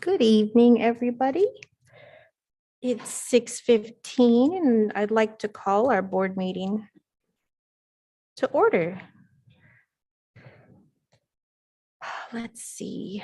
Good evening, everybody. It's 6:15 and I'd like to call our board meeting to order. Let's see.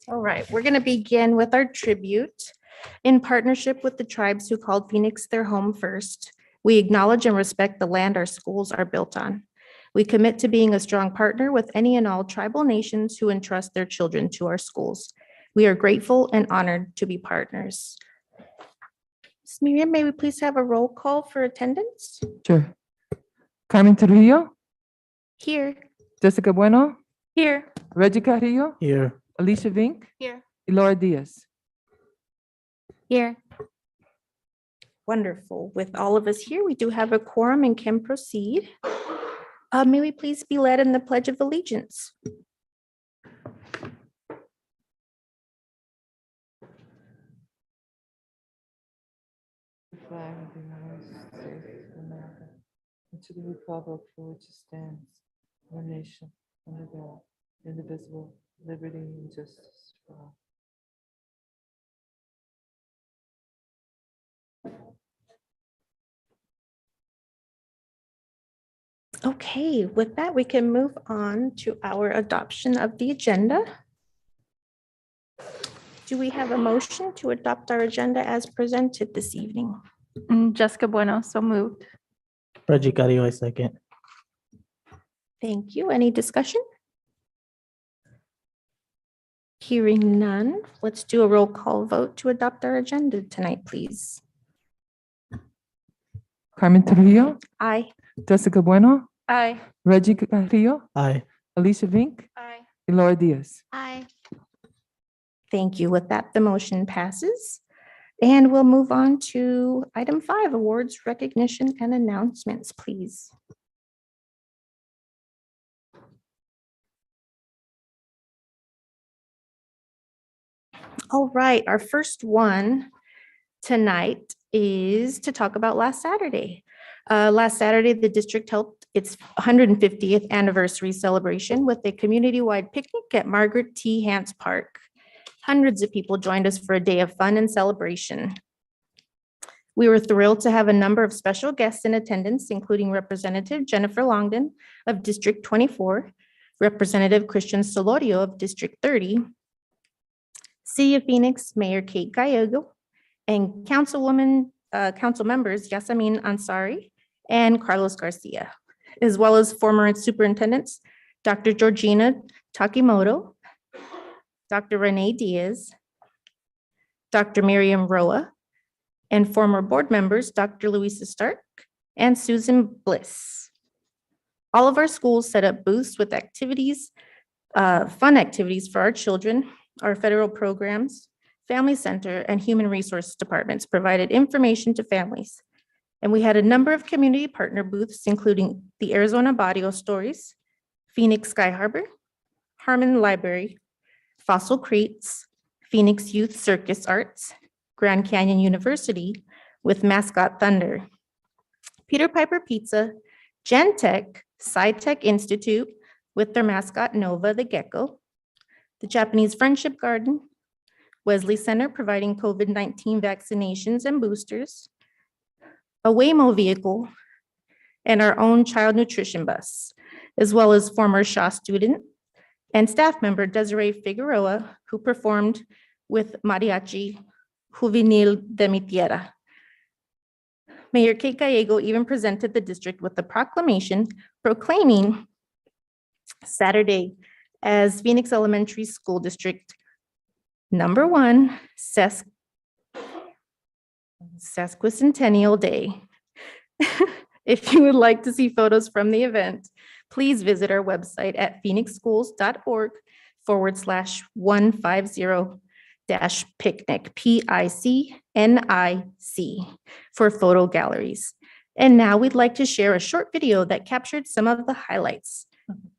All right, we're going to begin with our tribute. In partnership with the tribes who called Phoenix their home first, we acknowledge and respect the land our schools are built on. We commit to being a strong partner with any and all tribal nations who entrust their children to our schools. We are grateful and honored to be partners. Ms. Miriam, may we please have a roll call for attendance? Sure. Carmen Trujillo, Here. Jessica Bueno, Here. Reggie Carrillo, Here. Alicia Vink, Here. Laura Diaz. Here. Wonderful. With all of us here, we do have a quorum and can proceed. May we please be led in the Pledge of Allegiance? The flag of the United States of America, and to the republic for which it stands, one nation, under God, indivisible, liberty and justice for all. Okay, with that, we can move on to our adoption of the agenda. Do we have a motion to adopt our agenda as presented this evening? Jessica Bueno, so moved. Reggie Carrillo, I second. Thank you. Any discussion? Hearing none, let's do a roll call vote to adopt our agenda tonight, please. Carmen Trujillo, Aye. Jessica Bueno, Aye. Reggie Carrillo, Aye. Alicia Vink, Aye. Laura Diaz. Aye. Thank you. With that, the motion passes. And we'll move on to item 5, awards, recognition, and announcements, please. All right, our first one tonight is to talk about last Saturday. Last Saturday, the district held its 150th anniversary celebration with a community-wide picnic at Margaret T. Hance Park. Hundreds of people joined us for a day of fun and celebration. We were thrilled to have a number of special guests in attendance, including Representative Jennifer Longden of District 24, Representative Christian Solorio of District 30, City of Phoenix Mayor Kate Gallego, and council members Yasamin Ansari and Carlos Garcia, as well as former superintendents, Dr. Georgina Takimoto, Dr. Renee Diaz, Dr. Miriam Roa, and former board members, Dr. Louisa Stark and Susan Bliss. All of our schools set up booths with activities, fun activities for our children. Our federal programs, Family Center, and Human Resources departments provided information to families. And we had a number of community partner booths, including the Arizona Barrio Stories, Phoenix Sky Harbor, Harmon Library, Fossil Crates, Phoenix Youth Circus Arts, Grand Canyon University with Mascot Thunder, Peter Piper Pizza, Gentech, SciTech Institute with their mascot Nova the Gecko, the Japanese Friendship Garden, Wesley Center providing COVID-19 vaccinations and boosters, a Waymo vehicle, and our own child nutrition bus, as well as former Shaw student and staff member Desiree Figueroa, who performed with Mariachi Juvenil de mi Tierra. Mayor Kate Gallego even presented the district with a proclamation proclaiming Saturday as Phoenix Elementary School District #1 Sesquicentennial Day. If you would like to see photos from the event, please visit our website at phoenixschools.org/150-picnic, PICNIC, for photo galleries. And now we'd like to share a short video that captured some of the highlights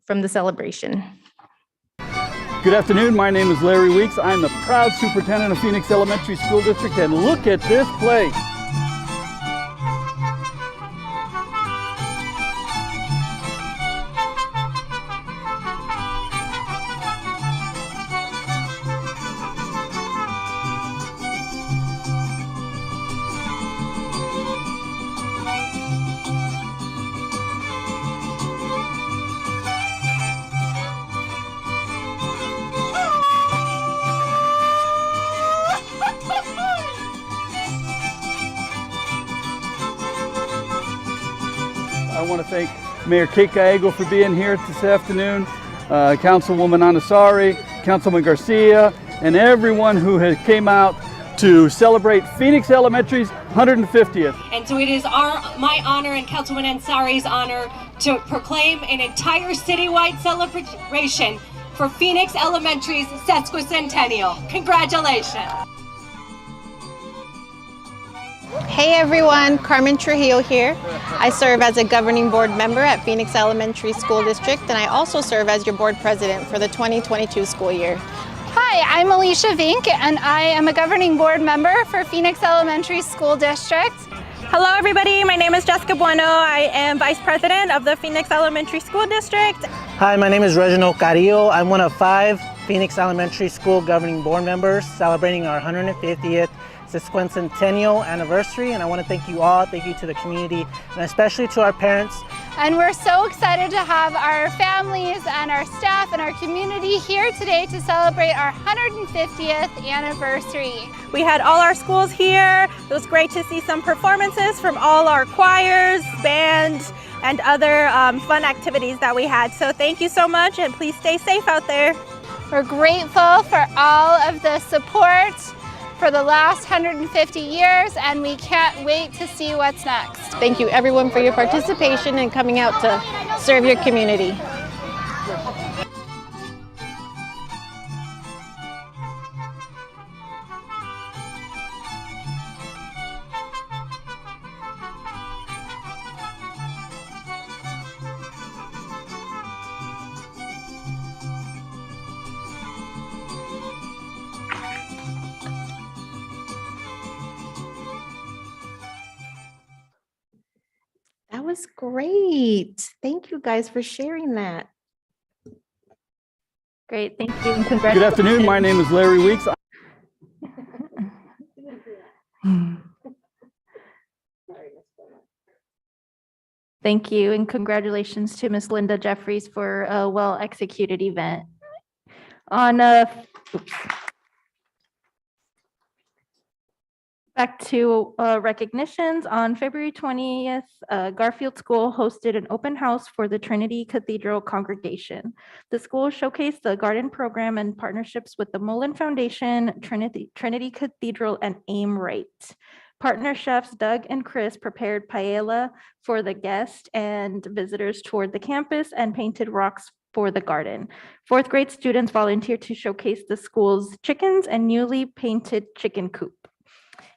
from the celebration. Good afternoon, my name is Larry Weeks. I'm the proud superintendent of Phoenix Elementary School District, and look at this place. I want to thank Mayor Kate Gallego for being here this afternoon, Councilwoman Anasari, Councilman Garcia, and everyone who has came out to celebrate Phoenix Elementary's 150th. And so it is my honor and Councilman Ansari's honor to proclaim an entire citywide celebration for Phoenix Elementary's sesquicentennial. Congratulations. Hey everyone, Carmen Trujillo here. I serve as a governing board member at Phoenix Elementary School District, and I also serve as your board president for the 2022 school year. Hi, I'm Alicia Vink, and I am a governing board member for Phoenix Elementary School District. Hello, everybody. My name is Jessica Bueno. I am Vice President of the Phoenix Elementary School District. Hi, my name is Reginald Carrillo. I'm one of 5 Phoenix Elementary School governing board members celebrating our 150th sesquicentennial anniversary, and I want to thank you all. Thank you to the community, and especially to our parents. And we're so excited to have our families and our staff and our community here today to celebrate our 150th anniversary. We had all our schools here. It was great to see some performances from all our choirs, bands, and other fun activities that we had. So thank you so much, and please stay safe out there. We're grateful for all of the support for the last 150 years, and we can't wait to see what's next. Thank you everyone for your participation and coming out to serve your community. That was great. Thank you guys for sharing that. Great, thank you, and Good congratulations. afternoon, my name is Larry Weeks. Thank you, and congratulations to Miss Linda Jeffries for a well-executed event. On back to recognitions, on February 20th, Garfield School hosted an open house for the Trinity Cathedral congregation. The school showcased the garden program and partnerships with the Mullen Foundation, Trinity Cathedral, and Aim Right. Partner chefs Doug and Chris prepared paella for the guests, and visitors toured the campus and painted rocks for the garden. 4th grade students volunteered to showcase the school's chickens and newly painted chicken coop.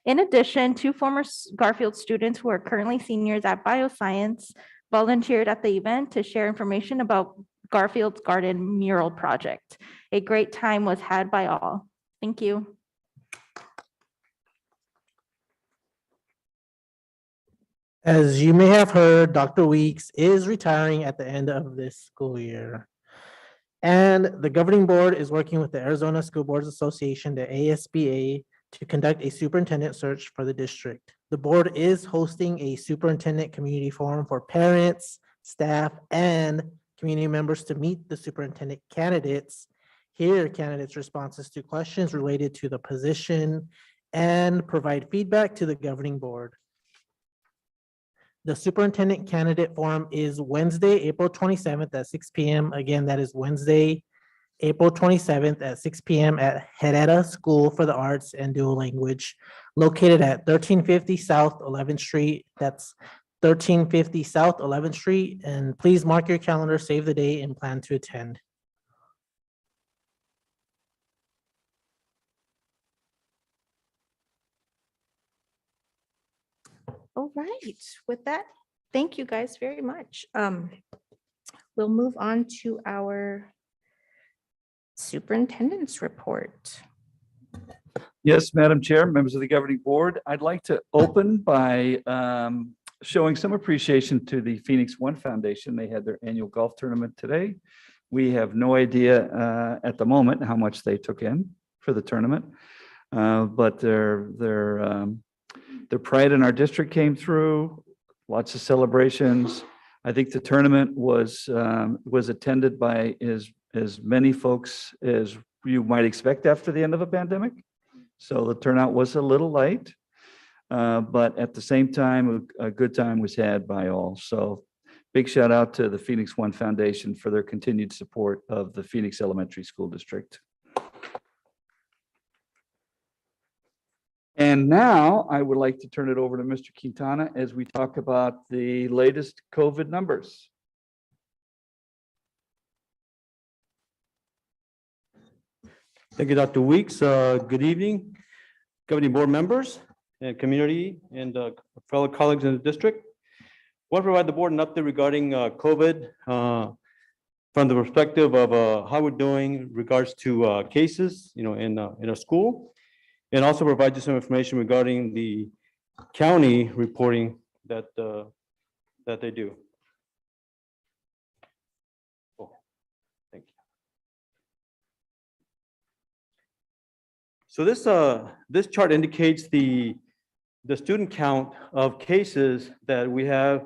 In addition, 2 former Garfield students who are currently seniors at Bioscience volunteered at the event to share information about Garfield's Garden mural project. A great time was had by all. Thank you. As you may have heard, Dr. Weeks is retiring at the end of this school year. And the governing board is working with the Arizona School Boards Association, the ASBA, to conduct a superintendent search for the district. The board is hosting a superintendent community forum for parents, staff, and community members to meet the superintendent candidates, hear candidates' responses to questions related to the position, and provide feedback to the governing board. The superintendent candidate forum is Wednesday, April 27th at 6 p.m. Again, that is Wednesday, April 27th at 6 p.m. at Herrera School for the Arts and Dual Language, located at 1350 South 11th Street. That's 1350 South 11th Street. And please mark your calendar, save the date, and plan to attend. All right, with that, thank you guys very much. We'll move on to our Superintendent's report. Yes, Madam Chair, members of the governing board, I'd like to open by showing some appreciation to the Phoenix One Foundation. They had their annual golf tournament today. We have no idea at the moment how much they took in for the tournament, but their pride in our district came through. Lots of celebrations. I think the tournament was attended by as many folks as you might expect after the end of a pandemic. So the turnout was a little light, but at the same time, a good time was had by all. So big shout out to the Phoenix One Foundation for their continued support of the Phoenix Elementary School District. And now I would like to turn it over to Mr. Quintana as we talk about the latest COVID numbers. Thank you, Dr. Weeks. Good evening, governing board members and community and fellow colleagues in the district. I want to provide the board an update regarding COVID from the perspective of how we're doing in regards to cases, in our school, and also provide you some information regarding the county reporting that they do. Oh, thank you. So this chart indicates the student count of cases that we have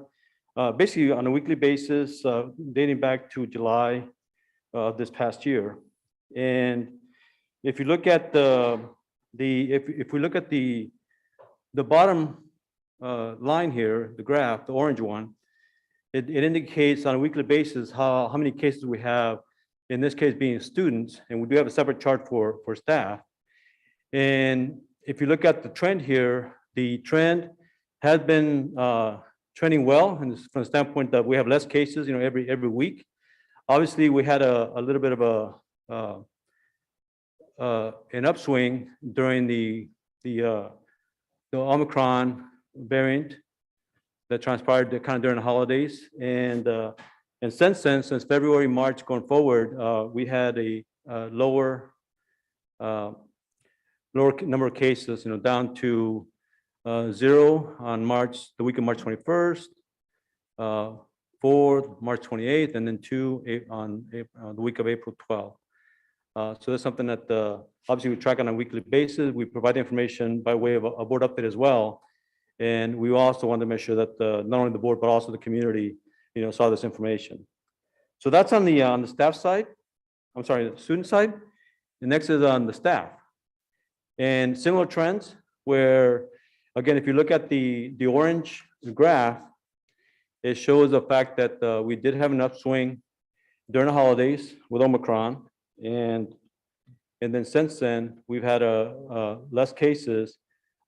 basically on a weekly basis dating back to July of this past year. And if you look at if we look at the bottom line here, the graph, the orange one, it indicates on a weekly basis how many cases we have, in this case being students, and we do have a separate chart for staff. And if you look at the trend here, the trend has been trending well, and from the standpoint that we have less cases, every week. Obviously, we had a little bit of an upswing during the Omicron variant that transpired kind of during the holidays, and since February, March going forward, we had a lower number of cases, down to 0 on the week of March 21st, 4 March 28th, and then 2 on the week of April 12th. So that's something that obviously we track on a weekly basis. We provide information by way of a board update as well. And we also want to make sure that not only the board, but also the community, saw this information. So that's on the staff side. I'm sorry, the student side. The next is on the staff. And similar trends where, again, if you look at the orange graph, it shows the fact that we did have an upswing during the holidays with Omicron. And then since then, we've had less cases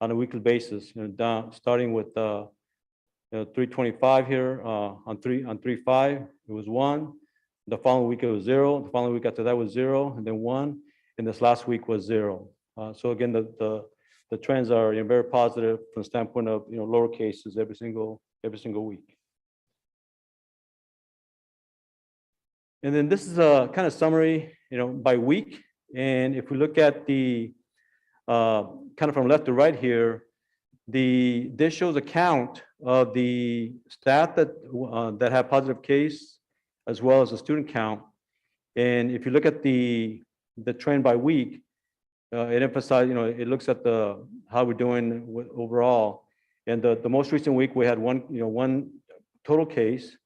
on a weekly basis, down starting with 325 here on 3/5, it was 1. The following week it was 0. The following week after that was 0, and then 1. And this last week was 0. So again, the trends are very positive from the standpoint of lower cases every single week. And then this is a kind of summary, by week. And if we look at the kind of from left to right here, this shows a count of the staff that have positive case, as well as the student count. And if you look at the trend by week, it emphasizes, it looks at how we're doing overall. And the most recent week we had one total case.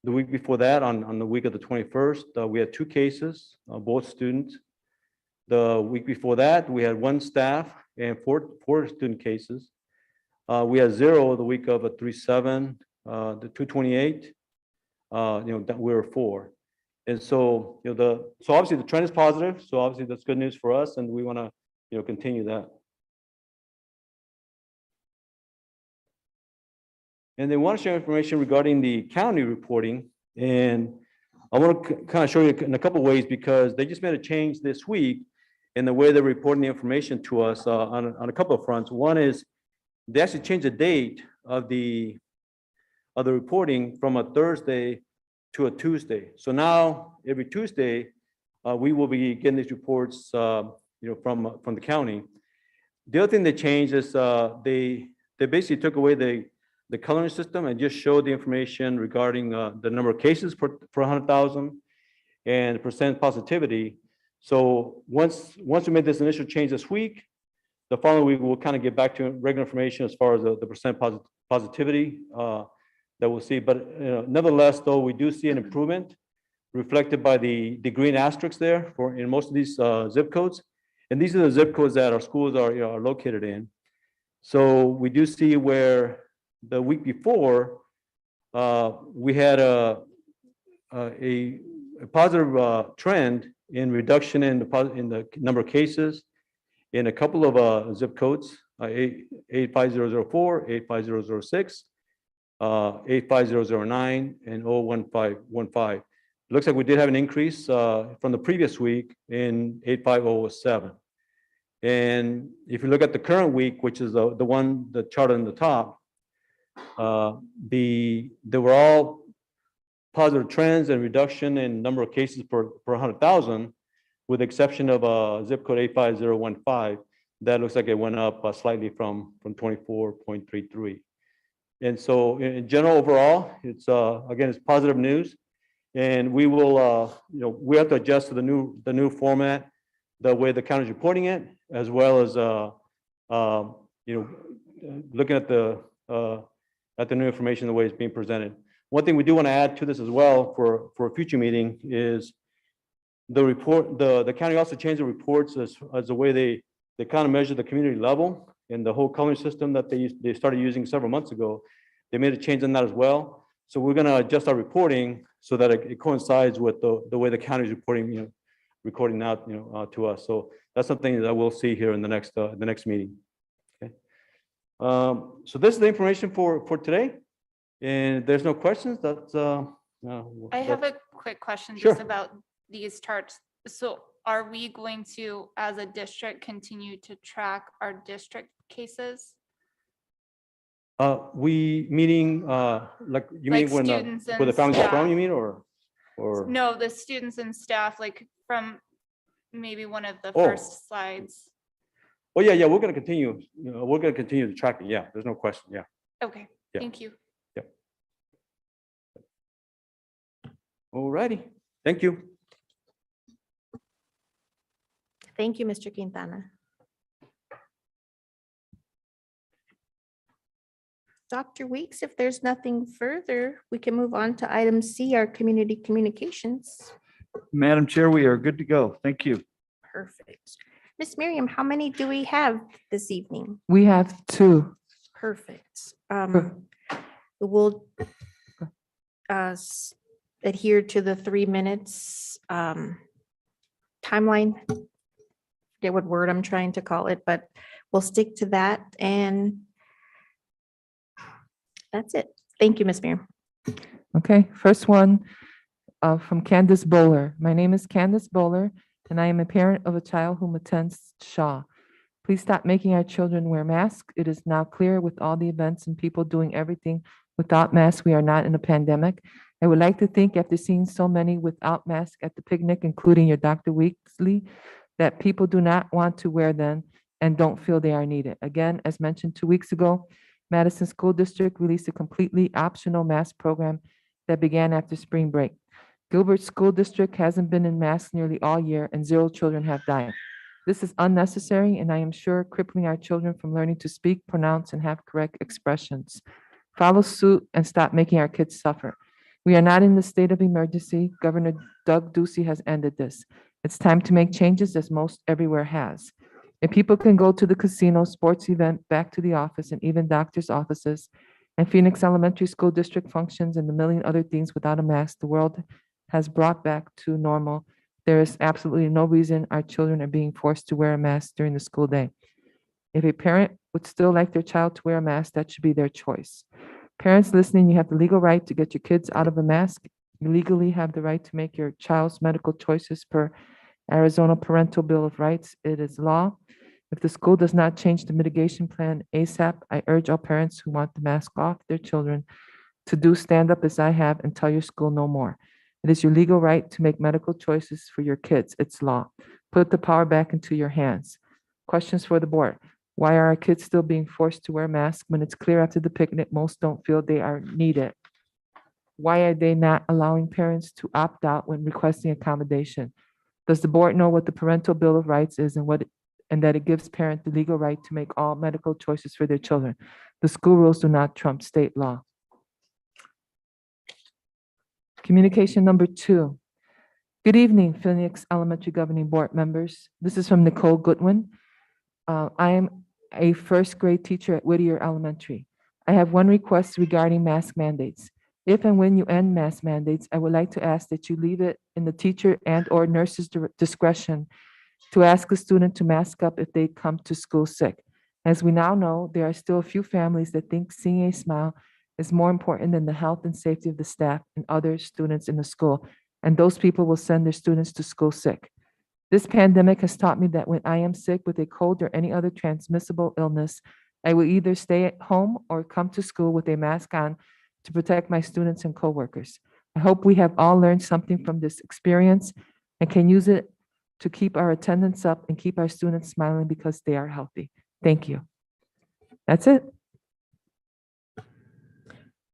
The week before that, on the week of the 21st, we had 2 cases, both students. The week before that, we had 1 staff and 4 student cases. We had 0 the week of a 3/7, the 2/28. That we were 4. And so, so obviously the trend is positive. So obviously that's good news for us, and we want to, continue that. And they want to share information regarding the county reporting. And I want to kind of show you in a couple of ways, because they just made a change this week in the way they're reporting the information to us on a couple of fronts. One is they actually changed the date of the reporting from a Thursday to a Tuesday. So now every Tuesday, we will be getting these reports, from the county. The other thing they changed is they basically took away the coloring system and just showed the information regarding the number of cases per 100,000 and percent positivity. So once we made this initial change this week, the following week we'll kind of get back to regular information as far as the percent positivity that we'll see. But nevertheless, though, we do see an improvement reflected by the green asterisks there in most of these zip codes. And these are the zip codes that our schools are located in. So we do see where the week before we had a positive trend in reduction in the number of cases in a couple of zip codes, 85004, 85006, 85009, and 01515. Looks like we did have an increase from the previous week in 85007. And if you look at the current week, which is the chart on the top, they were all positive trends and reduction in number of cases per 100,000, with the exception of zip code 85015. That looks like it went up slightly from 24.33. And so in general, overall, it's again, it's positive news. And we will, we have to adjust to the new format, the way the county's reporting it, as well as, looking at the new information, the way it's being presented. One thing we do want to add to this as well for a future meeting is the report. The county also changed the reports as the way they kind of measure the community level, and the whole coloring system that they started using several months ago. They made a change in that as well. So we're going to adjust our reporting so that it coincides with the way the county is reporting, recording out, to us. So that's something that we'll see here in the next meeting. Okay. So this is the information for today, and if there's no questions. I have a quick question Sure. just about these charts. So are we going to, as a district, continue to track our district cases? We meaning like you Like mean when students where the and families are from? staff. You mean or No, the students and staff, like from maybe one of the Oh. first slides. Oh yeah, we're going to continue. We're going to continue to track it. Yeah, there's no question. Yeah. Okay, Yeah. thank you. All righty. Thank you. Thank you, Mr. Quintana. Dr. Weeks, if there's nothing further, we can move on to item C, our community communications. Madam Chair, we are good to go. Thank you. Perfect. Miss Miriam, how many do we have this evening? We have two. Perfect. We'll adhere to the 3 minutes timeline. Forget what word I'm trying to call it, but we'll stick to that, and that's it. Thank you, Ms. Miriam. Okay, first one from Candace Bowler. My name is Candace Bowler, and I am a parent of a child whom attends Shaw. Please stop making our children wear masks. It is now clear with all the events and people doing everything without masks, we are not in a pandemic. I would like to think after seeing so many without masks at the picnic, including your Dr. Weeksley, that people do not want to wear them and don't feel they are needed. Again, as mentioned 2 weeks ago, Madison School District released a completely optional mask program that began after spring break. Gilbert School District hasn't been in masks nearly all year, and 0 children have died. This is unnecessary, and I am sure crippling our children from learning to speak, pronounce, and have correct expressions. Follow suit and stop making our kids suffer. We are not in the state of emergency. Governor Doug Ducey has ended this. It's time to make changes, as most everywhere has. If people can go to the casino, sports event, back to the office, and even doctor's offices, and Phoenix Elementary School District functions and a million other things without a mask, the world has brought back to normal. There is absolutely no reason our children are being forced to wear a mask during the school day. If a parent would still like their child to wear a mask, that should be their choice. Parents listening, you have the legal right to get your kids out of a mask. You legally have the right to make your child's medical choices per Arizona Parental Bill of Rights. It is law. If the school does not change the mitigation plan ASAP, I urge all parents who want the mask off their children to do stand up as I have and tell your school no more. It is your legal right to make medical choices for your kids. It's law. Put the power back into your hands. Questions for the board. Why are our kids still being forced to wear masks when it's clear after the picnic most don't feel they are needed? Why are they not allowing parents to opt out when requesting accommodation? Does the board know what the parental bill of rights is and that it gives parents the legal right to make all medical choices for their children? The school rules do not trump state law. Communication number 2. Good evening, Phoenix Elementary Governing Board members. This is from Nicole Goodwin. I am a first grade teacher at Whittier Elementary. I have one request regarding mask mandates. If and when you end mask mandates, I would like to ask that you leave it in the teacher and/or nurse's discretion to ask a student to mask up if they come to school sick. As we now know, there are still a few families that think seeing a smile is more important than the health and safety of the staff and other students in the school, and those people will send their students to school sick. This pandemic has taught me that when I am sick with a cold or any other transmissible illness, I will either stay at home or come to school with a mask on to protect my students and coworkers. I hope we have all learned something from this experience and can use it to keep our attendance up and keep our students smiling because they are healthy. Thank you. That's it.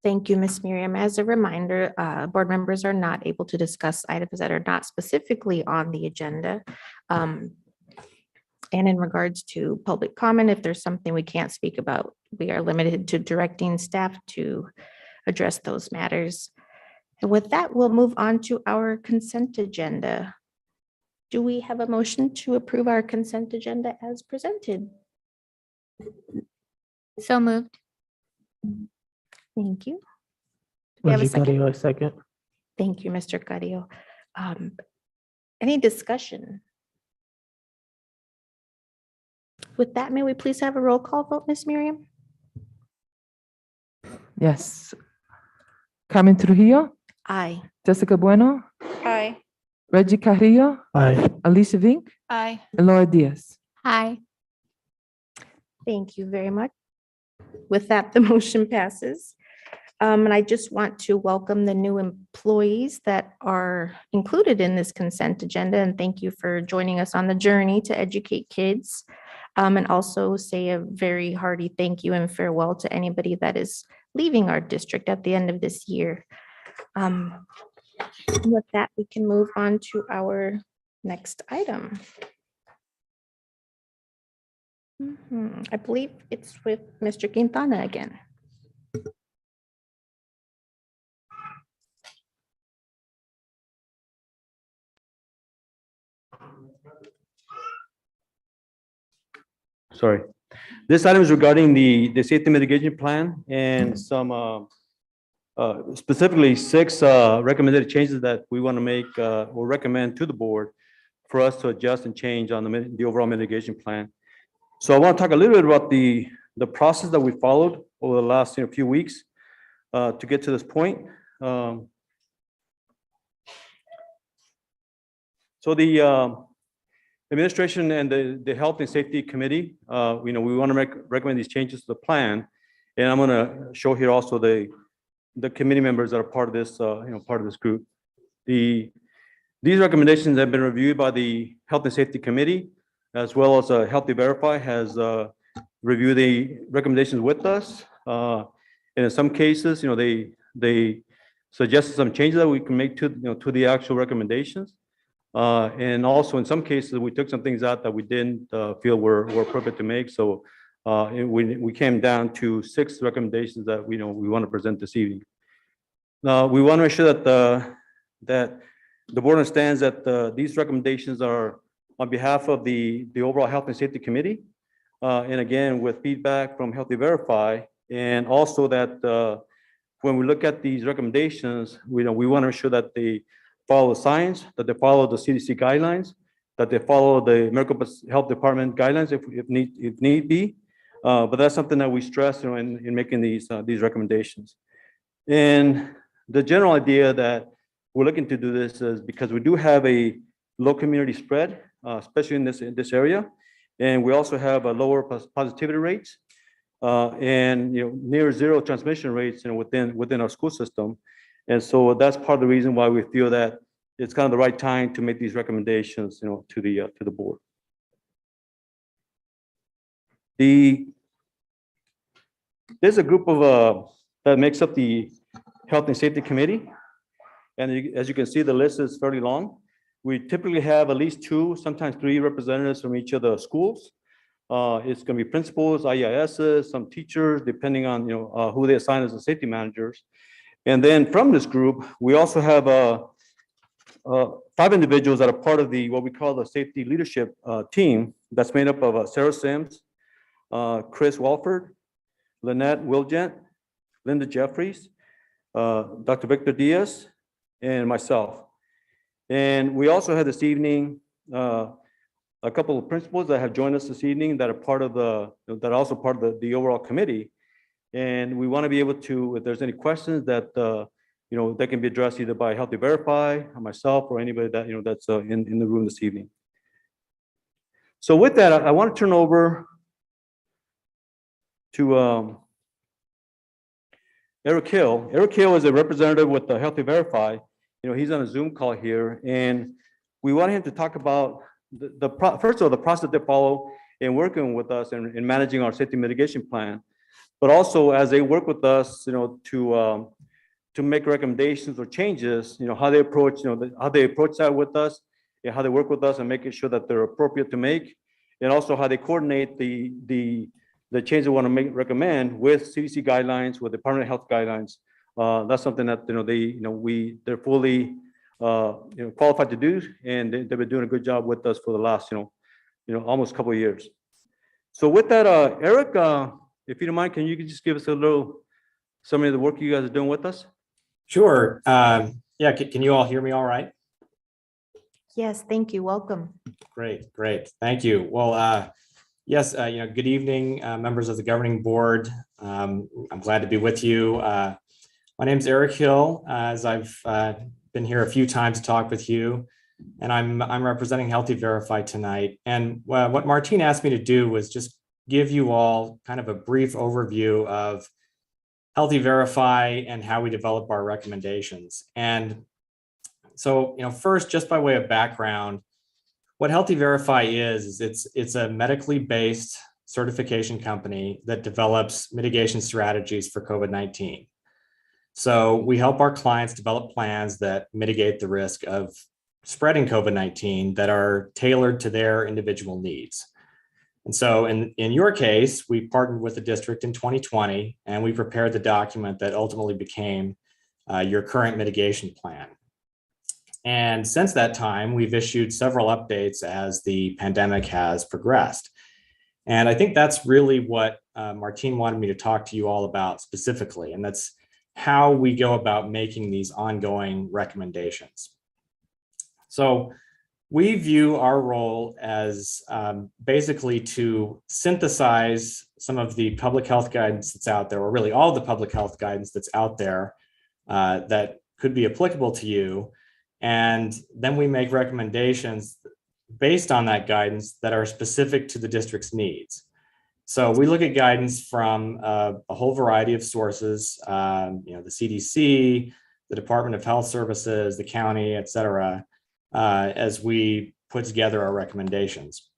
Thank you, Ms. Miriam. As a reminder, board members are not able to discuss items that are not specifically on the agenda. And in regards to public comment, if there's something we can't speak about, we are limited to directing staff to address those matters. And with that, we'll move on to our consent agenda. Do we have a motion to approve our consent agenda as presented? So moved. Thank you. Do we have a Reggie second? Carrillo, second. Thank you, Mr. Carrillo. Any discussion? With that, may we please have a roll call vote, Ms. Miriam? Yes. Carmen Trujillo, Aye. Jessica Bueno, Aye. Reggie Carrillo, Aye. Alicia Vink, Aye. and Laura Diaz. Hi. Thank you very much. With that, the motion passes. And I just want to welcome the new employees that are included in this consent agenda. And thank you for joining us on the journey to educate kids. And also say a very hearty thank you and farewell to anybody that is leaving our district at the end of this year. With that, we can move on to our next item. I believe it's with Mr. Quintana again. Sorry. This item is regarding the safety mitigation plan and some specifically 6 recommended changes that we want to make or recommend to the board for us to adjust and change on the overall mitigation plan. So I want to talk a little bit about the process that we followed over the last few weeks to get to this point. So the administration and the Health and Safety Committee, we want to recommend these changes to the plan. And I'm going to show here also the committee members that are part of this, part of this group. These recommendations have been reviewed by the Health and Safety Committee, as well as Healthy Verify has reviewed the recommendations with us. And in some cases, they suggested some changes that we can make to the actual recommendations. And also in some cases, we took some things out that we didn't feel were appropriate to make. So we came down to 6 recommendations that we want to present this evening. Now, we want to make sure that the board understands that these recommendations are on behalf of the overall Health and Safety Committee. And again, with feedback from Healthy Verify, and also that when we look at these recommendations, we want to ensure that they follow the science, that they follow the CDC guidelines, that they follow the American Health Department guidelines if need be. But that's something that we stress in making these recommendations. And the general idea that we're looking to do this is because we do have a low community spread, especially in this area, and we also have a lower positivity rates and near zero transmission rates within our school system. And so that's part of the reason why we feel that it's kind of the right time to make these recommendations, to the board. There's a group of, that makes up the Health and Safety Committee. And as you can see, the list is fairly long. We typically have at least 2, sometimes 3 representatives from each of the schools. It's going to be principals, IEISs, some teachers, depending on who they assign as the safety managers. And then from this group, we also have 5 individuals that are part of what we call the safety leadership team. That's made up of Sarah Sims, Chris Walford, Lynette Wilgent, Linda Jeffries, Dr. Victor Diaz, and myself. And we also had this evening a couple of principals that have joined us this evening that are part of that are also part of the overall committee. And we want to be able to, if there's any questions that that can be addressed either by Healthy Verify, or myself, or anybody that that's in the room this evening. So with that, I want to turn over to Eric Hill. Eric Hill is a representative with the Healthy Verify. He's on a Zoom call here, and we want him to talk about first of all, the process they follow in working with us and in managing our safety mitigation plan, but also as they work with us, to make recommendations or changes, how they approach, how they approach that with us, and how they work with us and making sure that they're appropriate to make, and also how they coordinate the change they want to recommend with CDC guidelines, with Department of Health guidelines. That's something that they're fully qualified to do, and they've been doing a good job with us for the last almost a couple of years. So with that, Eric, if you don't mind, can you just give us a little summary of the work you guys are doing with us? Sure. Yeah, can you all hear me all right? Yes, thank you. Welcome. Great. Thank you. Well, yes, good evening, members of the governing board. I'm glad to be with you. My name is Eric Hill, as I've been here a few times to talk with you, and I'm representing Healthy Verify tonight. And what Martine asked me to do was just give you all kind of a brief overview of Healthy Verify and how we develop our recommendations. And so, first, just by way of background, what Healthy Verify is it's a medically based certification company that develops mitigation strategies for COVID-19. So we help our clients develop plans that mitigate the risk of spreading COVID-19 that are tailored to their individual needs. And so in your case, we partnered with the district in 2020, and we prepared the document that ultimately became your current mitigation plan. And since that time, we've issued several updates as the pandemic has progressed. And I think that's really what Martine wanted me to talk to you all about specifically, and that's how we go about making these ongoing recommendations. So we view our role as basically to synthesize some of the public health guidance that's out there, or really all the public health guidance that's out there that could be applicable to you. And then we make recommendations based on that guidance that are specific to the district's needs. So we look at guidance from a whole variety of sources, the CDC, the Department of Health Services, the county, et cetera, as we put together our recommendations.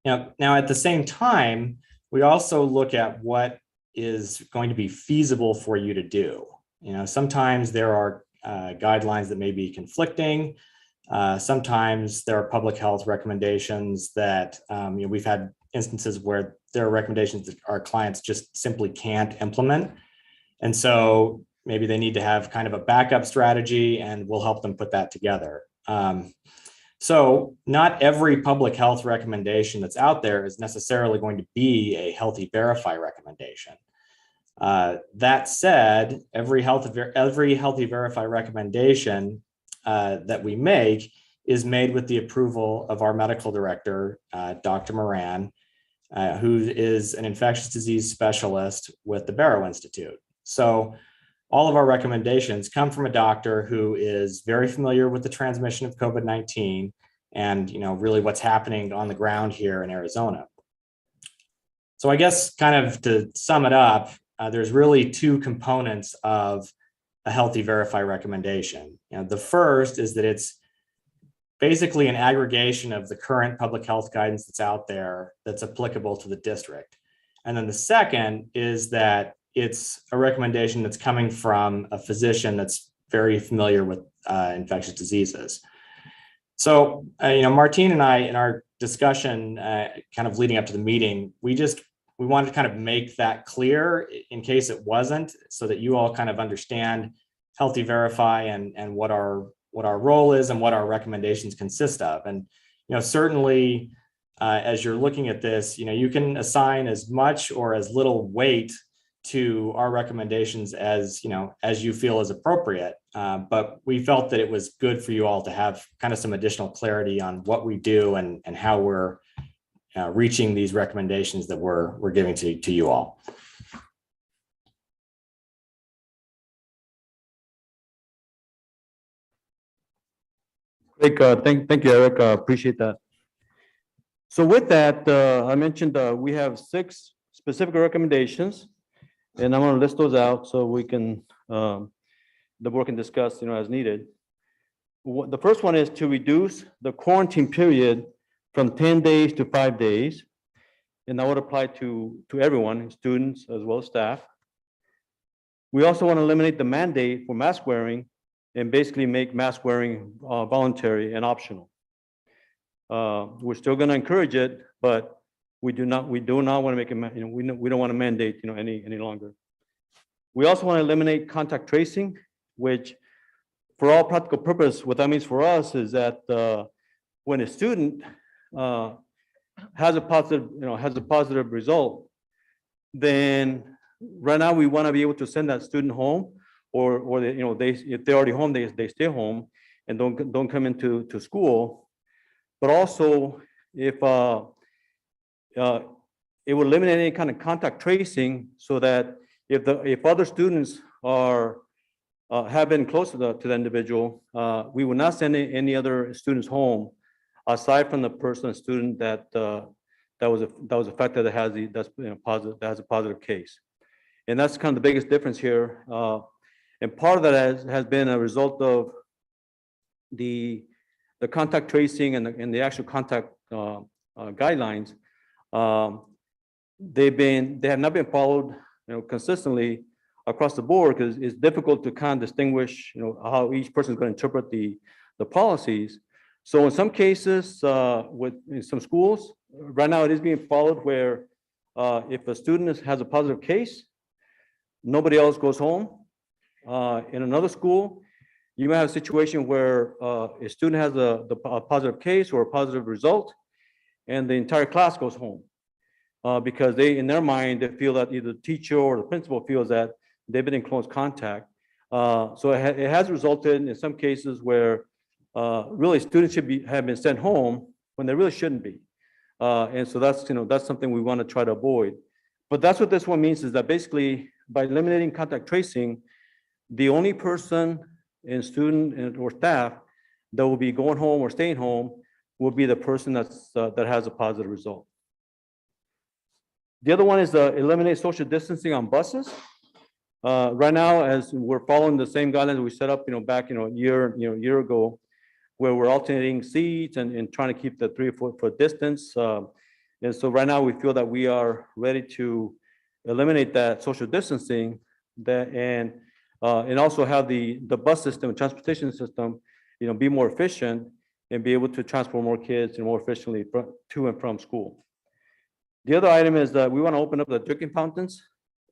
Now at the same time, we also look at what is going to be feasible for you to do. Sometimes there are guidelines that may be conflicting. Sometimes there are public health recommendations that we've had instances where there are recommendations that our clients just simply can't implement. And so maybe they need to have kind of a backup strategy, and we'll help them put that together. So not every public health recommendation that's out there is necessarily going to be a Healthy Verify recommendation. That said, every Healthy Verify recommendation that we make is made with the approval of our medical director, Dr. Moran, who is an infectious disease specialist with the Barrow Institute. So all of our recommendations come from a doctor who is very familiar with the transmission of COVID-19 and really what's happening on the ground here in Arizona. So I guess kind of to sum it up, there's really 2 components of a Healthy Verify recommendation. The first is that it's basically an aggregation of the current public health guidance that's out there that's applicable to the district. And then the second is that it's a recommendation that's coming from a physician that's very familiar with infectious diseases. So, Martine and I, in our discussion, kind of leading up to the meeting, we wanted to kind of make that clear in case it wasn't, so that you all kind of understand Healthy Verify and what our role is and what our recommendations consist of. And, certainly as you're looking at this, you can assign as much or as little weight to our recommendations as you feel is appropriate. But we felt that it was good for you all to have kind of some additional clarity on what we do and how we're reaching these recommendations that we're giving to you all. Great, thank you, Eric. Appreciate that. So with that, I mentioned we have 6 specific recommendations, and I'm going to list those out so we can the board can discuss, as needed. The first one is to reduce the quarantine period from 10 days to 5 days, and that would apply to everyone, students as well as staff. We also want to eliminate the mandate for mask wearing and basically make mask wearing voluntary and optional. We're still going to encourage it, but we do not want to make it, we don't want to mandate, any longer. We also want to eliminate contact tracing, which for all practical purpose, what that means for us is that when a student has a positive result, then right now we want to be able to send that student home, or they, if they're already home, they stay home and don't come into school. But also, if it would eliminate any kind of contact tracing, so that if other students have been close to the individual, we will not send any other students home aside from the person, student that was affected, that has a positive case. And that's kind of the biggest difference here. And part of that has been a result of the contact tracing and the actual contact guidelines. They have not been followed, consistently across the board, because it's difficult to kind of distinguish, how each person is going to interpret the policies. So in some cases, in some schools, right now it is being followed where if a student has a positive case, nobody else goes home. In another school, you may have a situation where a student has a positive case or a positive result, and the entire class goes home because in their mind, they feel that either the teacher or the principal feels that they've been in close contact. So it has resulted in some cases where really students have been sent home when they really shouldn't be. And so that's something we want to try to avoid. But that's what this one means, is that basically by eliminating contact tracing, the only person and student or staff that will be going home or staying home will be the person that has a positive result. The other one is eliminate social distancing on buses. Right now, as we're following the same guidelines we set up, back, a year ago, where we're alternating seats and trying to keep the 3 or 4 foot distance. And so right now we feel that we are ready to eliminate that social distancing, and also have the bus system, transportation system, be more efficient and be able to transport more kids more efficiently to and from school. The other item is that we want to open up the drinking fountains.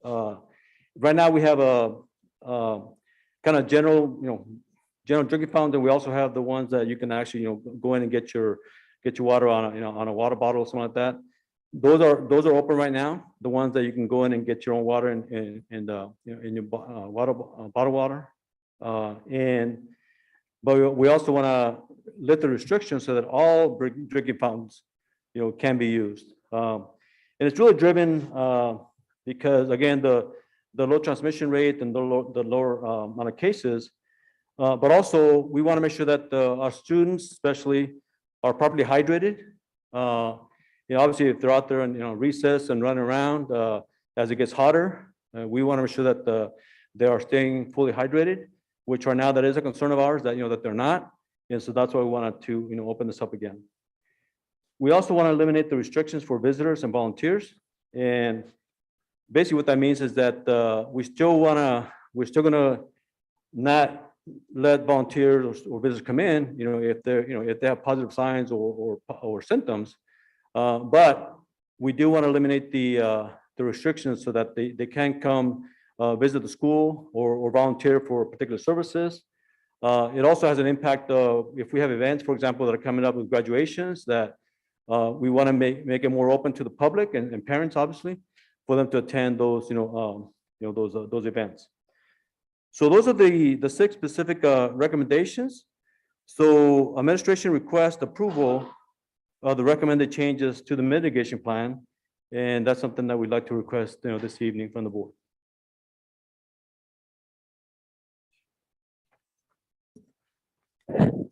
Right now we have a kind of general drinking fountain. We also have the ones that you can actually, go in and get your water on a water bottle or something like that. Those are open right now. The ones that you can go in and get your own water in your bottled water. But we also want to lift the restrictions so that all drinking fountains, can be used. And it's really driven because, again, the low transmission rate and the lower amount of cases. But also we want to make sure that our students especially are properly hydrated. Obviously if they're out there and recess and running around as it gets hotter, we want to make sure that they are staying fully hydrated, which right now that is a concern of ours that, that they're not. And so that's why we wanted to, open this up again. We also want to eliminate the restrictions for visitors and volunteers. And basically what that means is that we're still gonna not let volunteers or visitors come in, if they're, if they have positive signs or symptoms. But we do want to eliminate the restrictions so that they can come visit the school or volunteer for particular services. It also has an impact of if we have events, for example, that are coming up with graduations, that we want to make it more open to the public and parents, obviously, for them to attend those, those events. So those are the 6 specific recommendations. So administration requests approval of the recommended changes to the mitigation plan, and that's something that we'd like to request, this evening from the board.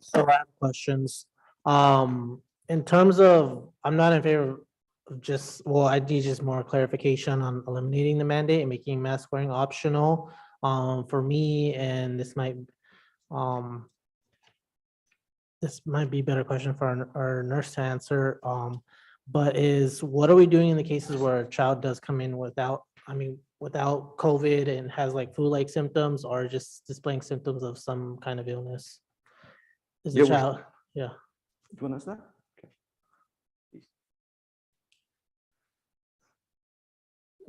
So I have questions. In terms of, I'm not in favor of just, well, I need just more clarification on eliminating the mandate and making mask wearing optional. For me, and this might be a better question for our nurse to answer. But what are we doing in the cases where a child does come in without COVID and has like flu-like symptoms or just displaying symptoms of some kind of illness? Is the Yeah, we're- child, yeah. Do you want to ask that?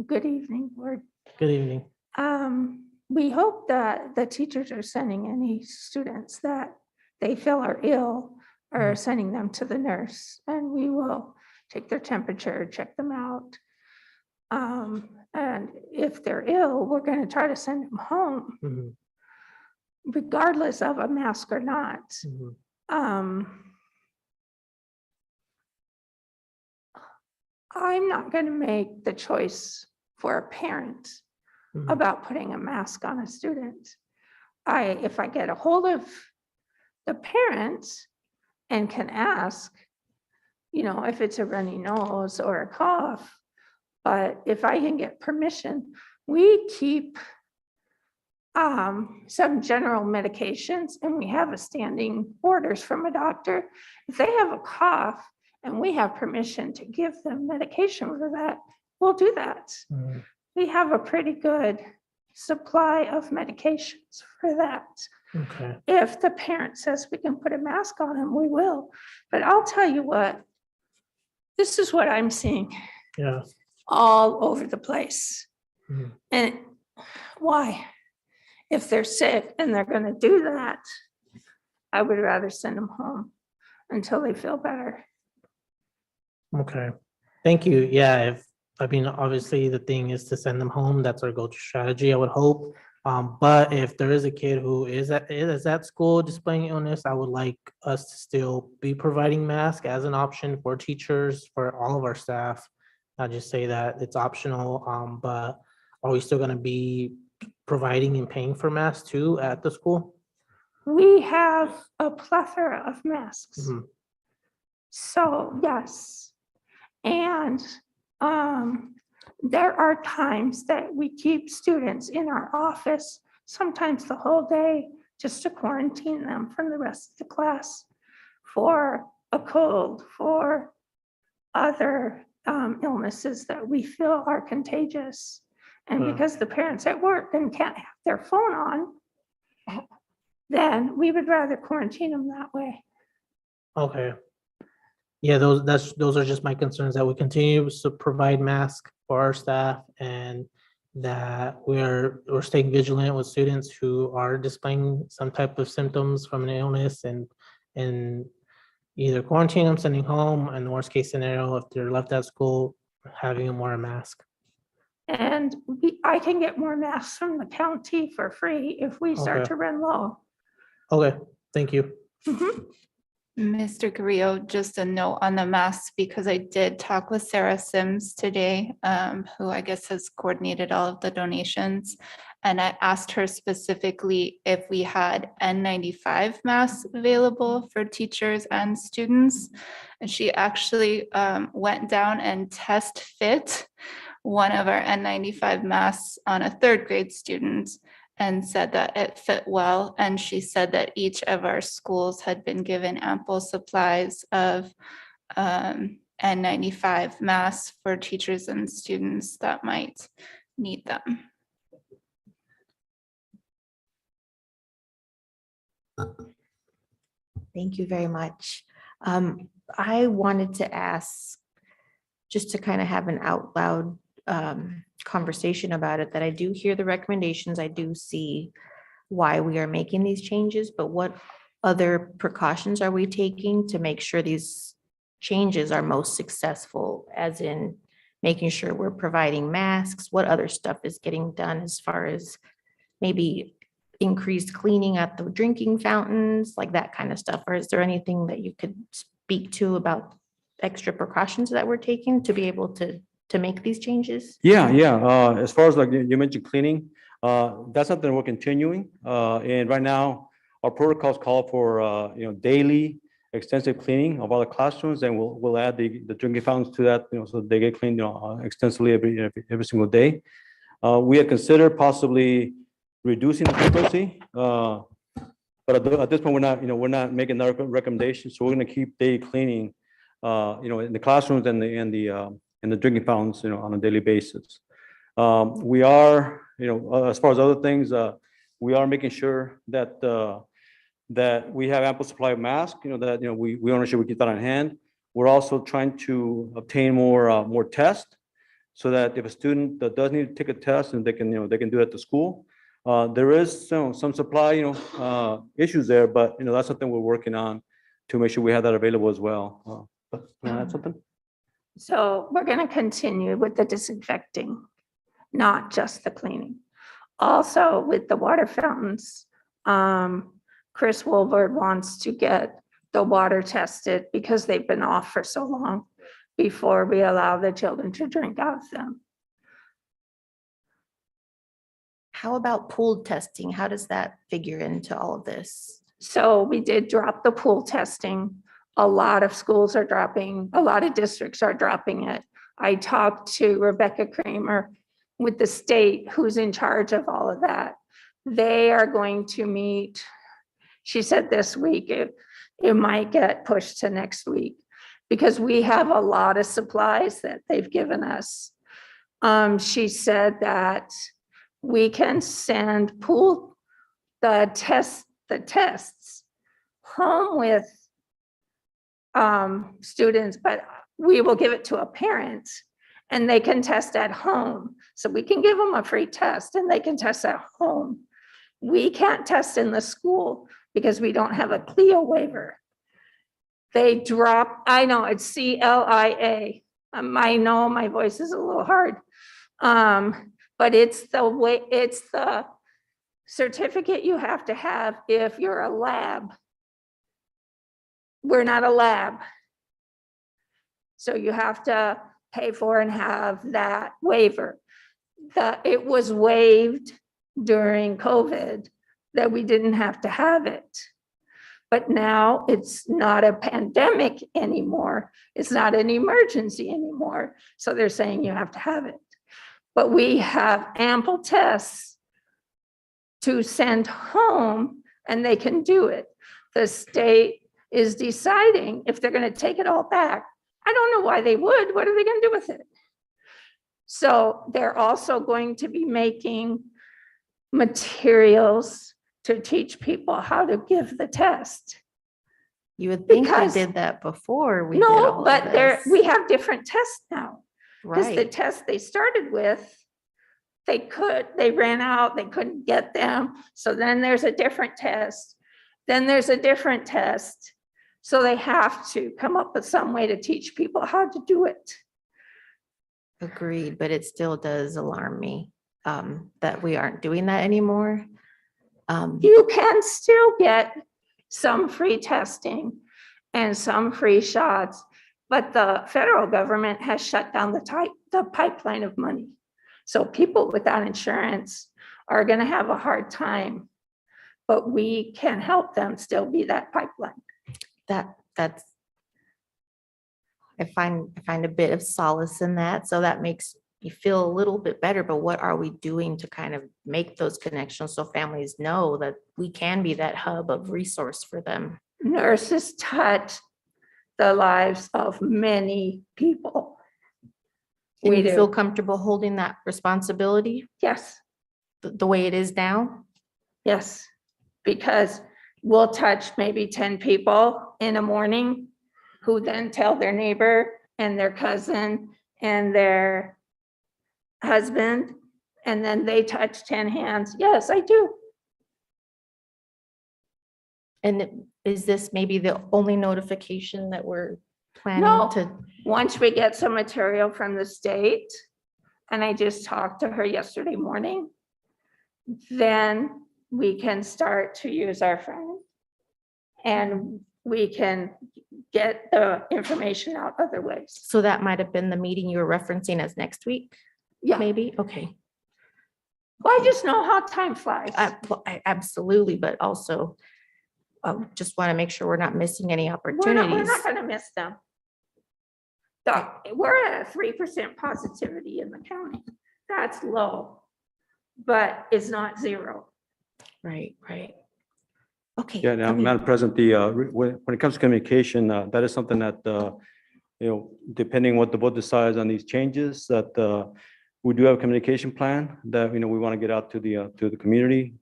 Good evening, Board. Good evening. We hope that the teachers are sending any students that they feel are ill or sending them to the nurse, and we will take their temperature, check them out. And if they're ill, we're going to try to send them home, Mhm, regardless of a mask or not. mhm. I'm not going to make the choice for a parent Mhm. about putting a mask on a student. If I get a hold of the parent and can ask, if it's a runny nose or a cough, but if I can get permission, we keep some general medications and we have a standing orders from a doctor. If they have a cough and we have permission to give them medication for that, we'll do that. Mhm. We have a pretty good supply of medications for that. Okay. If the parent says we can put a mask on them, we will. But I'll tell you what, this is what I'm seeing Yeah. all over the place. Mhm. And why? If they're sick and they're going to do that, I would rather send them home until they feel better. Okay. Thank you. Yeah. Obviously the thing is to send them home. That's our go-to strategy, I would hope. But if there is a kid who is at school displaying illness, I would like us to still be providing masks as an option for teachers, for all of our staff. Not just say that it's optional, but are we still gonna be providing and paying for masks too at the school? We have a plethora of masks. Mhm. So, yes. And there are times that we keep students in our office, sometimes the whole day, just to quarantine them from the rest of the class for a cold, for other illnesses that we feel are contagious. And because the parents at work and can't have their phone on, then we would rather quarantine them that way. Okay. Yeah, those are just my concerns, that we continue to provide masks for our staff and that we're staying vigilant with students who are displaying some type of symptoms from an illness and either quarantine them, sending home, and the worst case scenario, if they're left at school, having them wear a mask. And I can get more masks from the county for free if we start Okay. to run low. Okay, thank you. Mhm. Mr. Carrillo, just a note on the masks, because I did talk with Sarah Sims today, who I guess has coordinated all of the donations. And I asked her specifically if we had N95 masks available for teachers and students. And she actually went down and test fit one of our N95 masks on a 3rd grade student. and said that it fit well. And she said that each of our schools had been given ample supplies of N95 masks for teachers and students that might need them. Thank you very much. I wanted to ask, just to kind of have an out loud conversation about it, that I do hear the recommendations. I do see why we are making these changes, but what other precautions are we taking to make sure these changes are most successful, as in making sure we're providing masks? What other stuff is getting done as far as maybe increased cleaning at the drinking fountains, like that kind of stuff? Or is there anything that you could speak to about extra precautions that we're taking to be able to make these changes? Yeah, yeah. As far as like you mentioned cleaning, that's something we're continuing. And right now, our protocols call for daily extensive cleaning of all the classrooms, and we'll add the drinking fountains to that, so they get cleaned extensively every single day. We have considered possibly reducing the frequency, but at this point we're not making that recommendation. So we're going to keep daily cleaning, in the classrooms and the drinking fountains, on a daily basis. We are, as far as other things, we are making sure that we have ample supply of masks. We want to make sure we keep that on hand. We're also trying to obtain more tests, so that if a student that does need to take a test, and they can do it at the school. There is some supply issues there, but that's something we're working on to make sure we have that available as well. But that's something. So we're going to continue with the disinfecting, not just the cleaning. Also with the water fountains, Chris Wolverd wants to get the water tested because they've been off for so long before we allow the children to drink out of them. How about pool testing? How does that figure into all of this? So we did drop the pool testing. A lot of schools are dropping, a lot of districts are dropping it. I talked to Rebecca Kramer with the state, who's in charge of all of that. They are going to meet, she said this week. It might get pushed to next week because we have a lot of supplies that they've given us. She said that we can send the tests home with students, but we will give it to a parent and they can test at home. So we can give them a free test and they can test at home. We can't test in the school because we don't have a CLIA waiver. They drop, I know it's CLIA. I know my voice is a little hard. But it's the certificate you have to have if you're a lab. We're not a lab. So you have to pay for and have that waiver. It was waived during COVID that we didn't have to have it. But now it's not a pandemic anymore. It's not an emergency anymore. So they're saying you have to have it. But we have ample tests to send home and they can do it. The state is deciding if they're going to take it all back. I don't know why they would. What are they going to do with it? So they're also going to be making materials to teach people how to give the test. You would think they Because- did that before we did No, all of but this. we have different tests now. Because the Right. test they started with, they ran out, they couldn't get them. So then there's a different test. Then there's a different test. So they have to come up with some way to teach people how to do it. Agreed, but it still does alarm me that we aren't doing that anymore. You can still get some free testing and some free shots, but the federal government has shut down the pipeline of money. So people without insurance are going to have a hard time, but we can help them still be that pipeline. That's I find a bit of solace in that. So that makes you feel a little bit better, but what are we doing to kind of make those connections so families know that we can be that hub of resource for them? Nurses touch the lives of many people. Do We you feel do. comfortable holding that responsibility Yes, the way it is now? yes, because we'll touch maybe 10 people in a morning who then tell their neighbor and their cousin and their husband, and then they touch 10 hands. Yes, I do. And is this maybe the only notification that we're planning No. to? Once we get some material from the state, and I just talked to her yesterday morning, then we can start to use our phone. And we can get the information out other ways. So that might have been the meeting you were referencing as next week, Yeah, maybe? Okay. well, I just know how time flies. Absolutely, but also just want to make sure we're not missing any We're opportunities. not gonna miss them. We're at a 3% positivity in the county. That's low, but it's not zero. Right, right. Okay. Yeah, now, I mean, Madam President, when it comes to communication, that is something that, depending what the board decides on these changes, that we do have a communication plan that, we want to get out to the community.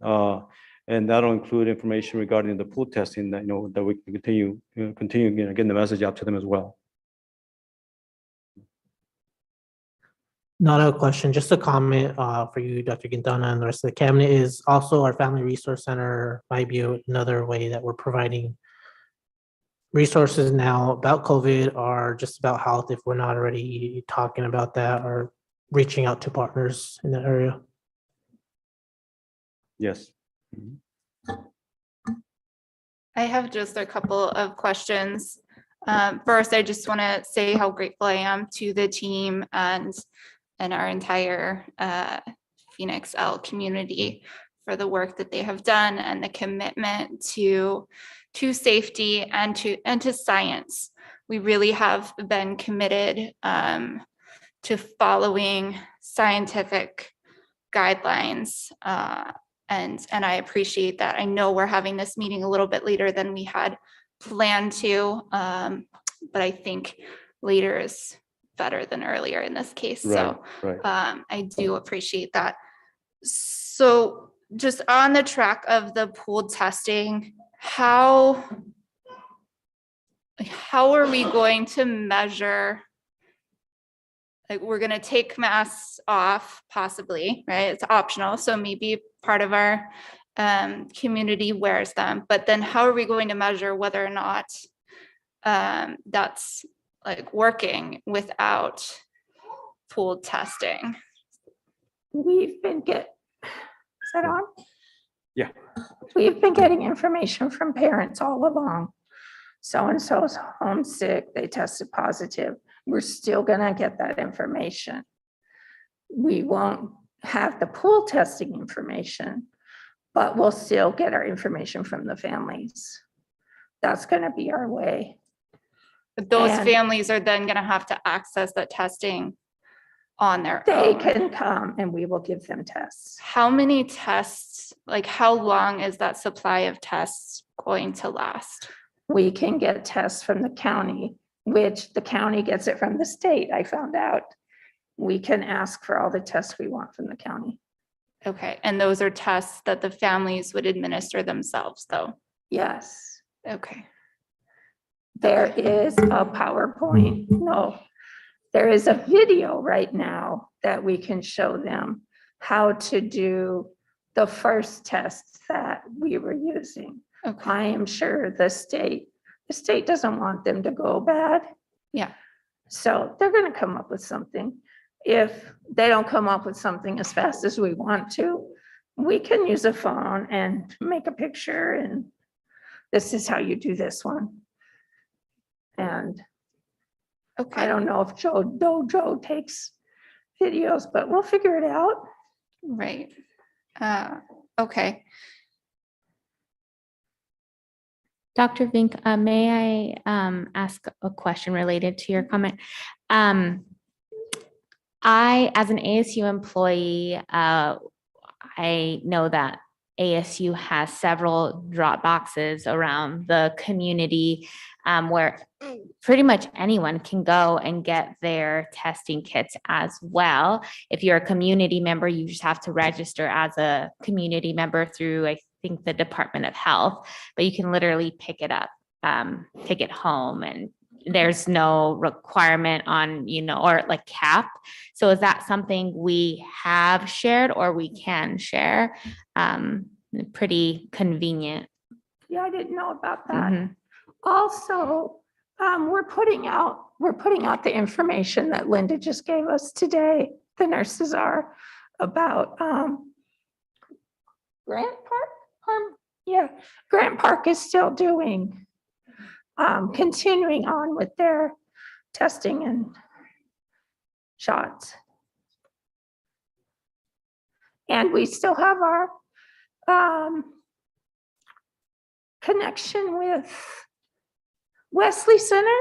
And that'll include information regarding the pool testing that, that we can continue, getting the message out to them as well. Not a question, just a comment for you, Dr. Quintana, and the rest of the cabinet is also our Family Resource Center might be another way that we're providing resources now about COVID or just about health if we're not already talking about that or reaching out to partners in that area. Yes. Mhm. I have just a couple of questions. First, I just want to say how grateful I am to the team and our entire Phoenix L community for the work that they have done and the commitment to safety and to science. We really have been committed to following scientific guidelines. And I appreciate that. I know we're having this meeting a little bit later than we had planned to, but I think later is better than earlier in this case. So Right. I do appreciate that. So just on the track of the pooled testing, how are we going to measure? Like, we're going to take masks off possibly, right? It's optional. So maybe part of our community wears them, but then how are we going to measure whether or not that's like working without pooled testing? We've been is that on? Yeah. We've been getting information from parents all along. So-and-so's homesick, they tested positive. We're still gonna get that information. We won't have the pool testing information, but we'll still get our information from the families. That's gonna be our way. But those And- families are then gonna have to access that testing on their They own. can come and we will give them tests. How many tests, like how long is that supply of tests going to last? We can get tests from the county, which the county gets it from the state, I found out. We can ask for all the tests we want from the county. Okay, and those are tests that the families would administer themselves though? Yes, Okay, there is a PowerPoint, no. There is a video right now that we can show them how to do the first test that we were using. okay, I am sure the state doesn't want them to go bad. yeah, So they're gonna come up with something. If they don't come up with something as fast as we want to, we can use a phone and make a picture and this is how you do this one. And I okay, don't know if Joe takes videos, but we'll figure it out. right. Okay, Dr. Vink, may I ask a question related to your comment? as an ASU employee, I know that ASU has several drop boxes around the community where pretty much anyone can go and get their testing kits as well. If you're a community member, you just have to register as a community member through, I think, the Department of Health, but you can literally pick it up, take it home, and there's no requirement on, or like cap. So is that something we have shared or we can share? Pretty convenient. Yeah, I didn't know about that. Mhm. Also, we're putting out the information that Linda just gave us today. The nurses are about Grant Park. Yeah, Grant Park is still doing, continuing on with their testing and shots. And we still have our connection with Wesley Center.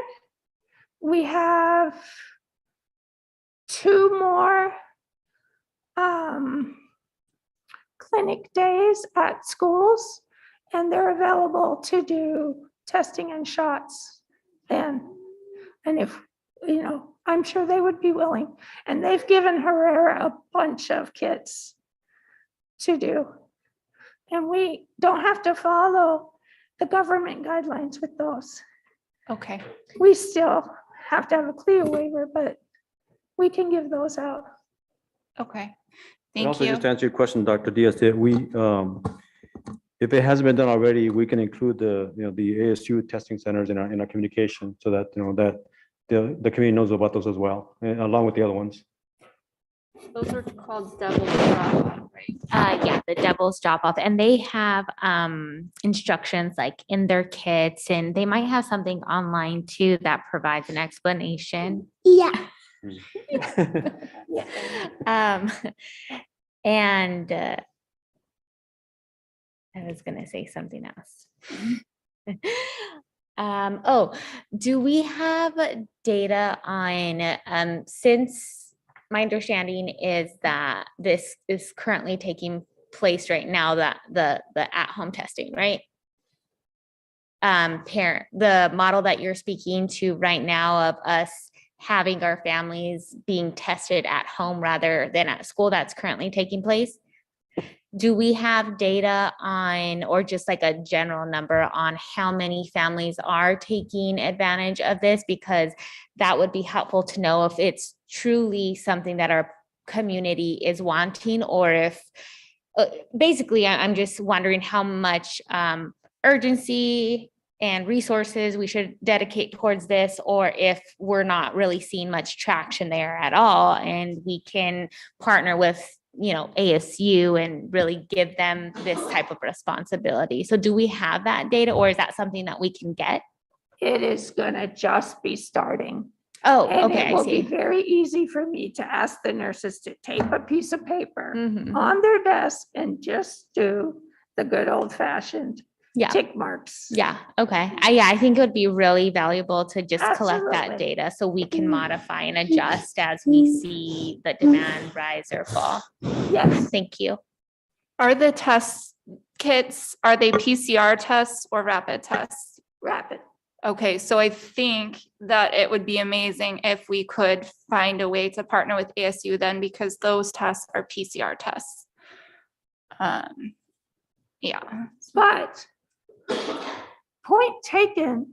We have 2 more clinic days at schools, and they're available to do testing and shots then. And if, I'm sure they would be willing. And they've given Herrera a bunch of kits to do. And we don't have to follow the government guidelines with those. Okay. We still have to have a CLIA waiver, but we can give those out. Okay. And Thank also, you. just to answer your question, Dr. Diaz, that we, if it hasn't been done already, we can include the ASU testing centers in our communication so that, that the community knows about those as well, along with the other ones. Those are called Devil's Drop, right? Yeah, the Devil's Drop Off, and they have instructions like in their kits, and they might have something online too that provides an explanation. Yeah. And I was gonna say something else. Do we have data on, since my understanding is that this is currently taking place right now, that the at-home testing, right? The model that you're speaking to right now of us having our families being tested at home rather than at school, that's currently taking place. Do we have data on, or just like a general number on how many families are taking advantage of this? Because that would be helpful to know if it's truly something that our community is wanting, or if basically I'm just wondering how much urgency and resources we should dedicate towards this, or if we're not really seeing much traction there at all, and we can partner with ASU and really give them this type of responsibility. So do we have that data, or is that something that we can get? It is gonna just be starting. Oh, And okay, it I will be see. very easy for me to ask the nurses to tape a piece of paper Mhm. on their desk and just do the good old fashioned Yeah. tick marks. Yeah, okay. I think it would be really valuable to just collect that Absolutely. data so we can modify and adjust as we see the demand rise or fall. Yes. Thank you. Are the test kits, are they PCR tests or rapid tests? Rapid. Okay, so I think that it would be amazing if we could find a way to partner with ASU then, because those tests are PCR tests. Yeah. But point taken,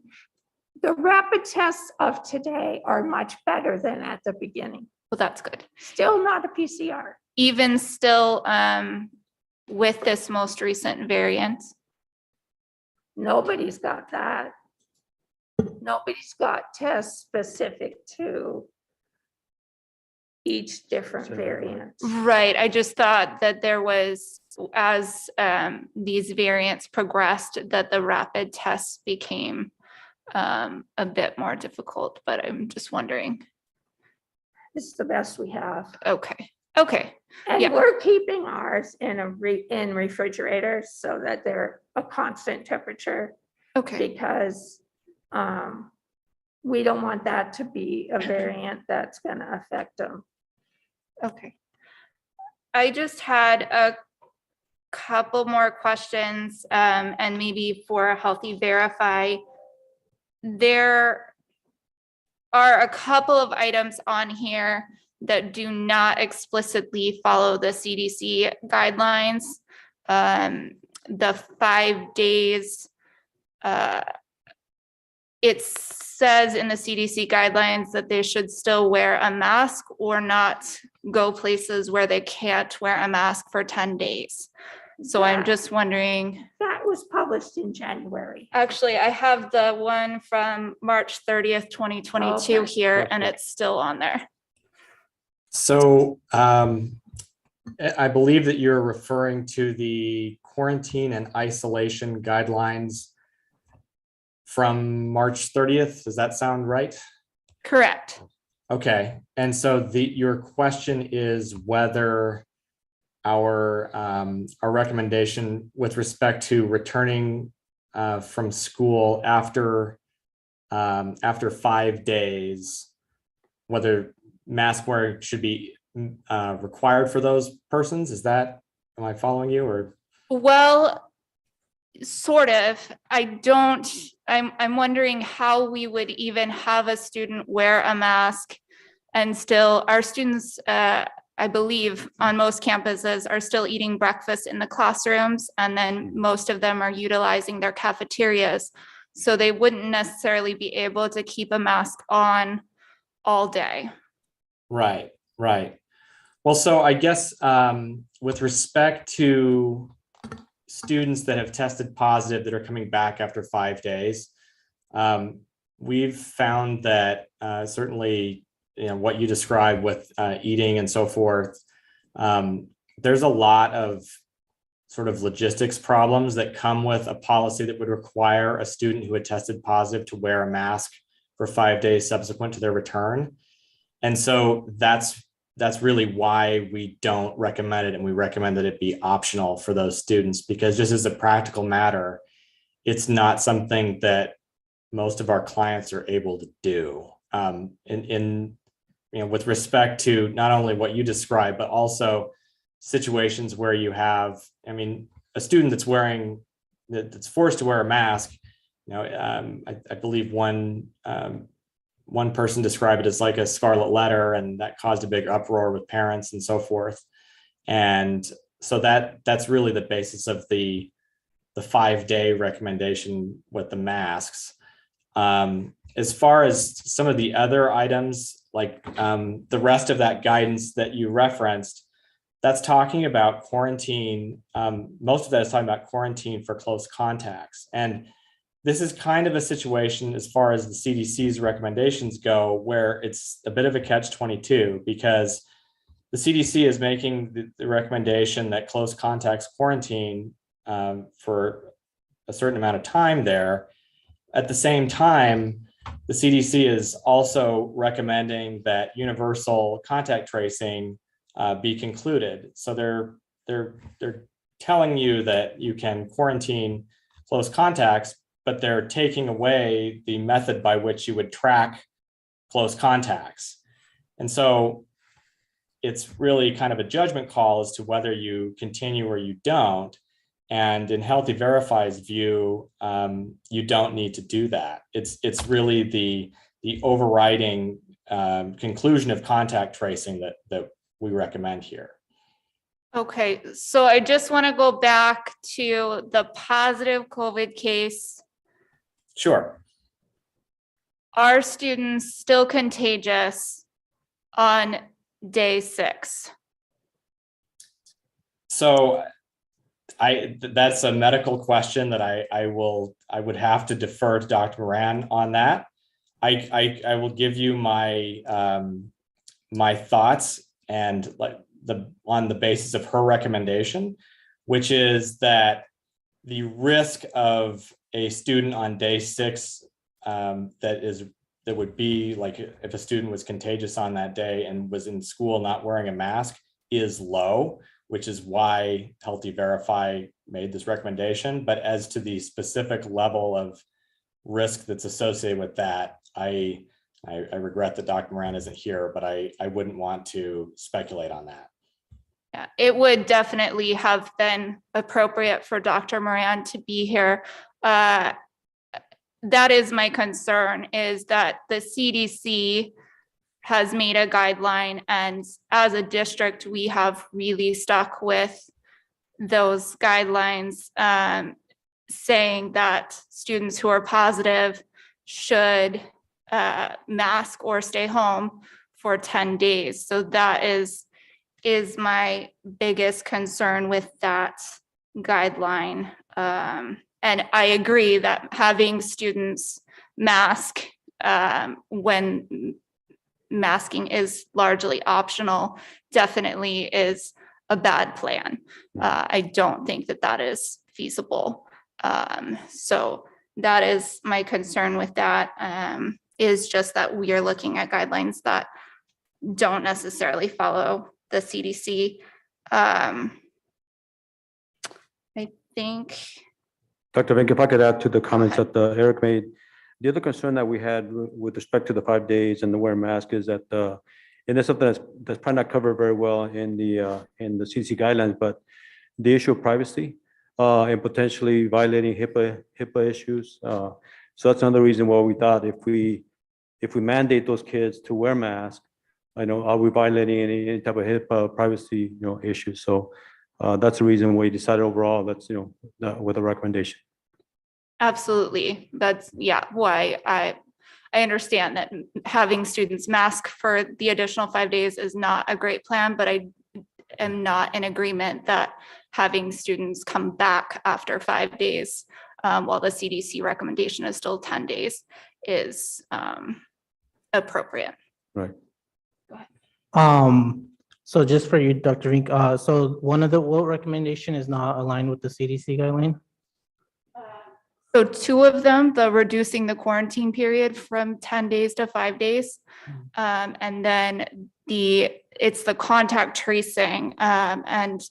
the rapid tests of today are much better than at the beginning. Well, that's good. Still not a PCR. Even still, with this most recent variant. Nobody's got that. Nobody's got tests specific to each different variant. Right, I just thought that there was, as these variants progressed, that the rapid tests became a bit more difficult, but I'm just wondering. It's the best we have. Okay, And yeah. we're keeping ours in in refrigerators so that they're a constant temperature, Okay, because we don't want that to be a variant that's gonna affect them. Okay. I just had a couple more questions, and maybe for Healthy Verify. There are a couple of items on here that do not explicitly follow the CDC guidelines. The 5 days, it says in the CDC guidelines that they should still wear a mask or not go places where they can't wear a mask for 10 days. So I'm just wondering. That was published in January. Actually, I have the one from March 30th, 2022 Okay. here, and it's still on there. So I believe that you're referring to the quarantine and isolation guidelines from March 30th. Does that sound right? Correct. Okay. And so your question is whether our recommendation with respect to returning from school after 5 days, whether mask wearing should be required for those persons. Am I following you, or? Well, sort of. I'm wondering how we would even have a student wear a mask and still, our students, I believe on most campuses are still eating breakfast in the classrooms, and then most of them are utilizing their cafeterias. So they wouldn't necessarily be able to keep a mask on all day. Right. Well, so I guess with respect to students that have tested positive that are coming back after 5 days, we've found that certainly, what you described with eating and so forth, there's a lot of sort of logistics problems that come with a policy that would require a student who had tested positive to wear a mask for 5 days subsequent to their return. And so that's really why we don't recommend it, and we recommend that it be optional for those students, because just as a practical matter, it's not something that most of our clients are able to do. With respect to not only what you described, but also situations where you have, a student that's forced to wear a mask. I believe one person described it as like a scarlet letter, and that caused a big uproar with parents and so forth. And so that's really the basis of the 5-day recommendation with the masks. As far as some of the other items, like the rest of that guidance that you referenced, that's talking about quarantine. Most of that is talking about quarantine for close contacts. And this is kind of a situation as far as the CDC's recommendations go, where it's a bit of a catch-22, because the CDC is making the recommendation that close contacts quarantine for a certain amount of time there. At the same time, the CDC is also recommending that universal contact tracing be concluded. So they're telling you that you can quarantine close contacts, but they're taking away the method by which you would track close contacts. And so it's really kind of a judgment call as to whether you continue or you don't. And in Healthy Verify's view, you don't need to do that. It's really the overriding conclusion of contact tracing that we recommend here. Okay, so I just want to go back to the positive COVID case. Sure. Are students still contagious on day 6? So that's a medical question that I would have to defer to Dr. Moran on that. I will give you my my thoughts and on the basis of her recommendation, which is that the risk of a student on day 6 that would be like if a student was contagious on that day and was in school not wearing a mask is low, which is why Healthy Verify made this recommendation. But as to the specific level of risk that's associated with that, I I regret that Dr. Moran isn't here, but I wouldn't want to speculate on that. Yeah, it would definitely have been appropriate for Dr. Moran to be here. That is my concern, is that the CDC has made a guideline, and as a district, we have really stuck with those guidelines, saying that students who are positive should mask or stay home for 10 days. So that is my biggest concern with that guideline. And I agree that having students mask when masking is largely optional definitely is a bad plan. I don't think that that is feasible. So that is my concern with that, is just that we are looking at guidelines that don't necessarily follow the CDC. I think. Dr. Vink, if I could add to the comments that Eric made, the other concern that we had with respect to the 5 days and the wear mask is that, and that's something that's probably not covered very well in the CDC guidelines, but the issue of privacy and potentially violating HIPAA issues. So that's another reason why we thought if we mandate those kids to wear masks, I know, are we violating any type of HIPAA privacy, issues? So that's the reason we decided overall that's, with a recommendation. Absolutely. That's, yeah, why I understand that having students mask for the additional 5 days is not a great plan, but I am not in agreement that having students come back after 5 days, while the CDC recommendation is still 10 days, is appropriate. Right. So just for you, Dr. Vink, so what recommendation is not aligned with the CDC guideline? So 2 of them, the reducing the quarantine period from 10 days to 5 days. And then it's the contact tracing. And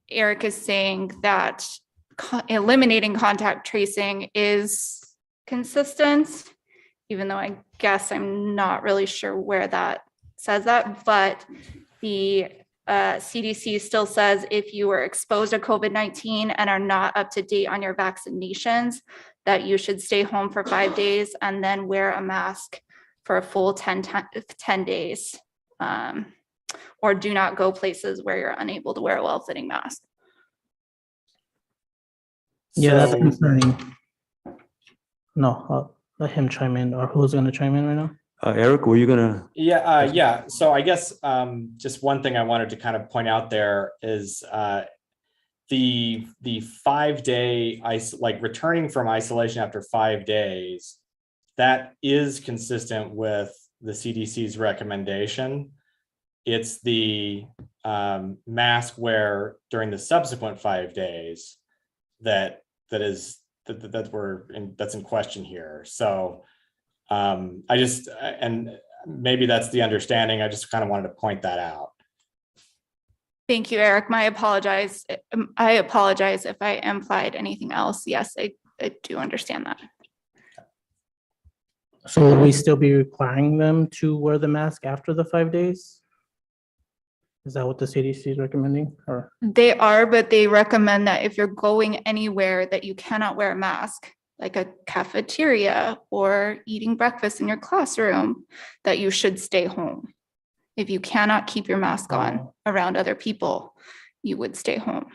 Eric is saying that eliminating contact tracing is consistent, even though I guess I'm not really sure where that says that, but the CDC still says if you were exposed to COVID-19 and are not up to date on your vaccinations, that you should stay home for 5 days and then wear a mask for a full 10 days. Or do not go places where you're unable to wear a well-fitting mask. Yeah, that's So- concerning. No, I'll let him chime in, or who's gonna chime in right now? Eric, were you gonna? Yeah. So I guess just one thing I wanted to kind of point out there is the 5 day returning from isolation after 5 days, that is consistent with the CDC's recommendation. It's the mask wear during the subsequent 5 days that's in question here. So and maybe that's the understanding. I just kind of wanted to point that out. Thank you, Eric. I apologize if I implied anything else. Yes, I do understand that. So will we still be requiring them to wear the mask after the 5 days? Is that what the CDC is recommending, or? They are, but they recommend that if you're going anywhere that you cannot wear a mask, like a cafeteria or eating breakfast in your classroom, that you should stay home. If you cannot keep your mask on around other people, you would stay home.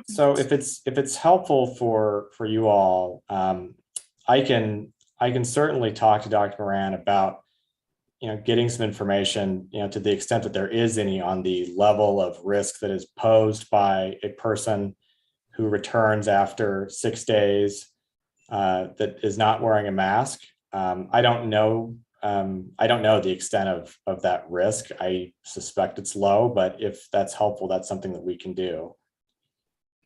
So if it's helpful for you all, I can certainly talk to Dr. Moran about getting some information, to the extent that there is any, on the level of risk that is posed by a person who returns after 6 days that is not wearing a mask. I don't know the extent of that risk. I suspect it's low, but if that's helpful, that's something that we can do.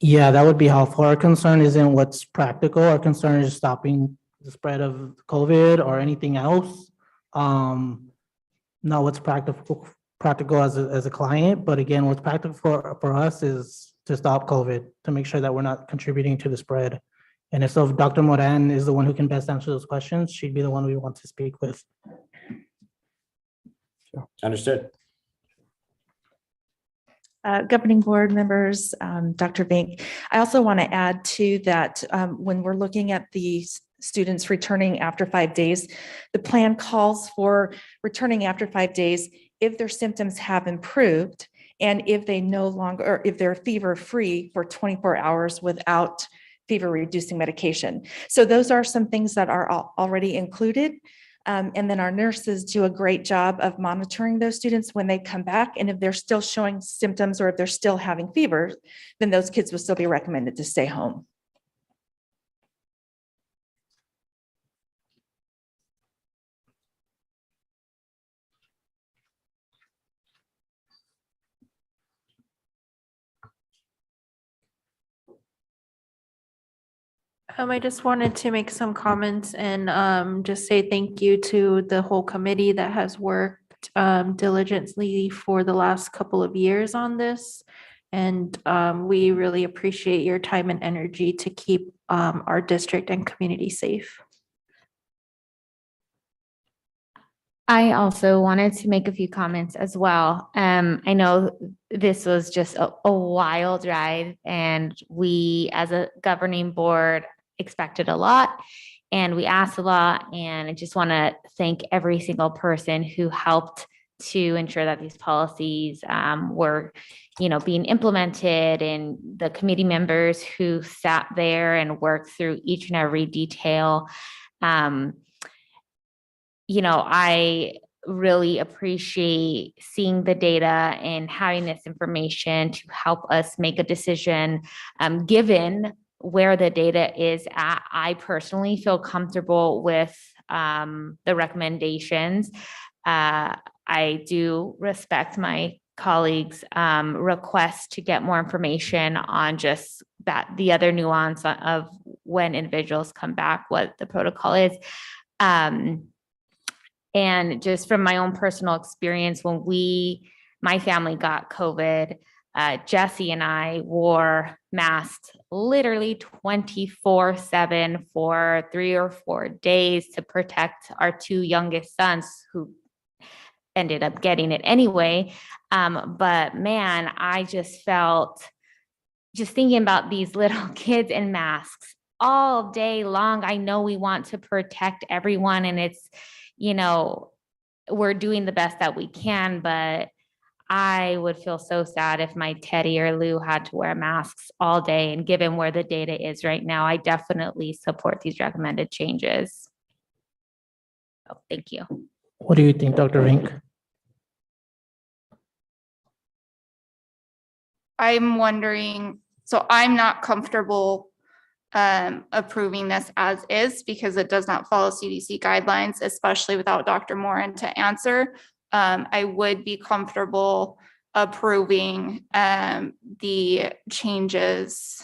Yeah, that would be helpful. Our concern isn't what's practical. Our concern is stopping the spread of COVID or anything else. Not what's practical as a client, but again, what's practical for us is to stop COVID, to make sure that we're not contributing to the spread And if so, if Dr. Moran is the one who can best answer those questions, she'd be the one we want to speak with. Understood. Governing board members, Dr. Vink, I also want to add to that when we're looking at the students returning after 5 days, the plan calls for returning after 5 days if their symptoms have improved and if they no longer, or if they're fever free for 24 hours without fever reducing medication. So those are some things that are already included. And then our nurses do a great job of monitoring those students when they come back. And if they're still showing symptoms or if they're still having fever, then those kids will still be recommended to stay home. I just wanted to make some comments and just say thank you to the whole committee that has worked diligently for the last couple of years on this. And we really appreciate your time and energy to keep our district and community safe. I also wanted to make a few comments as well. I know this was just a wild ride, and we as a governing board expected a lot and we asked a lot. And I just want to thank every single person who helped to ensure that these policies were, being implemented, and the committee members who sat there and worked through each and every detail. I really appreciate seeing the data and having this information to help us make a decision, given where the data is at. I personally feel comfortable with the recommendations. I do respect my colleagues' request to get more information on just the other nuance of when individuals come back, what the protocol is. And just from my own personal experience, when my family got COVID, Jesse and I wore masks literally 24/7 for 3 or 4 days to protect our 2 youngest sons who ended up getting it anyway. But man, I just felt, just thinking about these little kids in masks all day long. I know we want to protect everyone, and it's, we're doing the best that we can, but I would feel so sad if my Teddy or Lou had to wear masks all day. And given where the data is right now, I definitely support these recommended changes. So, thank you. What do you think, Dr. Vink? I'm wondering, so I'm not comfortable approving this as is because it does not follow CDC guidelines, especially without Dr. Moran to answer. I would be comfortable approving the changes,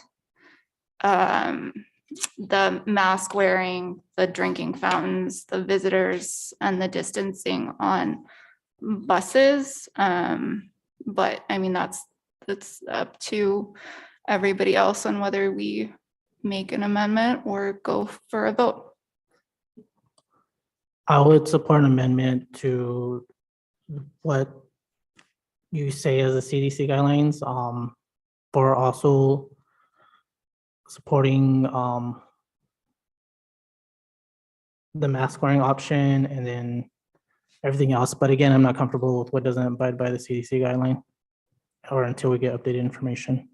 the mask wearing, the drinking fountains, the visitors, and the distancing on buses. But I mean, that's up to everybody else on whether we make an amendment or go for a vote. I would support an amendment to what you say as the CDC guidelines, for also supporting the mask wearing option and then everything else. But again, I'm not comfortable with what doesn't abide by the CDC guideline or until we get updated information.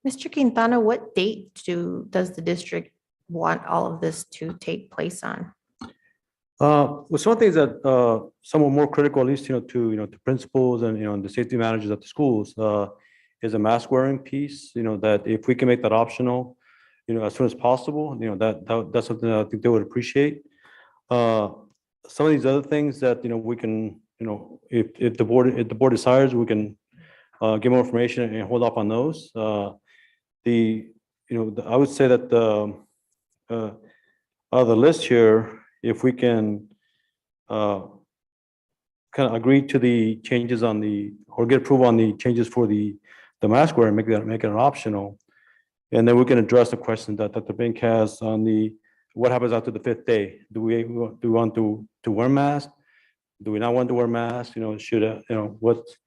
Mr. Quintana, what date does the district want all of this to take place on? Well, some of the things that some are more critical, at least to principals and the safety managers at the schools, is a mask wearing piece. That if we can make that optional, as soon as possible, that's something that I think they would appreciate. Some of these other things that we can, if the board desires, we can get more information and hold off on those. I would say that out of the list here, if we can kind of agree to the changes or get approval on the changes for the mask wear and make it an optional, And then we can address the question that Dr. Bink has on the, what happens after the 5th day? Do we want to wear masks? Do we not want to wear masks? You know, should, you know, what's,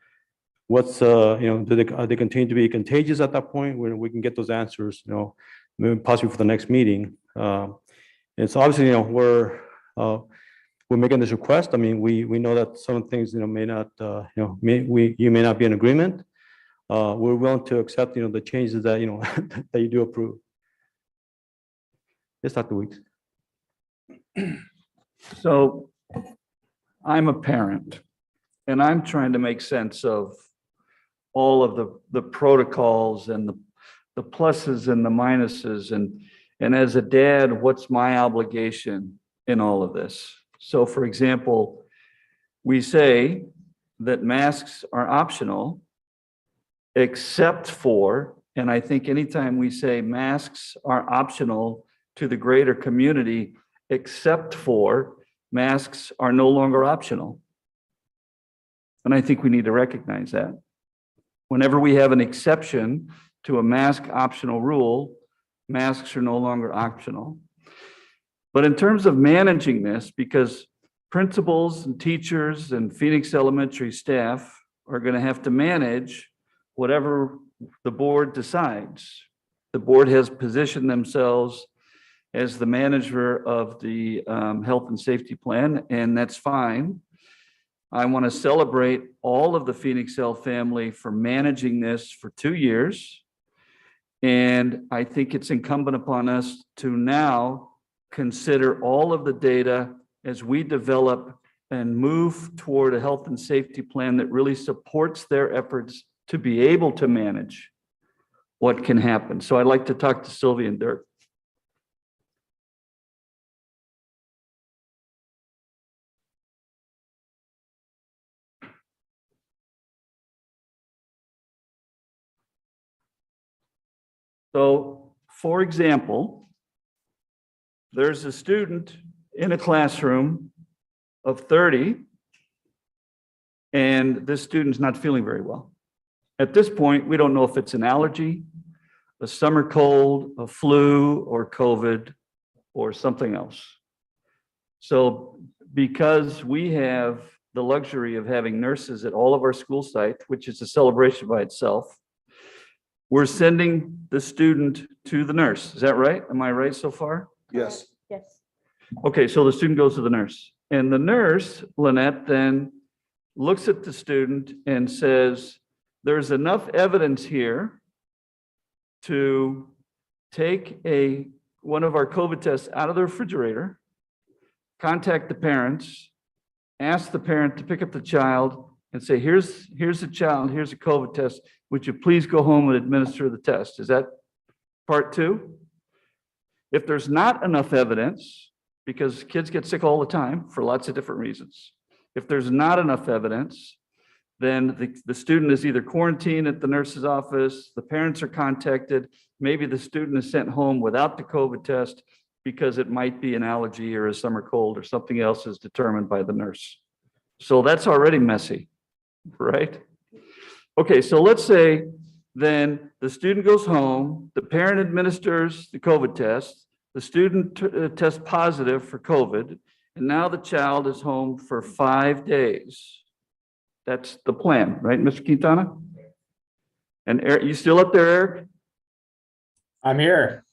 you know, are they continue to be contagious at that point where we can get those answers, you know, maybe possibly for the next meeting? And so obviously, you know, we're making this request. I mean, we know that some things, you know, may not, you know, you may not be in agreement. We're willing to accept, you know, the changes that, you know, that you do approve. Yes, Dr. Weeks. So I'm a parent and I'm trying to make sense of all of the protocols and the pluses and the minuses. And as a dad, what's my obligation in all of this? So for example, we say that masks are optional except for, and I think anytime we say masks are optional to the greater community, except for masks are no longer optional. And I think we need to recognize that. Whenever we have an exception to a mask optional rule, masks are no longer optional. But in terms of managing this, because principals and teachers and Phoenix Elementary staff are going to have to manage whatever the board decides. The board has positioned themselves as the manager of the health and safety plan, and that's fine. I want to celebrate all of the Phoenix L family for managing this for 2 years. And I think it's incumbent upon us to now consider all of the data as we develop and move toward a health and safety plan that really supports their efforts to be able to manage what can happen. So I'd like to talk to Sylvia and Dirk. So, for example, there's a student in a classroom of 30, and this student's not feeling very well. At this point, we don't know if it's an allergy, a summer cold, a flu, or COVID, or something else. So because we have the luxury of having nurses at all of our school sites, which is a celebration by itself, we're sending the student to the nurse. Is that right? Am I right so far? Yes. Yes. Okay, so the student goes to the nurse. And the nurse, Lynette, then looks at the student and says, there's enough evidence here to take one of our COVID tests out of the refrigerator, contact the parents, ask the parent to pick up the child and say, here's the child, here's a COVID test. Would you please go home and administer the test? Is that part 2? If there's not enough evidence, because kids get sick all the time for lots of different reasons. If there's not enough evidence, then the student is either quarantined at the nurse's office, the parents are contacted, maybe the student is sent home without the COVID test because it might be an allergy or a summer cold or something else is determined by the nurse. So that's already messy, right? Okay, so let's say then the student goes home, the parent administers the COVID test, the student tests positive for COVID, and now the child is home for 5 days. That's the plan, right, Mr. Quintana? And Eric, you still up there, Eric? I'm here.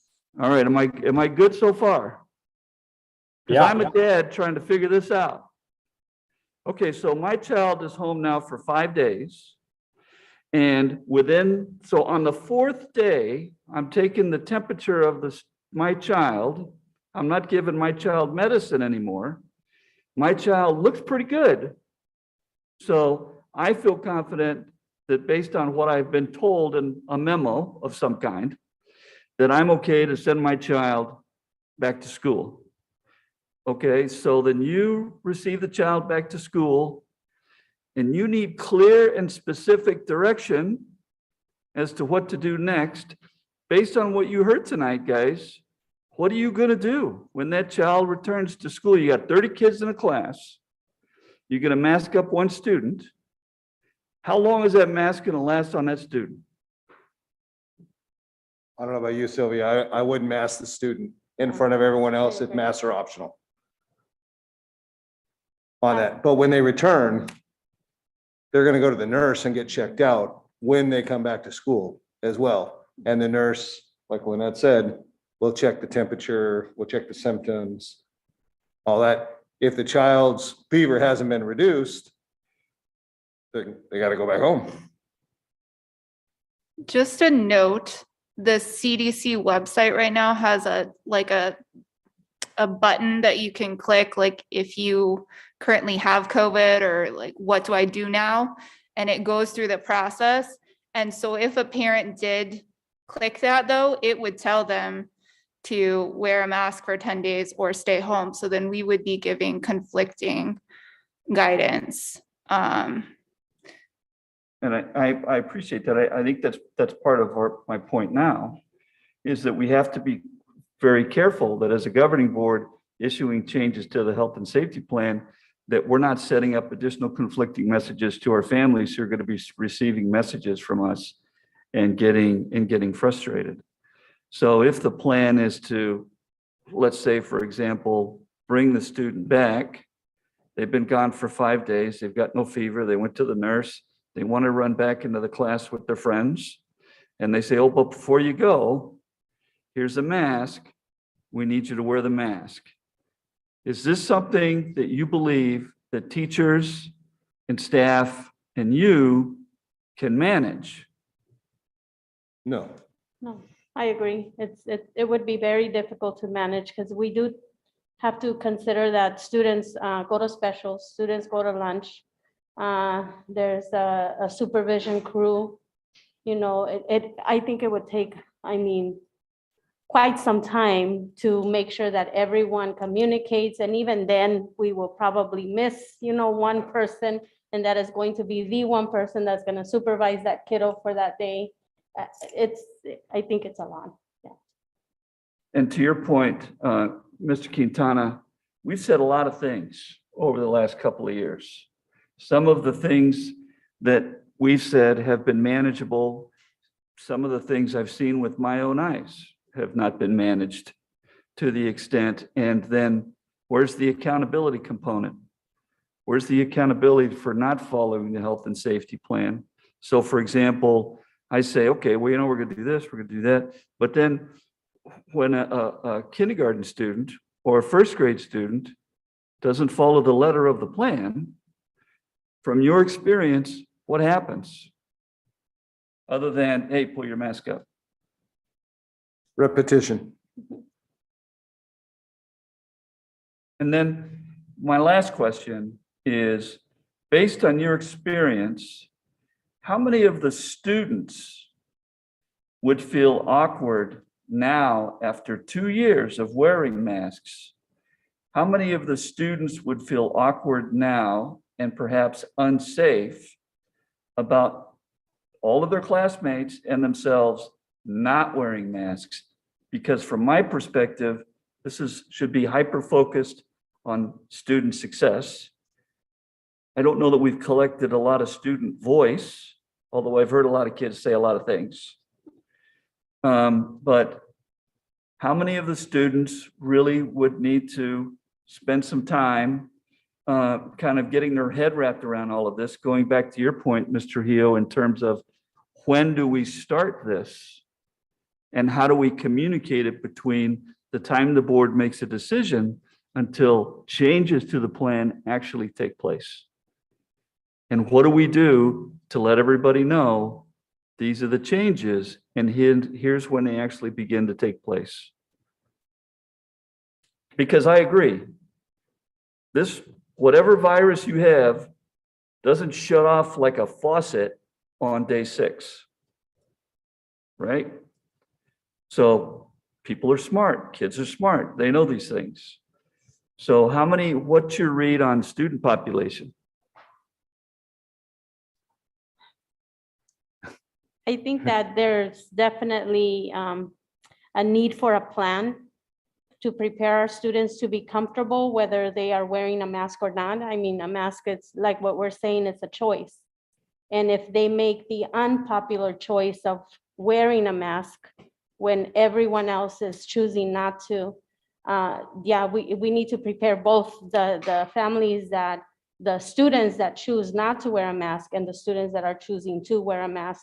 All right, am I good so far? Because I'm a dad trying to figure this out. Okay, so my child is home now for 5 days. And so on the 4th day, I'm taking the temperature of my child. I'm not giving my child medicine anymore. My child looks pretty good. So I feel confident that based on what I've been told in a memo of some kind, that I'm okay to send my child back to school. Okay, so then you receive the child back to school and you need clear and specific direction as to what to do next. Based on what you heard tonight, guys, what are you going to do when that child returns to school? You got 30 kids in a class. You're going to mask up one student. How long is that mask going to last on that student? I don't know about you, Sylvia. I wouldn't mask the student in front of everyone else if masks are optional. On that, but when they return, they're gonna go to the nurse and get checked out when they come back to school as well. And the nurse, like Lynette said, will check the temperature, will check the symptoms, all that. If the child's fever hasn't been reduced, they gotta go back home. Just a note, the CDC website right now has a button that you can click, like if you currently have COVID or like, what do I do now? And it goes through the process. And so if a parent did click that though, it would tell them to wear a mask for 10 days or stay home. So then we would be giving conflicting guidance. And I appreciate that. I think that's part of my point now, is that we have to be very careful that as a governing board issuing changes to the health and safety plan, that we're not setting up additional conflicting messages to our families who are going to be receiving messages from us and getting frustrated. So if the plan is to, let's say, for example, bring the student back, they've been gone for 5 days, they've got no fever, they went to the nurse, they want to run back into the class with their friends, and they say, oh, but before you go, here's a mask, we need you to wear the mask. Is this something that you believe that teachers and staff and you can manage? No. No, I agree. It would be very difficult to manage because we do have to consider that students go to specials, students go to lunch. There's a supervision crew. You know, I think it would take, quite some time to make sure that everyone communicates. And even then we will probably miss, one person, and that is going to be the one person that's going to supervise that kiddo for that day. I think it's a lot. Yeah. And to your point, Mr. Quintana, we've said a lot of things over the last couple of years. Some of the things that we've said have been manageable. Some of the things I've seen with my own eyes have not been managed to the extent. And then where's the accountability component? Where's the accountability for not following the health and safety plan? So for example, I say, okay, well, we're going to do this, we're going to do that. But then when a kindergarten student or a first grade student doesn't follow the letter of the plan, from your experience, what happens? Other than, hey, pull your mask up. Repetition. And then my last question is, based on your experience, how many of the students would feel awkward now after 2 years of wearing masks? How many of the students would feel awkward now and perhaps unsafe about all of their classmates and themselves not wearing masks? Because from my perspective, this should be hyper-focused on student success. I don't know that we've collected a lot of student voice, although I've heard a lot of kids say a lot of things. But how many of the students really would need to spend some time kind of getting their head wrapped around all of this? Going back to your point, Mr. Trujillo, in terms of when do we start this? And how do we communicate it between the time the board makes a decision until changes to the plan actually take place? And what do we do to let everybody know these are the changes and here's when they actually begin to take place? Because I agree, this, whatever virus you have, doesn't shut off like a faucet on day 6, right? So people are smart, kids are smart, they know these things. So what's your read on student population? I think that there's definitely a need for a plan to prepare our students to be comfortable, whether they are wearing a mask or not. I mean, a mask, it's like what we're saying, it's a choice. And if they make the unpopular choice of wearing a mask, when everyone else is choosing not to. Yeah, we need to prepare both the families the students that choose not to wear a mask and the students that are choosing to wear a mask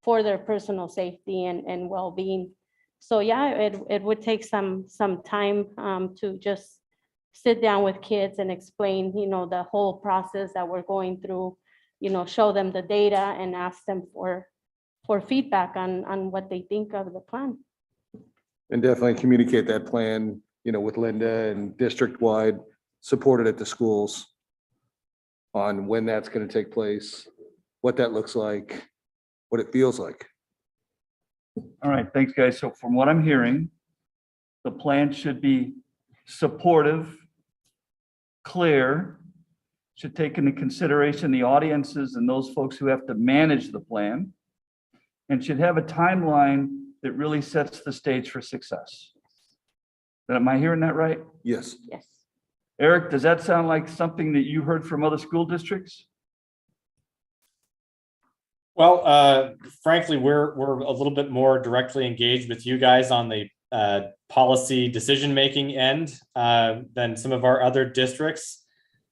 for their personal safety and well-being. So yeah, it would take some time to just sit down with kids and explain, the whole process that we're going through, show them the data and ask them for feedback on what they think of the plan. And definitely communicate that plan, with Linda and district-wide, support it at the schools on when that's going to take place, what that looks like, what it feels like. All right, thanks, guys. So from what I'm hearing, the plan should be supportive, clear, should take into consideration the audiences and those folks who have to manage the plan, and should have a timeline that really sets the stage for success. Am I hearing that right? Yes. Yes. Eric, does that sound like something that you heard from other school districts? Well, frankly, we're a little bit more directly engaged with you guys on the policy decision-making end than some of our other districts.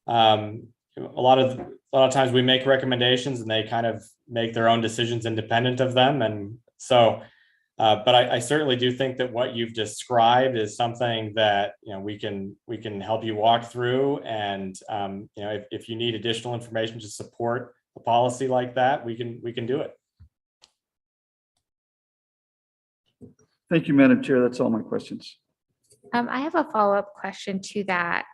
A lot of times we make recommendations and they kind of make their own decisions independent of them. And so, but I certainly do think that what you've described is something that, we can help you walk through. And, if you need additional information to support a policy like that, we can do it. Thank you, Madam Chair. That's all my questions. I have a follow-up question to that.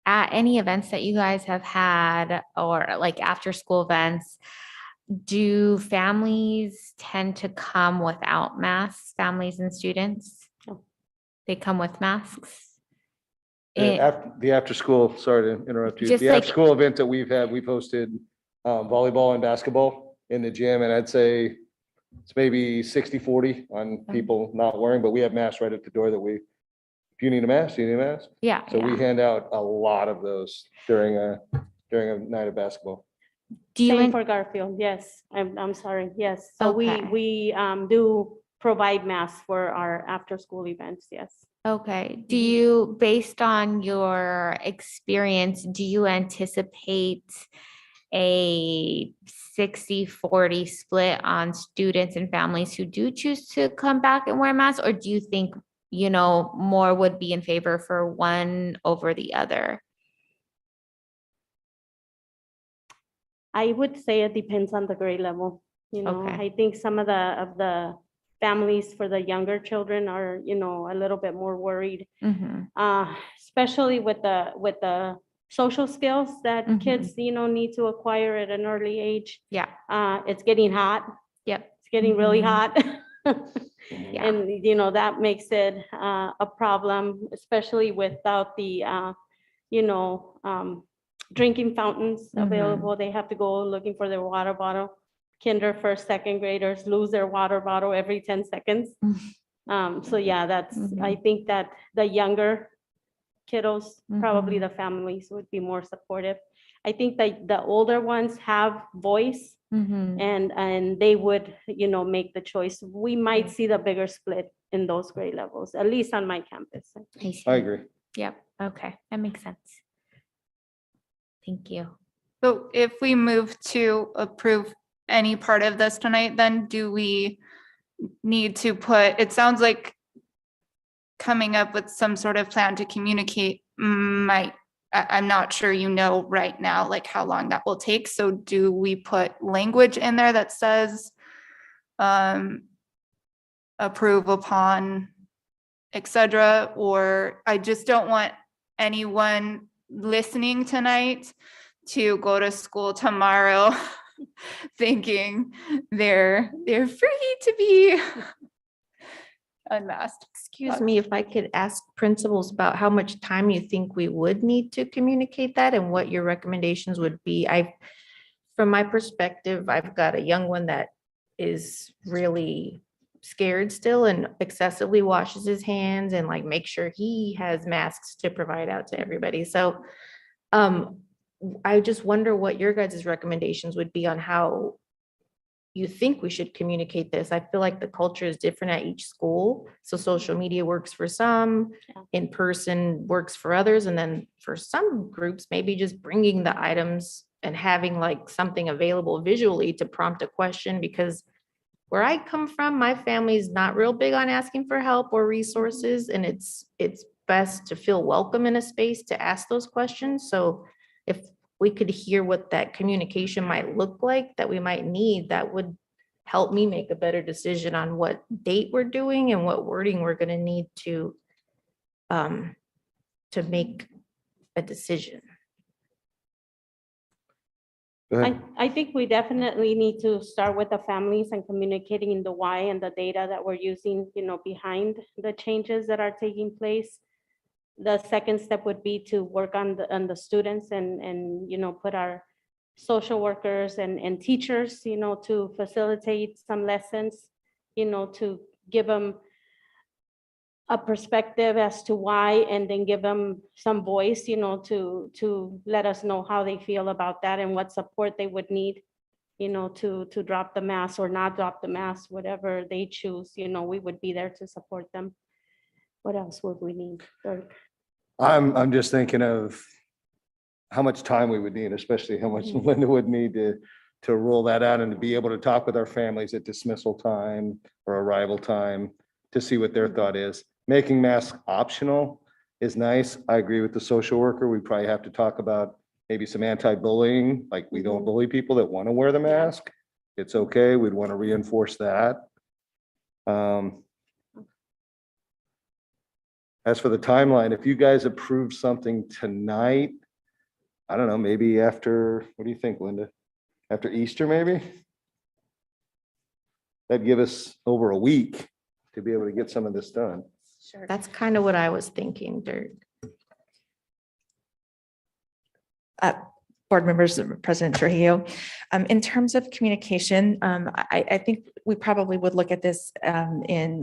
At any events that you guys have had or like after school events, do families tend to come without masks, families and students? No. They come with masks? The after school, sorry to interrupt you. Just The like- after school event that we've hosted volleyball and basketball in the gym, and I'd say it's maybe 60-40 on people not wearing, but we have masks right at the door if you need a mask, you need a mask. Yeah. So we hand out a lot of those during a night of basketball. Same for Garfield, yes. I'm sorry, yes. So Okay. we do provide masks for our after-school events, yes. Okay. Do you, based on your experience, do you anticipate a 60-40 split on students and families who do choose to come back and wear masks? Or do you think, more would be in favor for one over the other? I would say it depends on the grade level. Okay. I think some of the families for the younger children are, a little bit more worried, especially with the social skills that kids, need to acquire at an early age. Yeah. It's getting hot. Yep. It's getting really hot. Yeah. And, that makes it a problem, especially without the, drinking fountains available. They have to go looking for their water bottle. Kinder, first, second graders lose their water bottle every 10 seconds. So yeah, I think that the younger kiddos, probably the families would be more supportive. I think that the older ones have voice and they would, make the choice. We might see the bigger split in those grade levels, at least on my campus. I agree. Yep. Okay. That makes sense. Thank you. So if we move to approve any part of this tonight, then do we need to it sounds like coming up with some sort of plan to communicate I'm not sure right now, like how long that will take. So do we put language in there that says approve upon, etc.? Or I just don't want anyone listening tonight to go to school tomorrow thinking they're free to be unmasked. Excuse me, if I could ask principals about how much time you think we would need to communicate that and what your recommendations would be. From my perspective, I've got a young one that is really scared still and excessively washes his hands and like make sure he has masks to provide out to everybody. So I just wonder what your guys' recommendations would be on how you think we should communicate this. I feel like the culture is different at each school. So social media works for some, in person works for others. And then for some groups, maybe just bringing the items and having like something available visually to prompt a question, because where I come from, my family is not real big on asking for help or resources, and it's best to feel welcome in a space to ask those questions. So if we could hear what that communication might look like that we might need, that would help me make a better decision on what date we're doing and what wording we're gonna need to make a decision. Go ahead. I think we definitely need to start with the families and communicating the why and the data that we're using, behind the changes that are taking place. The second step would be to work on the students and put our social workers and teachers, to facilitate some lessons, to give them a perspective as to why, and then give them some voice, to let us know how they feel about that and what support they would need, to drop the mask or not drop the mask, whatever they choose, we would be there to support them. What else would we need? Dirk? I'm just thinking of how much time we would need, especially how much Linda would need to roll that out and to be able to talk with our families at dismissal time or arrival time to see what their thought is. Making masks optional is nice. I agree with the social worker. We probably have to talk about maybe some anti-bullying, like we don't bully people that want to wear the mask. It's okay. We'd want to reinforce that. As for the timeline, if you guys approve something tonight, I don't know, maybe after, what do you think, Linda? After Easter, maybe? That'd give us over a week to be able to get some of this done. Sure. That's kind of what I was thinking, Dirk. Board members, President Trujillo, in terms of communication, I think we probably would look at this in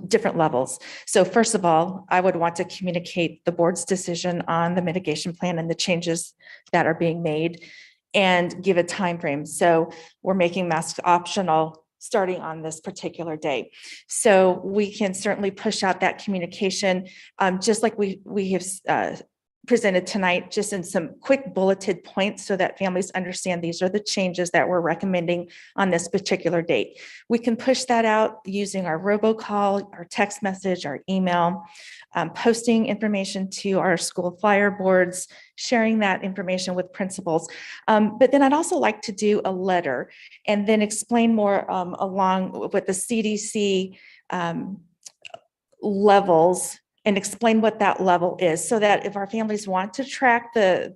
different levels. So first of all, I would want to communicate the board's decision on the mitigation plan and the changes that are being made and give a time frame. So we're making masks optional starting on this particular day. So we can certainly push out that communication, just like we have presented tonight, just in some quick bulleted points so that families understand these are the changes that we're recommending on this particular date. We can push that out using our robocall, our text message, our email, posting information to our school flyer boards, sharing that information with principals. But then I'd also like to do a letter and then explain more along with the CDC levels and explain what that level is, so that if our families want to track the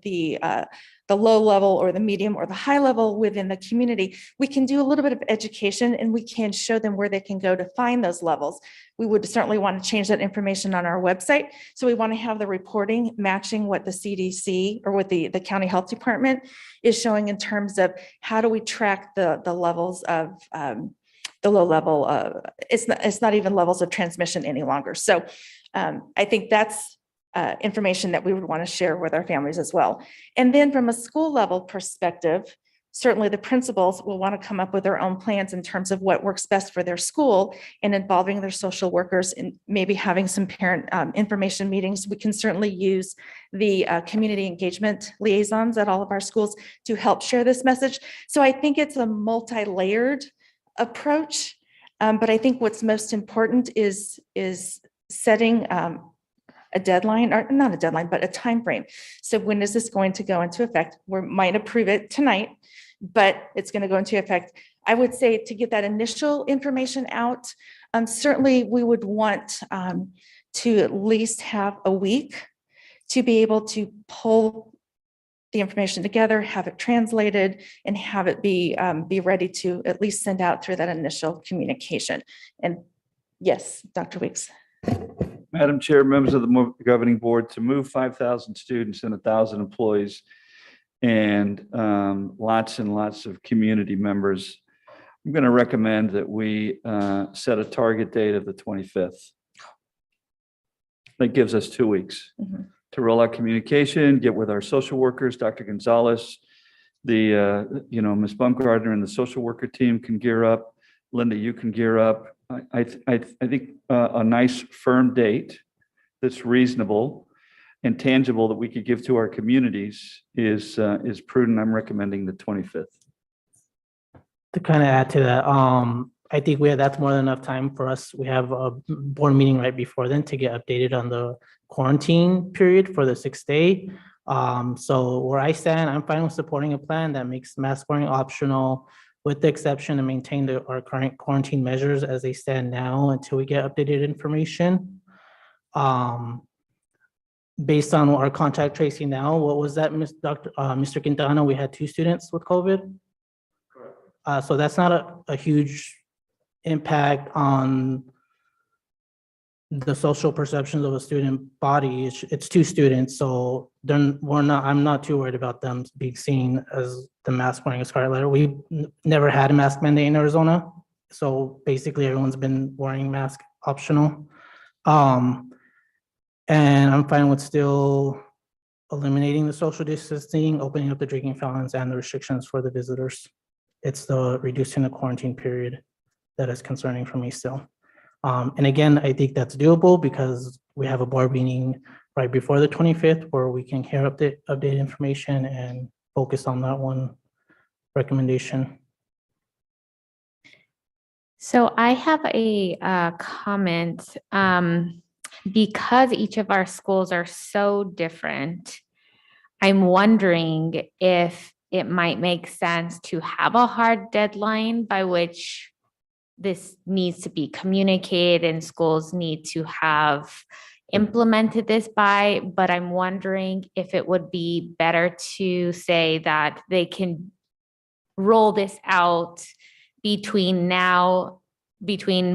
low level or the medium or the high level within the community, we can do a little bit of education and we can show them where they can go to find those levels. We would certainly want to change that information on our website. So we want to have the reporting matching what the CDC or what the county health department is showing in terms of how do we track the levels of the low level. It's not even levels of transmission any longer. So I think that's information that we would want to share with our families as well. And then from a school level perspective, certainly the principals will want to come up with their own plans in terms of what works best for their school and involving their social workers and maybe having some parent information meetings. We can certainly use the community engagement liaisons at all of our schools to help share this message. So I think it's a multi-layered approach, but I think what's most important is setting a deadline, or not a deadline, but a time frame. So when is this going to go into effect? We might approve it tonight, but it's going to go into effect. I would say to get that initial information out, certainly we would want to at least have a week to be able to pull the information together, have it translated, and have it be ready to at least send out through that initial communication. And yes, Dr. Weeks. Madam Chair, members of the governing board, to move 5,000 students and 1,000 employees and lots and lots of community members, I'm going to recommend that we set a target date of the 25th. That gives us 2 weeks to roll out communication, get with our social workers, Dr. Gonzalez, Ms. Baumgartner and the social worker team can gear up. Linda, you can gear up. I think a nice firm date that's reasonable and tangible that we could give to our communities is prudent. I'm recommending the 25th. To kind of add to that, I think that's more than enough time for us. We have a board meeting right before then to get updated on the quarantine period for the 6th day. So where I stand, I'm fine with supporting a plan that makes mask wearing optional with the exception to maintain our current quarantine measures as they stand now until we get updated information. Based on our contact tracing now, what was that, Mr. Quintana? We had 2 students with COVID. So that's not a huge impact on the social perceptions of a student body. It's 2 students, so then I'm not too worried about them being seen as the mask wearing a scarlet letter. We never had a mask mandate in Arizona, so basically everyone's been wearing mask optional. And I'm fine with still eliminating the social distancing, opening up the drinking fountains and the restrictions for the visitors. It's the reducing the quarantine period that is concerning for me still. And again, I think that's doable because we have a board meeting right before the 25th where we can hear update information and focus on that one recommendation. So I have a comment. Because each of our schools are so different, I'm wondering if it might make sense to have a hard deadline by which this needs to be communicated and schools need to have implemented this by, but I'm wondering if it would be better to say that they can roll this out between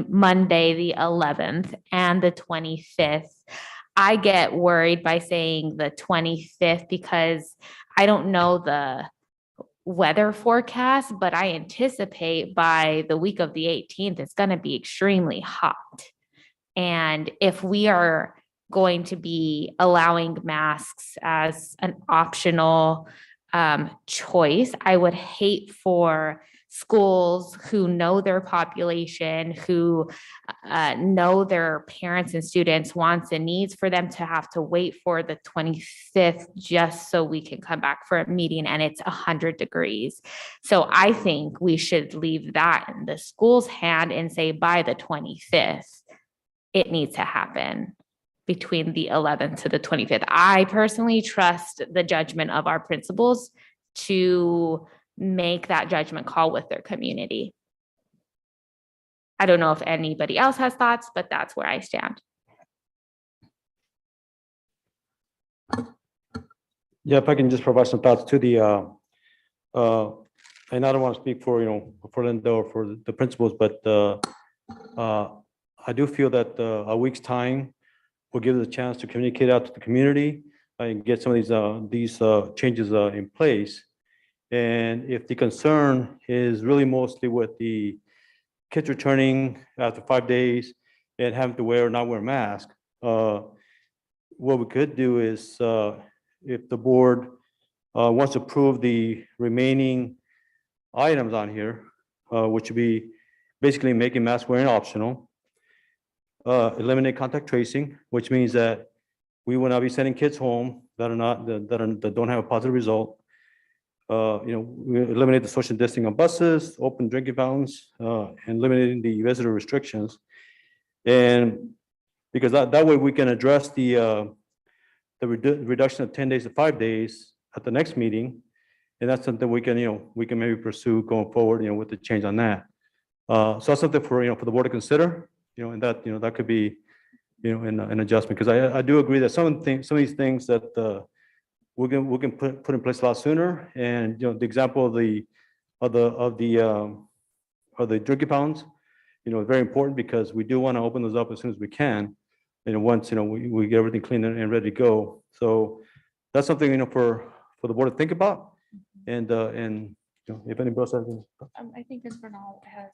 Monday, the 11th and the 25th. I get worried by saying the 25th because I don't know the weather forecast, but I anticipate by the week of the 18th, it's going to be extremely hot. And if we are going to be allowing masks as an optional choice, I would hate for schools who know their population, who know their parents and students' wants and needs, for them to have to wait for the 25th just so we can come back for a meeting and it's 100 degrees. So I think we should leave that in the school's hand and say by the 25th, it needs to happen between the 11th to the 25th. I personally trust the judgment of our principals to make that judgment call with their community. I don't know if anybody else has thoughts, but that's where I stand. Yeah, if I can just provide some thoughts to the, and I don't want to speak for, for Linda or for the principals, but I do feel that a week's time will give us a chance to communicate out to the community and get some of these changes in place. And if the concern is really mostly with the kids returning after 5 days and having to wear or not wear a mask, what we could do is, if the board wants to approve the remaining items on here, which would be basically making mask wearing optional, eliminate contact tracing, which means that we will not be sending kids home that don't have a positive result. We eliminate the social distancing on buses, open drinking fountains, and eliminating the visitor restrictions. And because that way we can address the reduction of 10 days to 5 days at the next meeting. And that's something we can maybe pursue going forward, with the change on that. So that's something for the board to consider, and that could be, an adjustment. Because I do agree that some of these things that we can put in place a lot sooner. And the example of the drinking fountains, is very important because we do want to open those up as soon as we can. Once we get everything clean and ready to go. So that's something for the board to think about. And if anybody else has any. I think Ms. Bernal has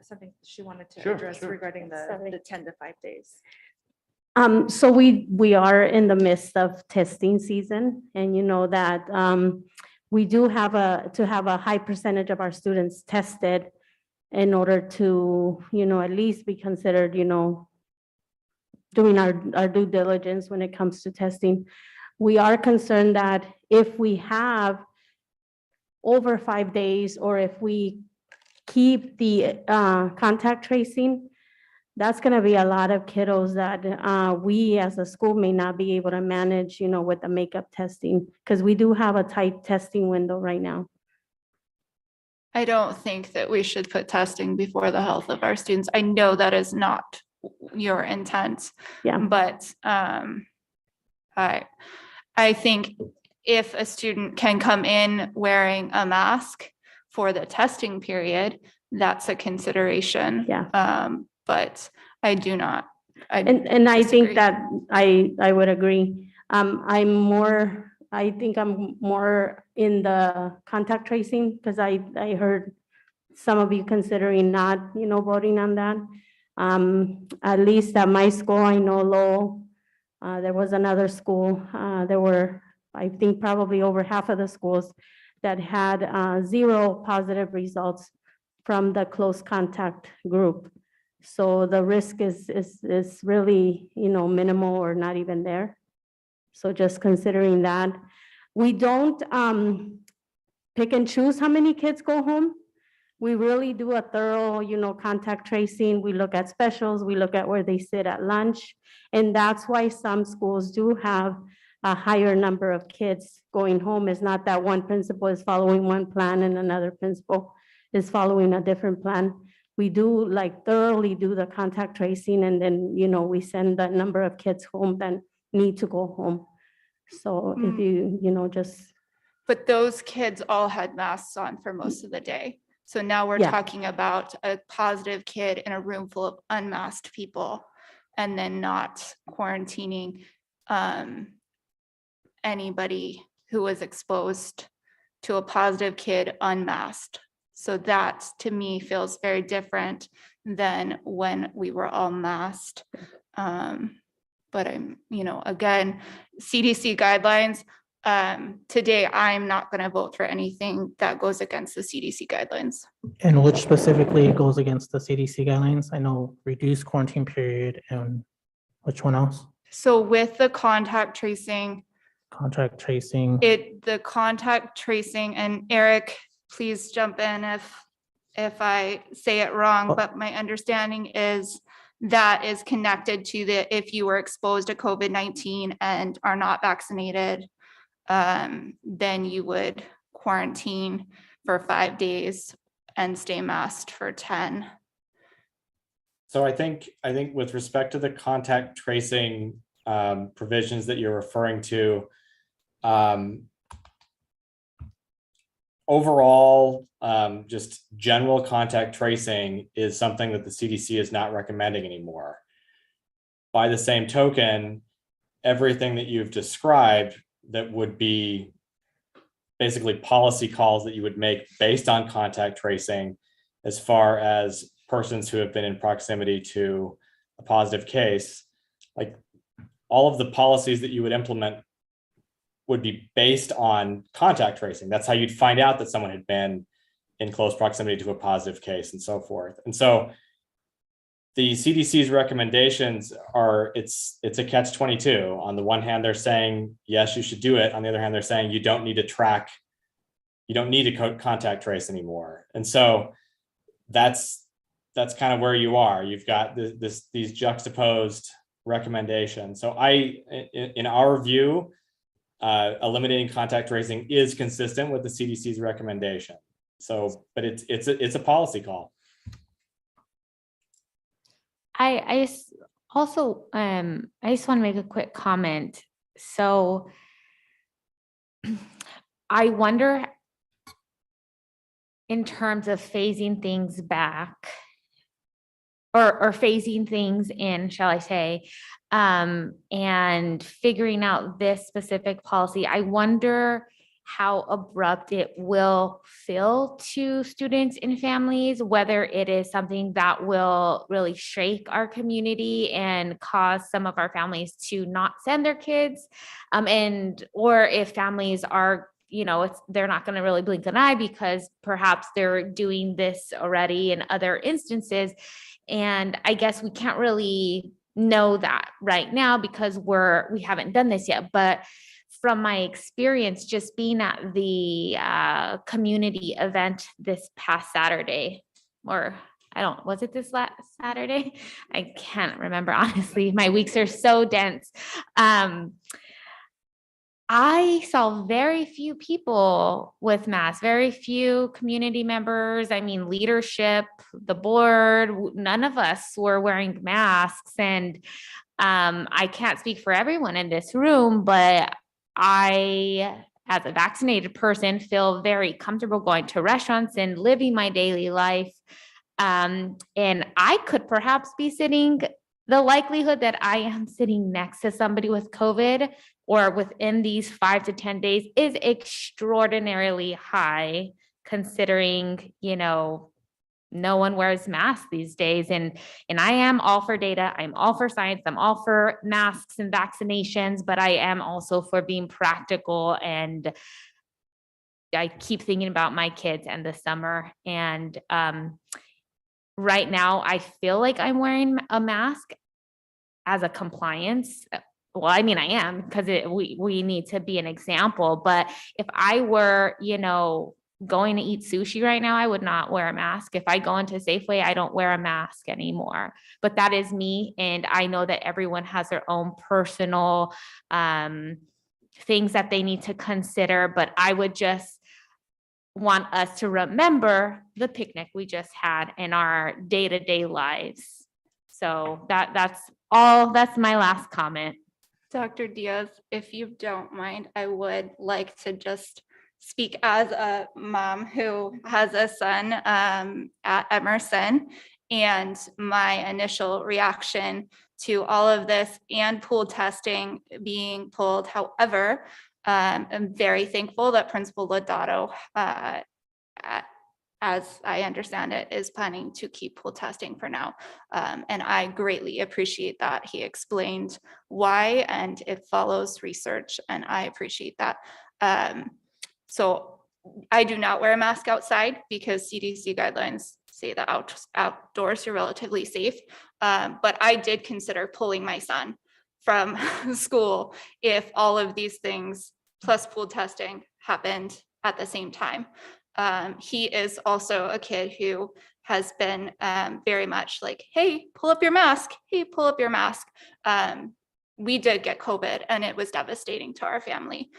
something she wanted to Sure, address sure. regarding the 10 to 5 days. So we are in the midst of testing season, and you know that we do have to have a high percentage of our students tested in order to, at least be considered, doing our due diligence when it comes to testing. We are concerned that if we have over 5 days, or if we keep the contact tracing, that's gonna be a lot of kiddos that we as a school may not be able to manage, with the makeup testing, because we do have a tight testing window right now. I don't think that we should put testing before the health of our students. I know that is not your intent. Yeah. But I think if a student can come in wearing a mask for the testing period, that's a consideration. Yeah. But I do not. And I think disagree. that I would agree. I think I'm more in the contact tracing, because I heard some of you considering not, voting on that. At least at my school, I know Lowell, there was another school, there were, I think, probably over half of the schools that had 0 positive results from the close contact group. So the risk is really, minimal or not even there. So just considering that, we don't pick and choose how many kids go home. We really do a thorough, contact tracing. We look at specials, we look at where they sit at lunch. And that's why some schools do have a higher number of kids going home. It's not that one principal is following one plan and another principal is following a different plan. We do thoroughly do the contact tracing, and then, we send the number of kids home that need to go home. So if you, just, But those kids all had masks on for most of the day. So now we're Yeah. talking about a positive kid in a room full of unmasked people, and then not quarantining anybody who was exposed to a positive kid unmasked. So that to me feels very different than when we were all masked. But I'm, again, CDC guidelines. Today, I'm not going to vote for anything that goes against the CDC guidelines. And which specifically goes against the CDC guidelines? I know reduced quarantine period, and which one else? So with the contact tracing, Contact tracing. the contact tracing, and Eric, please jump in if I say it wrong, but my understanding is that is connected to if you were exposed to COVID-19 and are not vaccinated, then you would quarantine for 5 days and stay masked for 10. So I think with respect to the contact tracing provisions that you're referring to, overall, just general contact tracing is something that the CDC is not recommending anymore. By the same token, everything that you've described that would be basically policy calls that you would make based on contact tracing, as far as persons who have been in proximity to a positive case, like all of the policies that you would implement would be based on contact tracing. That's how you'd find out that someone had been in close proximity to a positive case and so forth. And so the CDC's recommendations are, it's a catch-22. On the one hand, they're saying, yes, you should do it. On the other hand, they're saying you don't need to track, you don't need to contact trace anymore. And so that's kind of where you are. You've got these juxtaposed recommendations. So in our view, eliminating contact tracing is consistent with the CDC's recommendation. So, but it's a policy call. I just want to make a quick comment. So I wonder, in terms of phasing things back, or phasing things in, shall I say, and figuring out this specific policy, I wonder how abrupt it will feel to students and families, whether it is something that will really shake our community and cause some of our families to not send their kids, or if families are they're not going to really blink an eye because perhaps they're doing this already in other instances. And I guess we can't really know that right now because we haven't done this yet. But from my experience, just being at the community event this past Saturday, was it this last Saturday? I can't remember, honestly. My weeks are so dense. I saw very few people with masks, very few community members. I mean, leadership, the board, none of us were wearing masks. And I can't speak for everyone in this room, but I, as a vaccinated person, feel very comfortable going to restaurants and living my daily life. And I could perhaps be the likelihood that I am sitting next to somebody with COVID or within these 5 to 10 days is extraordinarily high, considering, no one wears masks these days. And I am all for data. I'm all for science. I'm all for masks and vaccinations, but I am also for being practical. And I keep thinking about my kids and the summer. And right now, I feel like I'm wearing a mask as a compliance. Well, I mean, I am because we need to be an example. But if I were, going to eat sushi right now, I would not wear a mask. If I go into Safeway, I don't wear a mask anymore. But that is me. And I know that everyone has their own personal things that they need to consider. But I would just want us to remember the picnic we just had in our day-to-day lives. So that's all. That's my last comment. Dr. Diaz, if you don't mind, I would like to just speak as a mom who has a son at Emerson, and my initial reaction to all of this and pool testing being pulled. However, I'm very thankful that Principal Lodato, as I understand it, is planning to keep pool testing for now. And I greatly appreciate that. He explained why, and it follows research, and I appreciate that. So I do not wear a mask outside because CDC guidelines say that outdoors you're relatively safe. But I did consider pulling my son from school if all of these things plus pool testing happened at the same time. He is also a kid who has been very much like, hey, pull up your mask. Hey, pull up your mask. We did get COVID and it was devastating to our family.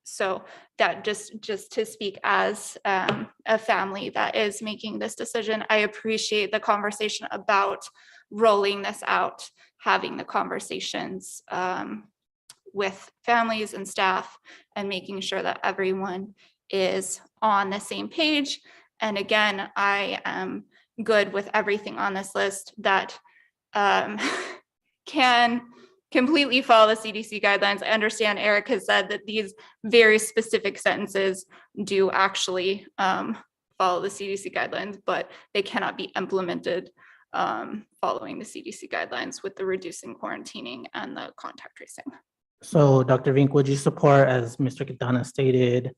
So that just to speak as a family that is making this decision, I appreciate the conversation about rolling this out, having the conversations with families and staff, and making sure that everyone is on the same page. And again, I am good with everything on this list that can completely follow the CDC guidelines. I understand Eric has said that these very specific sentences do actually follow the CDC guidelines, but they cannot be implemented following the CDC guidelines with the reducing quarantining and the contact tracing. So Dr. Vink, would you support, as Mr. Quintana stated,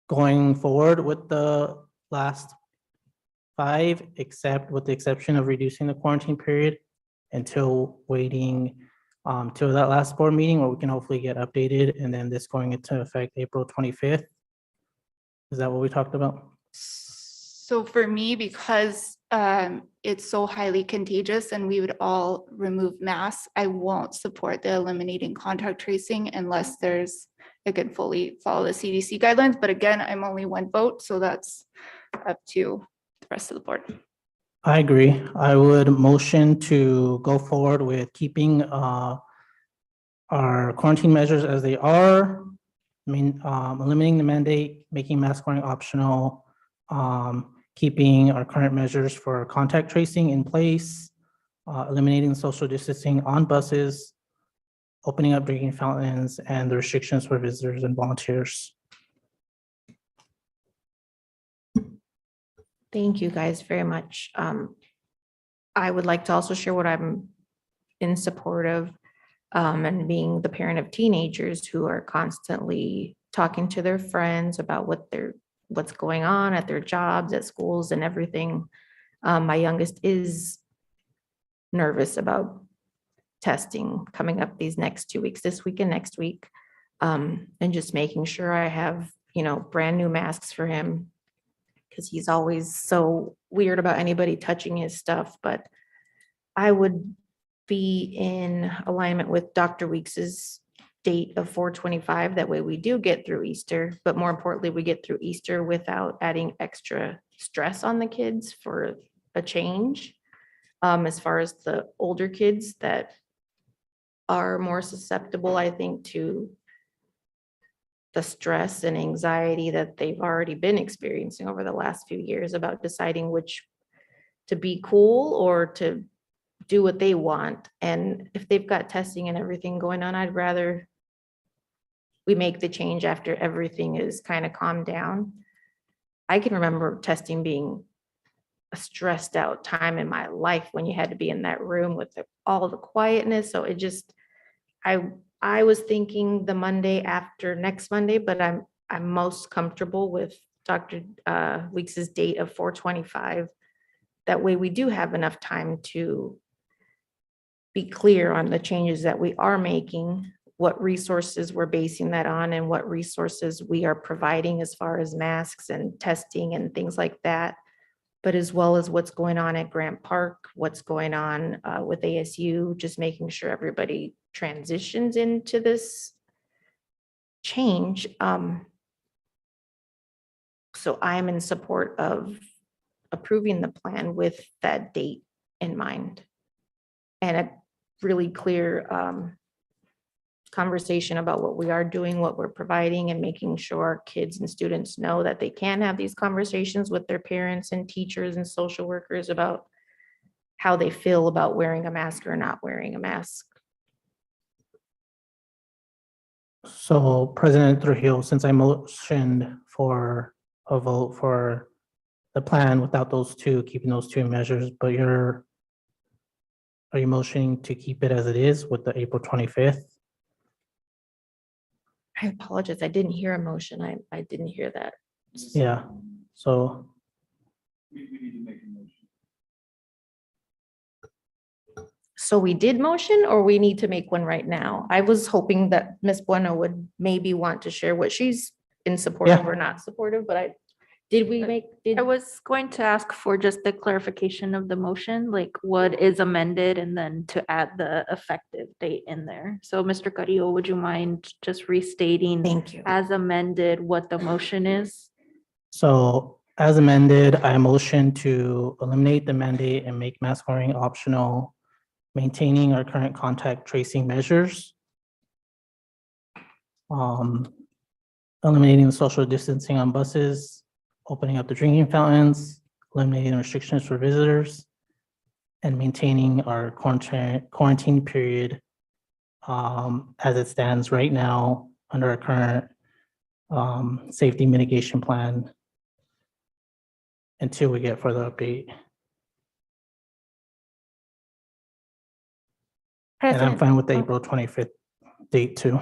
going forward with the last 5, except with the exception of reducing the quarantine period until waiting till that last board meeting where we can hopefully get updated, and then this going into effect April 25th? Is that what we talked about? So for me, because it's so highly contagious and we would all remove masks, I won't support the eliminating contact tracing unless it can fully follow the CDC guidelines. But again, I'm only one vote, so that's up to the rest of the board. I agree. I would motion to go forward with keeping our quarantine measures as they are. Eliminating the mandate, making mask wearing optional, keeping our current measures for contact tracing in place, eliminating social distancing on buses, opening up drinking fountains, and the restrictions for visitors and volunteers. Thank you guys very much. I would like to also share what I'm in support of, and being the parent of teenagers who are constantly talking to their friends about what's going on at their jobs, at schools and everything. My youngest is nervous about testing coming up these next 2 weeks, this week and next week. And just making sure I have, brand new masks for him. Because he's always so weird about anybody touching his stuff, but I would be in alignment with Dr. Weeks's date of 4/25. That way we do get through Easter, but more importantly, we get through Easter without adding extra stress on the kids for a change. As far as the older kids that are more susceptible, I think, to the stress and anxiety that they've already been experiencing over the last few years about deciding which to be cool or to do what they want. And if they've got testing and everything going on, I'd rather we make the change after everything is kind of calmed down. I can remember testing being a stressed out time in my life when you had to be in that room with all the quietness. So it just, I was thinking the Monday after next Monday, but I'm most comfortable with Dr. Weeks's date of 4/25. That way we do have enough time to be clear on the changes that we are making, what resources we're basing that on, and what resources we are providing as far as masks and testing and things like that. But as well as what's going on at Grant Park, what's going on with ASU, just making sure everybody transitions into this change. So I'm in support of approving the plan with that date in mind. And a really clear conversation about what we are doing, what we're providing, and making sure our kids and students know that they can have these conversations with their parents and teachers and social workers about how they feel about wearing a mask or not wearing a mask. So President Trujillo, since I motioned for a vote for the plan without those two, keeping those two measures, but are you motioning to keep it as it is with the April 25th? I apologize. I didn't hear a motion. I didn't hear that. Yeah, so We need to make a motion. So we did motion, or we need to make one right now? I was hoping that Ms. Bueno would maybe want to share what she's in support of Yeah. or not supportive, but I was going to ask for just the clarification of the motion, like what is amended, and then to add the effective date in there. So Mr. Carrillo, would you mind just restating Thank you. as amended what the motion is? So as amended, I motion to eliminate the mandate and make mask wearing optional, maintaining our current contact tracing measures. Eliminating the social distancing on buses, opening up the drinking fountains, eliminating restrictions for visitors, and maintaining our quarantine period as it stands right now under our current safety mitigation plan until we get further update. And I'm fine with the April 25th date too.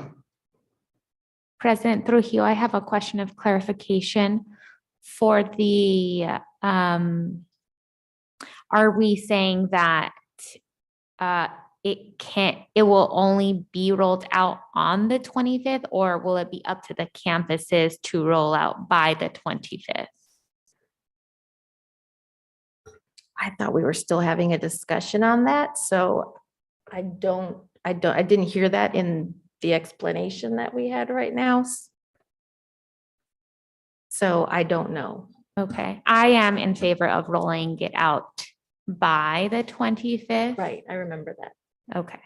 President Trujillo, I have a question of clarification for the, are we saying that it will only be rolled out on the 25th, or will it be up to the campuses to roll out by the 25th? I thought we were still having a discussion on that, so I didn't hear that in the explanation that we had right now. So I don't know. Okay, I am in favor of rolling it out by the 25th. Right, I remember that. Okay.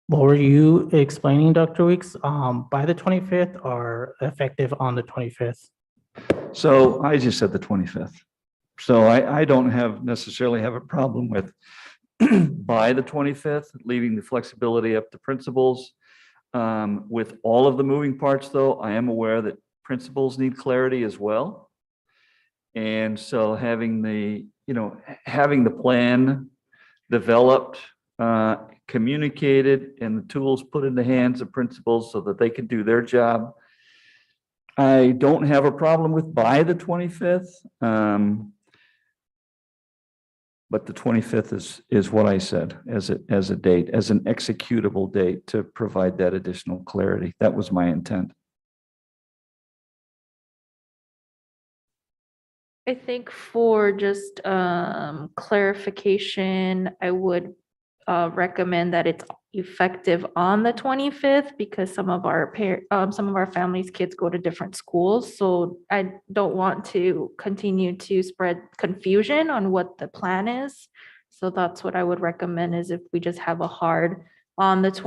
What were you explaining, Dr. Weeks? By the 25th or effective on the 25th? So I just said the 25th. So I don't necessarily have a problem with by the 25th, leaving the flexibility up to principals. With all of the moving parts, though, I am aware that principals need clarity as well. And so having the plan developed communicated and the tools put in the hands of principals so that they can do their job. I don't have a problem with by the 25th. But the 25th is what I said as a date, as an executable date to provide that additional clarity. That was my intent. I think for just clarification, I would recommend that it's effective on the 25th because some of our families' kids go to different schools. So I don't want to continue to spread confusion on what the plan is. So that's what I would recommend is if we just have a hard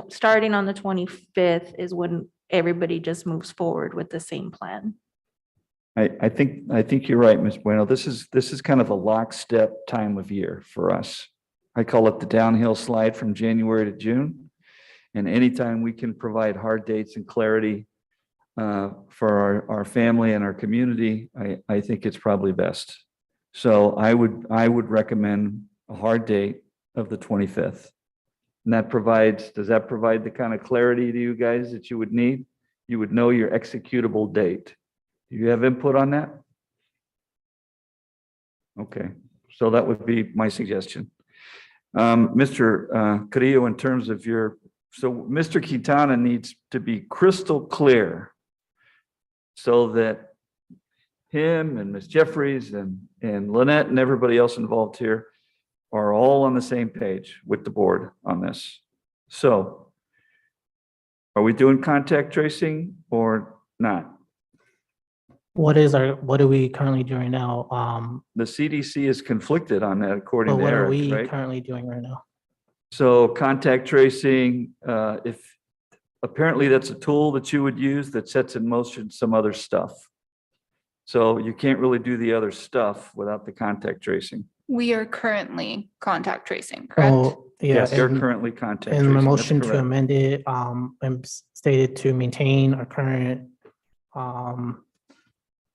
starting on the 25th is when everybody just moves forward with the same plan. I think you're right, Ms. Bueno. This is kind of a lockstep time of year for us. I call it the downhill slide from January to June. And anytime we can provide hard dates and clarity for our family and our community, I think it's probably best. So I would recommend a hard date of the 25th. And does that provide the kind of clarity to you guys that you would need? You would know your executable date. Do you have input on that? Okay, so that would be my suggestion. Mr. Carrillo, in terms of Mr. Quintana needs to be crystal clear so that him and Ms. Jeffries and Lynette and everybody else involved here are all on the same page with the board on this. So are we doing contact tracing or not? What are we currently doing now? The CDC is conflicted on that according But to what are Eric, we right? currently doing right now? So contact tracing, if apparently that's a tool that you would use that sets in motion some other stuff. So you can't really do the other stuff without the contact tracing. We are currently contact tracing, correct? Oh, yeah. Yes, you're and- currently contact In tracing. my That's motion to correct. amend it, I'm stated to maintain our current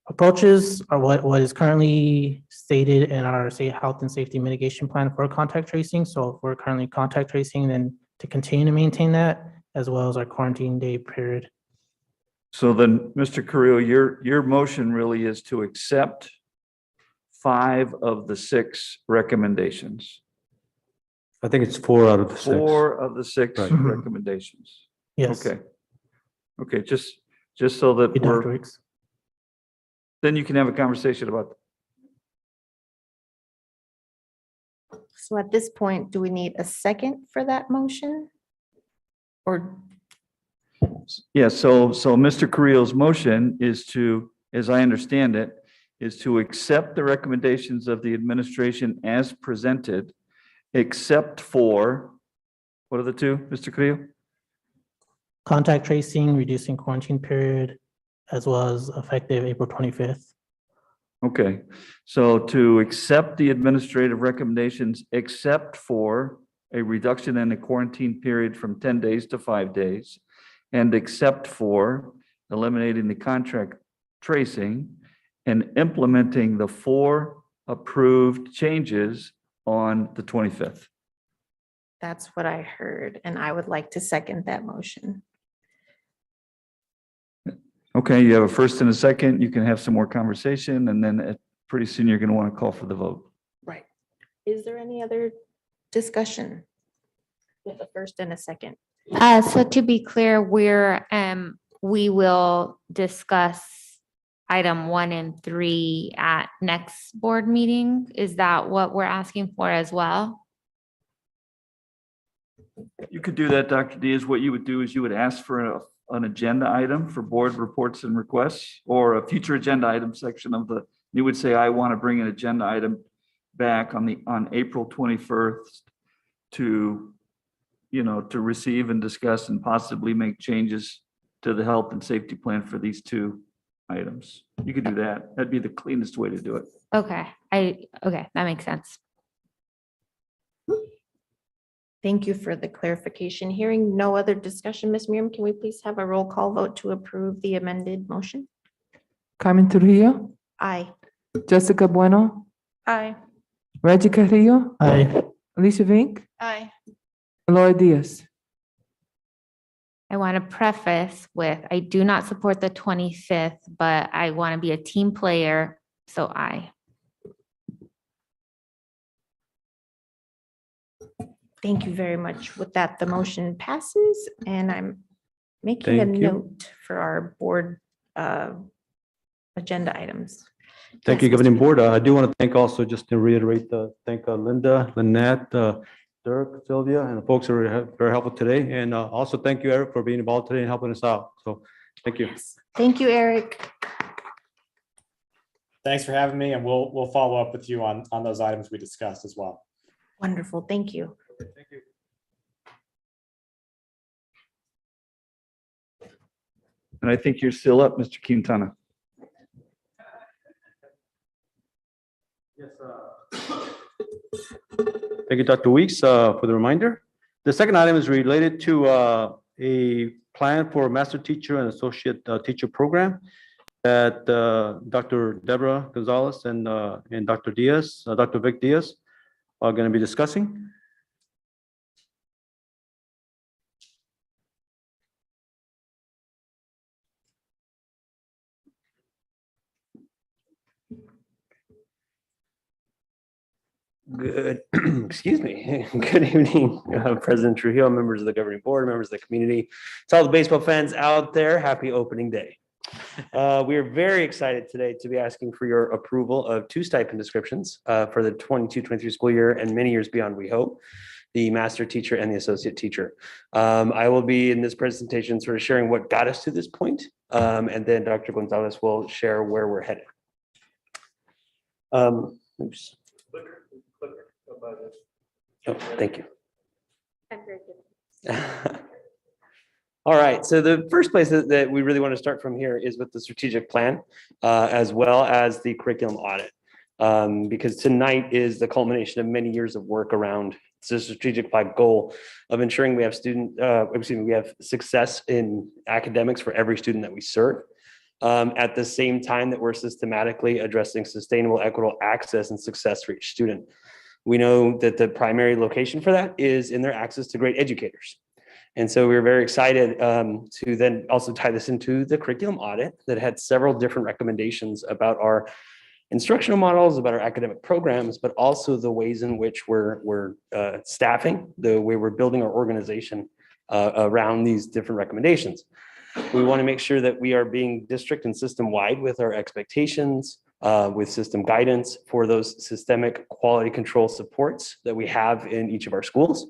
approaches or what is currently stated in our health and safety mitigation plan for contact tracing. So if we're currently contact tracing, then to continue to maintain that as well as our quarantine day period. So then, Mr. Carrillo, your motion really is to accept 5 of the 6 recommendations. I think it's 4 out of the 6. 4 of the 6 Right. Mhm. recommendations. Yes. Okay, just so that Dr. we're, Weeks. then you can have a conversation about, So at this point, do we need a second for that motion? Or, yeah, so Mr. Carrillo's motion is to, as I understand it, is to accept the recommendations of the administration as presented, except for, what are the 2, Mr. Carrillo? Contact tracing, reducing quarantine period, as well as effective April 25th. Okay, so to accept the administrative recommendations, except for a reduction in the quarantine period from 10 days to 5 days, and except for eliminating the contract tracing and implementing the 4 approved changes on the 25th. that's what I heard, and I would like to second that motion. Okay, you have a first and a second, you can have some more conversation, and then pretty soon you're going to want to call for the vote. Right. Is there any other discussion? With a first and a second. So to be clear, we will discuss item 1 and 3 at next board meeting. Is that what we're asking for as well? You could do that, Dr. Diaz. What you would do is you would ask for an agenda item for board reports and requests, or a future agenda item section of you would say, I want to bring an agenda item back on April 21st to receive and discuss and possibly make changes to the health and safety plan for these 2 items. You could do that. That'd be the cleanest way to do it. Okay, okay, that makes sense. Thank you for the clarification. Hearing no other discussion, Ms. Miriam, can we please have a roll call vote to approve the amended motion? Carmen Trujillo, Aye. Jessica Bueno, Aye. Reggie Carrillo, Aye. Alicia Vink, Aye. Eloy Diaz. I want to preface with, I do not support the 25th, but I want to be a team player, so I. Thank you very much. With that, the motion passes, and I'm making a Thank you. note for our board agenda items. Thank Yes, you, Mr. Governing King. Board. I do want to thank also, just to reiterate, thank Linda, Lynette, Dirk, Sylvia, and the folks who were very helpful today. And also thank you, Eric, for being involved today and helping us out. So thank you. Thank you, Eric. Thanks for having me, and we'll follow up with you on those items we discussed as well. Wonderful. Thank you. Thank you. And I think you're still up, Mr. Quintana. Yes. Thank you, Dr. Weeks, for the reminder. The second item is related to a plan for master teacher and associate teacher program that Dr. Deborah Gonzalez and Dr. Diaz, Dr. Vic Diaz are going to be discussing. Good, excuse me. Good evening, President Trujillo, members of the governing board, members of the community. To all the baseball fans out there, happy opening day. We are very excited today to be asking for your approval of 2 stipend descriptions for the 22-23 school year and many years beyond, we hope, the master teacher and the associate teacher. I will be in this presentation sort of sharing what got us to this point, and then Dr. Gonzalez will share where we're headed. Oops. Oh, thank you. All right, so the first place that we really want to start from here is with the strategic plan, as well as the curriculum audit, because tonight is the culmination of many years of work around the strategic plan goal of ensuring we have we have success in academics for every student that we serve. At the same time that we're systematically addressing sustainable, equitable access and success for each student. We know that the primary location for that is in their access to great educators. And so we were very excited to then also tie this into the curriculum audit that had several different recommendations about our instructional models, about our academic programs, but also the ways in which we're staffing, the way we're building our organization around these different recommendations. We want to make sure that we are being district and system-wide with our expectations, with system guidance for those systemic quality control supports that we have in each of our schools.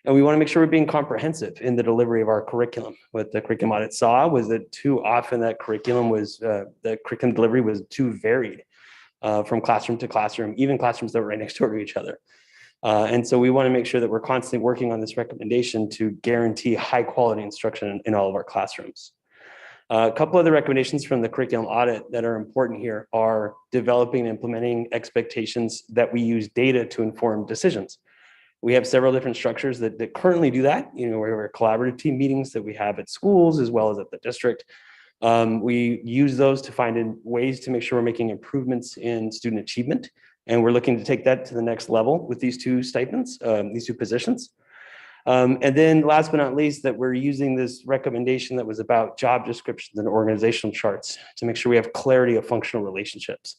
And we want to make sure we're being comprehensive in the delivery of our curriculum. What the curriculum audit saw was that too often that curriculum was, the curriculum delivery was too varied from classroom to classroom, even classrooms that were right next door to each other. And so we want to make sure that we're constantly working on this recommendation to guarantee high quality instruction in all of our classrooms. A couple of the recommendations from the curriculum audit that are important here are developing and implementing expectations that we use data to inform decisions. We have several different structures that currently do that. You know, we have our collaborative team meetings that we have at schools as well as at the district. We use those to find ways to make sure we're making improvements in student achievement. And we're looking to take that to the next level with these 2 stipends, these 2 positions. And then last but not least, that we're using this recommendation that was about job descriptions and organizational charts to make sure we have clarity of functional relationships.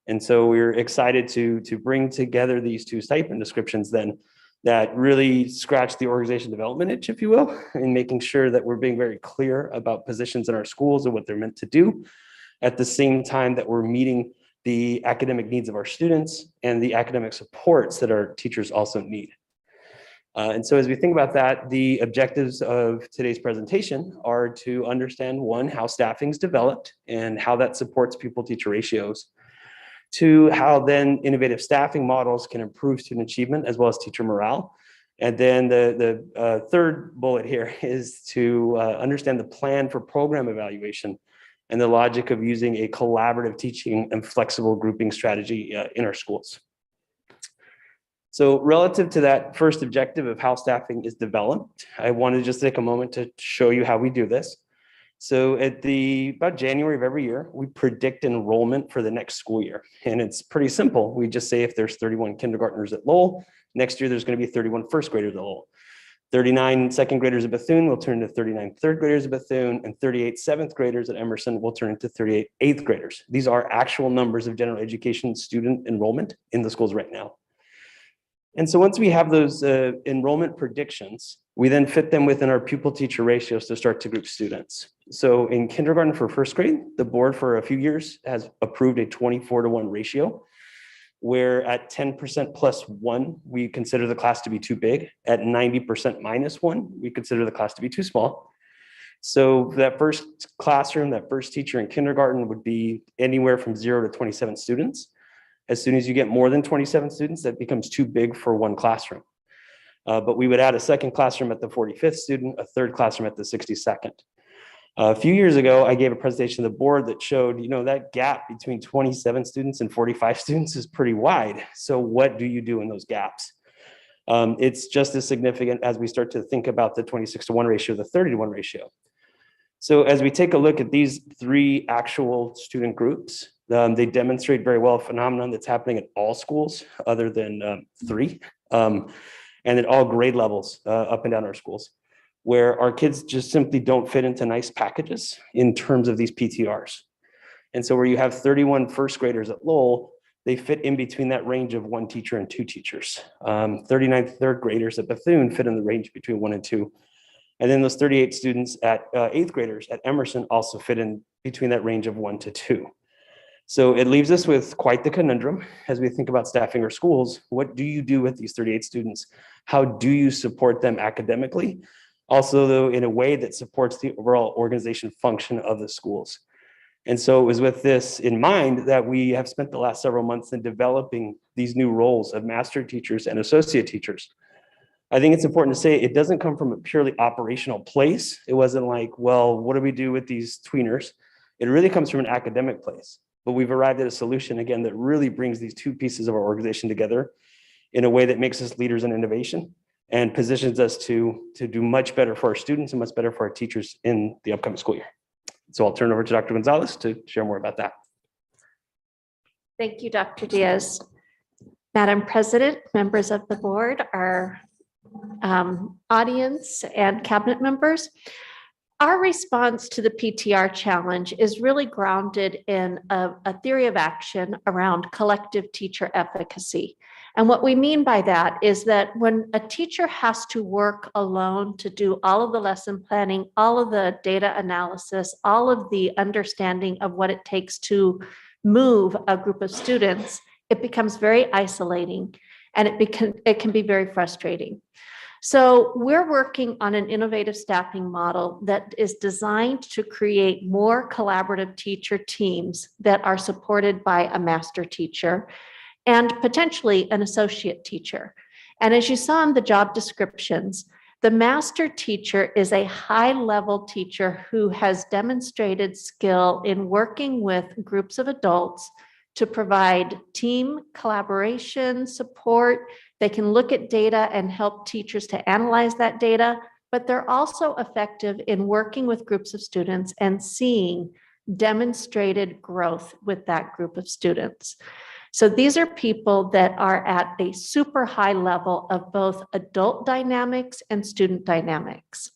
And so we're excited to bring together these 2 stipend descriptions then that really scratch the organization development itch, if you will, in making sure that we're being very clear about positions in our schools and what they're meant to do, at the same time that we're meeting the academic needs of our students and the academic supports that our teachers also need. And so as we think about that, the objectives of today's presentation are to understand, 1, how staffing is developed and how that supports pupil-teacher ratios. 2, how then innovative staffing models can improve student achievement as well as teacher morale. And then the third bullet here is to understand the plan for program evaluation and the logic of using a collaborative teaching and flexible grouping strategy in our schools. So relative to that first objective of how staffing is developed, I wanted to just take a moment to show you how we do this. So at about January of every year, we predict enrollment for the next school year. And it's pretty simple. We just say if there's 31 kindergartners at Lowell, next year there's going to be 31 first graders at Lowell. 39 second graders at Bethune will turn into 39 third graders at Bethune, and 38 seventh graders at Emerson will turn into 38 eighth graders. These are actual numbers of general education student enrollment in the schools right now. And so once we have those enrollment predictions, we then fit them within our pupil teacher ratios to start to group students. So in kindergarten for first grade, the board for a few years has approved a 24-to-1 ratio, where at 10% plus 1, we consider the class to be too big. At 90% minus 1, we consider the class to be too small. So that first classroom, that first teacher in kindergarten would be anywhere from 0 to 27 students. As soon as you get more than 27 students, that becomes too big for one classroom. But we would add a second classroom at the 45th student, a third classroom at the 62nd. A few years ago, I gave a presentation to the board that showed, that gap between 27 students and 45 students is pretty wide. So what do you do in those gaps? It's just as significant as we start to think about the 26-to-1 ratio, the 30-to-1 ratio. So as we take a look at these 3 actual student groups, they demonstrate very well a phenomenon that's happening at all schools other than 3, and at all grade levels up and down our schools, where our kids just simply don't fit into nice packages in terms of these PTRs. And so where you have 31 first graders at Lowell, they fit in between that range of 1 teacher and 2 teachers. 39 third graders at Bethune fit in the range between 1 and 2. And then those 38 students at 8th graders at Emerson also fit in between that range of 1 to 2. So it leaves us with quite the conundrum as we think about staffing our schools. What do you do with these 38 students? How do you support them academically? Also, though, in a way that supports the overall organization function of the schools. And so it was with this in mind that we have spent the last several months in developing these new roles of master teachers and associate teachers. I think it's important to say it doesn't come from a purely operational place. It wasn't like, well, what do we do with these tweeners? It really comes from an academic place. But we've arrived at a solution, again, that really brings these 2 pieces of our organization together in a way that makes us leaders in innovation and positions us to do much better for our students and much better for our teachers in the upcoming school year. So I'll turn over to Dr. Gonzalez to share more about that. Thank you, Dr. Diaz. Madam President, members of the board, our audience and cabinet members, our response to the PTR challenge is really grounded in a theory of action around collective teacher efficacy. And what we mean by that is that when a teacher has to work alone to do all of the lesson planning, all of the data analysis, all of the understanding of what it takes to move a group of students, it becomes very isolating and it can be very frustrating. So we're working on an innovative staffing model that is designed to create more collaborative teacher teams that are supported by a master teacher and potentially an associate teacher. And as you saw in the job descriptions, the master teacher is a high-level teacher who has demonstrated skill in working with groups of adults to provide team collaboration, support. They can look at data and help teachers to analyze that data, but they're also effective in working with groups of students and seeing demonstrated growth with that group of students. So these are people that are at a super high level of both adult dynamics and student dynamics.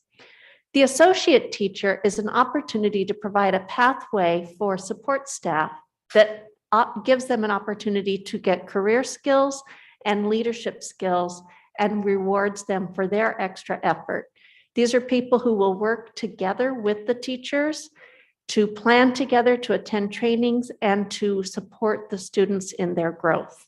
The associate teacher is an opportunity to provide a pathway for support staff that gives them an opportunity to get career skills and leadership skills and rewards them for their extra effort. These are people who will work together with the teachers to plan together, to attend trainings, and to support the students in their growth.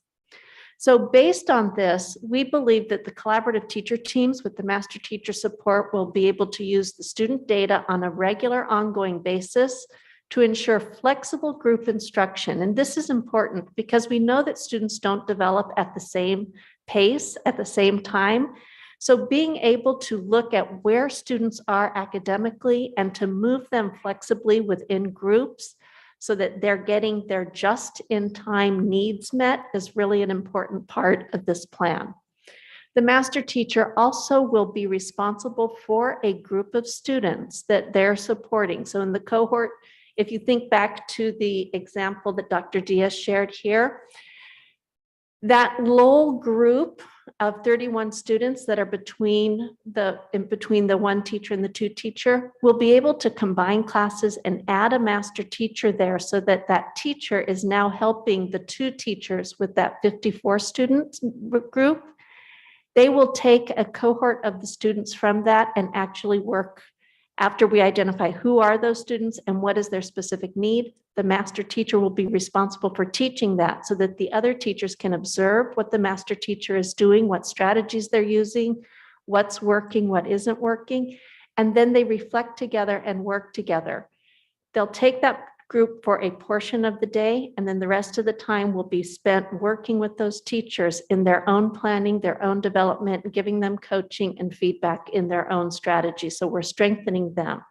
So based on this, we believe that the collaborative teacher teams with the master teacher support will be able to use the student data on a regular ongoing basis to ensure flexible group instruction. And this is important because we know that students don't develop at the same pace at the same time. So being able to look at where students are academically and to move them flexibly within groups so that they're getting their just-in-time needs met is really an important part of this plan. The master teacher also will be responsible for a group of students that they're supporting. So in the cohort, if you think back to the example that Dr. Diaz shared here, That Lowell group of 31 students that are in between the one teacher and the two teacher will be able to combine classes and add a master teacher there so that that teacher is now helping the two teachers with that 54 student group. They will take a cohort of the students from that and actually work after we identify who are those students and what is their specific need. The master teacher will be responsible for teaching that so that the other teachers can observe what the master teacher is doing, what strategies they're using, what's working, what isn't working, and then they reflect together and work together. They'll take that group for a portion of the day, and then the rest of the time will be spent working with those teachers in their own planning, their own development, giving them coaching and feedback in their own strategy. So we're strengthening them.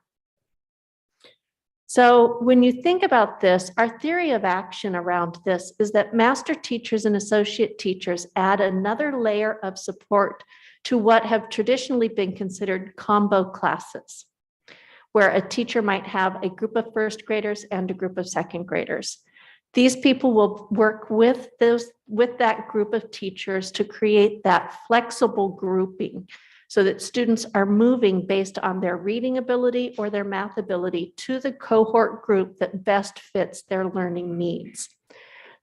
So when you think about this, our theory of action around this is that master teachers and associate teachers add another layer of support to what have traditionally been considered combo classes, where a teacher might have a group of first graders and a group of second graders. These people will work with that group of teachers to create that flexible grouping so that students are moving based on their reading ability or their math ability to the cohort group that best fits their learning needs.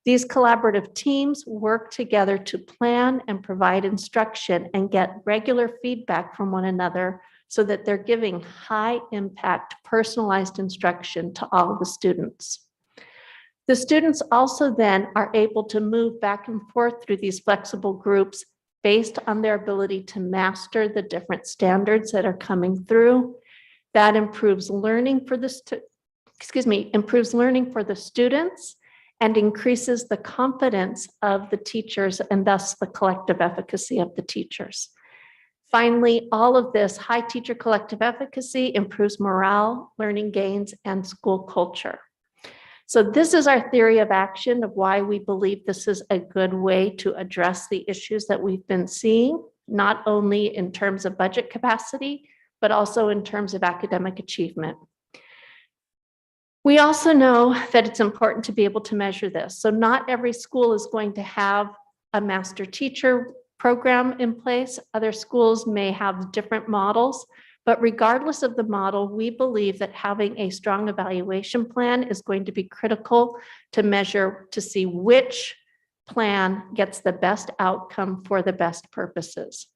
These collaborative teams work together to plan and provide instruction and get regular feedback from one another so that they're giving high impact, personalized instruction to all the students. The students also then are able to move back and forth through these flexible groups based on their ability to master the different standards that are coming through. That improves learning for the students and increases the confidence of the teachers and thus the collective efficacy of the teachers. Finally, all of this high teacher collective efficacy improves morale, learning gains, and school culture. So this is our theory of action of why we believe this is a good way to address the issues that we've been seeing, not only in terms of budget capacity, but also in terms of academic achievement. We also know that it's important to be able to measure this. So not every school is going to have a master teacher program in place. Other schools may have different models, but regardless of the model, we believe that having a strong evaluation plan is going to be critical to measure to see which plan gets the best outcome for the best purposes.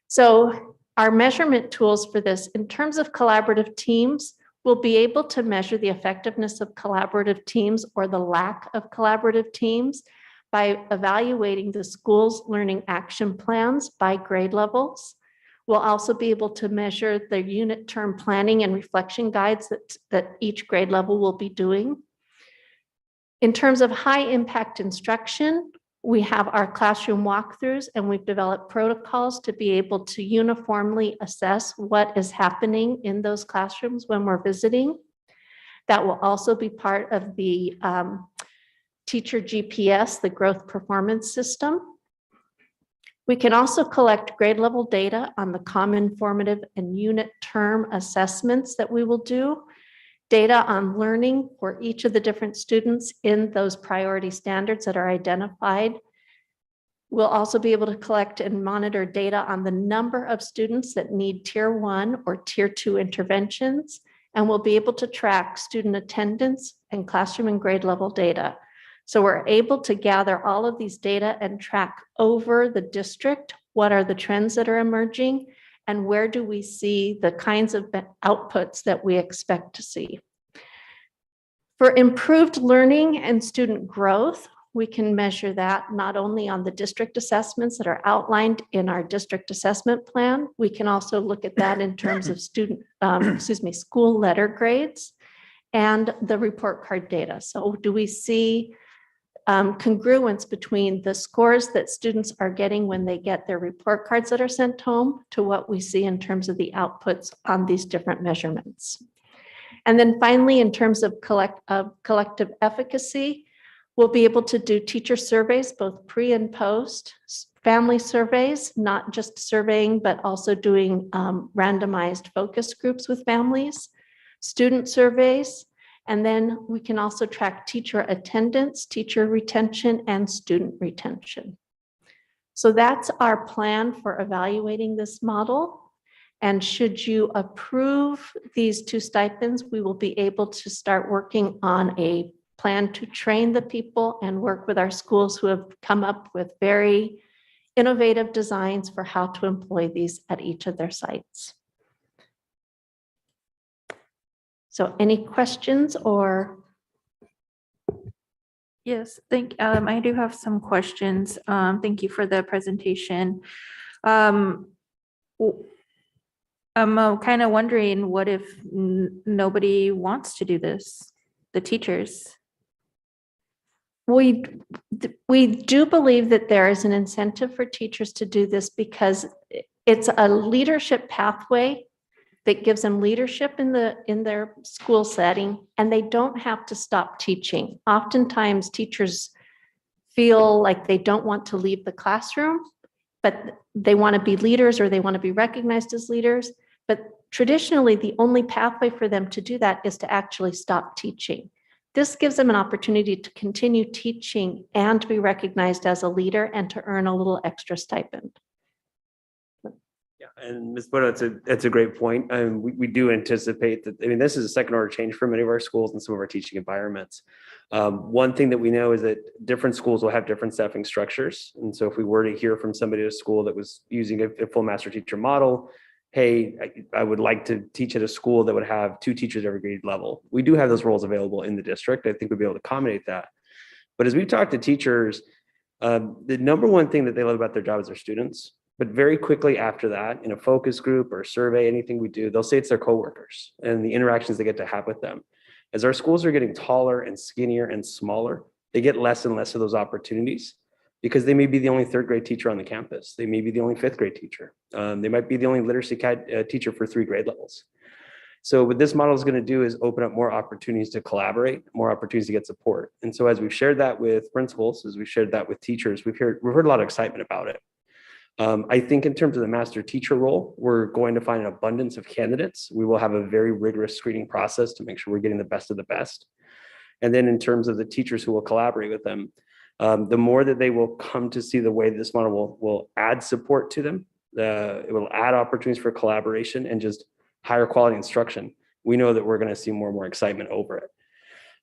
So our measurement tools for this, in terms of collaborative teams, we'll be able to measure the effectiveness of collaborative teams or the lack of collaborative teams by evaluating the school's learning action plans by grade levels. We'll also be able to measure the unit term planning and reflection guides that each grade level will be doing. In terms of high impact instruction, we have our classroom walkthroughs and we've developed protocols to be able to uniformly assess what is happening in those classrooms when we're visiting. That will also be part of the teacher GPS, the growth performance system. We can also collect grade level data on the common formative and unit term assessments that we will do, data on learning for each of the different students in those priority standards that are identified. We'll also be able to collect and monitor data on the number of students that need tier 1 or tier 2 interventions, and we'll be able to track student attendance and classroom and grade level data. So we're able to gather all of these data and track over the district, what are the trends that are emerging, and where do we see the kinds of outputs that we expect to see. For improved learning and student growth, we can measure that not only on the district assessments that are outlined in our district assessment plan, we can also look at that in terms of school letter grades and the report card data. So do we see congruence between the scores that students are getting when they get their report cards that are sent home to what we see in terms of the outputs on these different measurements. And then finally, in terms of collective efficacy, we'll be able to do teacher surveys, both pre and post, family surveys, not just surveying, but also doing randomized focus groups with families, student surveys, And then we can also track teacher attendance, teacher retention, and student retention. So that's our plan for evaluating this model. And should you approve these two stipends, we will be able to start working on a plan to train the people and work with our schools who have come up with very innovative designs for how to employ these at each of their sites. So any questions or? Yes, I do have some questions. Thank you for the presentation. I'm kind of wondering, what if nobody wants to do this? The teachers? We do believe that there is an incentive for teachers to do this because it's a leadership pathway that gives them leadership in their school setting, and they don't have to stop teaching. Oftentimes, teachers feel like they don't want to leave the classroom, but they want to be leaders or they want to be recognized as leaders. But traditionally, the only pathway for them to do that is to actually stop teaching. This gives them an opportunity to continue teaching and to be recognized as a leader and to earn a little extra stipend. Yeah, and Ms. Bodo, it's a great point. And we do anticipate that, I mean, this is a second order change for many of our schools and some of our teaching environments. One thing that we know is that different schools will have different staffing structures. And so if we were to hear from somebody at a school that was using a full master teacher model, hey, I would like to teach at a school that would have 2 teachers every grade level. We do have those roles available in the district. I think we'd be able to accommodate that. But as we've talked to teachers, the number one thing that they love about their job is their students. But very quickly after that, in a focus group or survey, anything we do, they'll say it's their coworkers and the interactions they get to have with them. As our schools are getting taller and skinnier and smaller, they get less and less of those opportunities because they may be the only 3rd grade teacher on the campus. They may be the only 5th grade teacher. They might be the only literacy teacher for 3 grade levels. So what this model is going to do is open up more opportunities to collaborate, more opportunities to get support. And so as we've shared that with principals, as we've shared that with teachers, we've heard a lot of excitement about it. I think in terms of the master teacher role, we're going to find an abundance of candidates. We will have a very rigorous screening process to make sure we're getting the best of the best. And then in terms of the teachers who will collaborate with them, the more that they will come to see the way this model will add support to them, it will add opportunities for collaboration and just higher quality instruction. We know that we're going to see more and more excitement over it.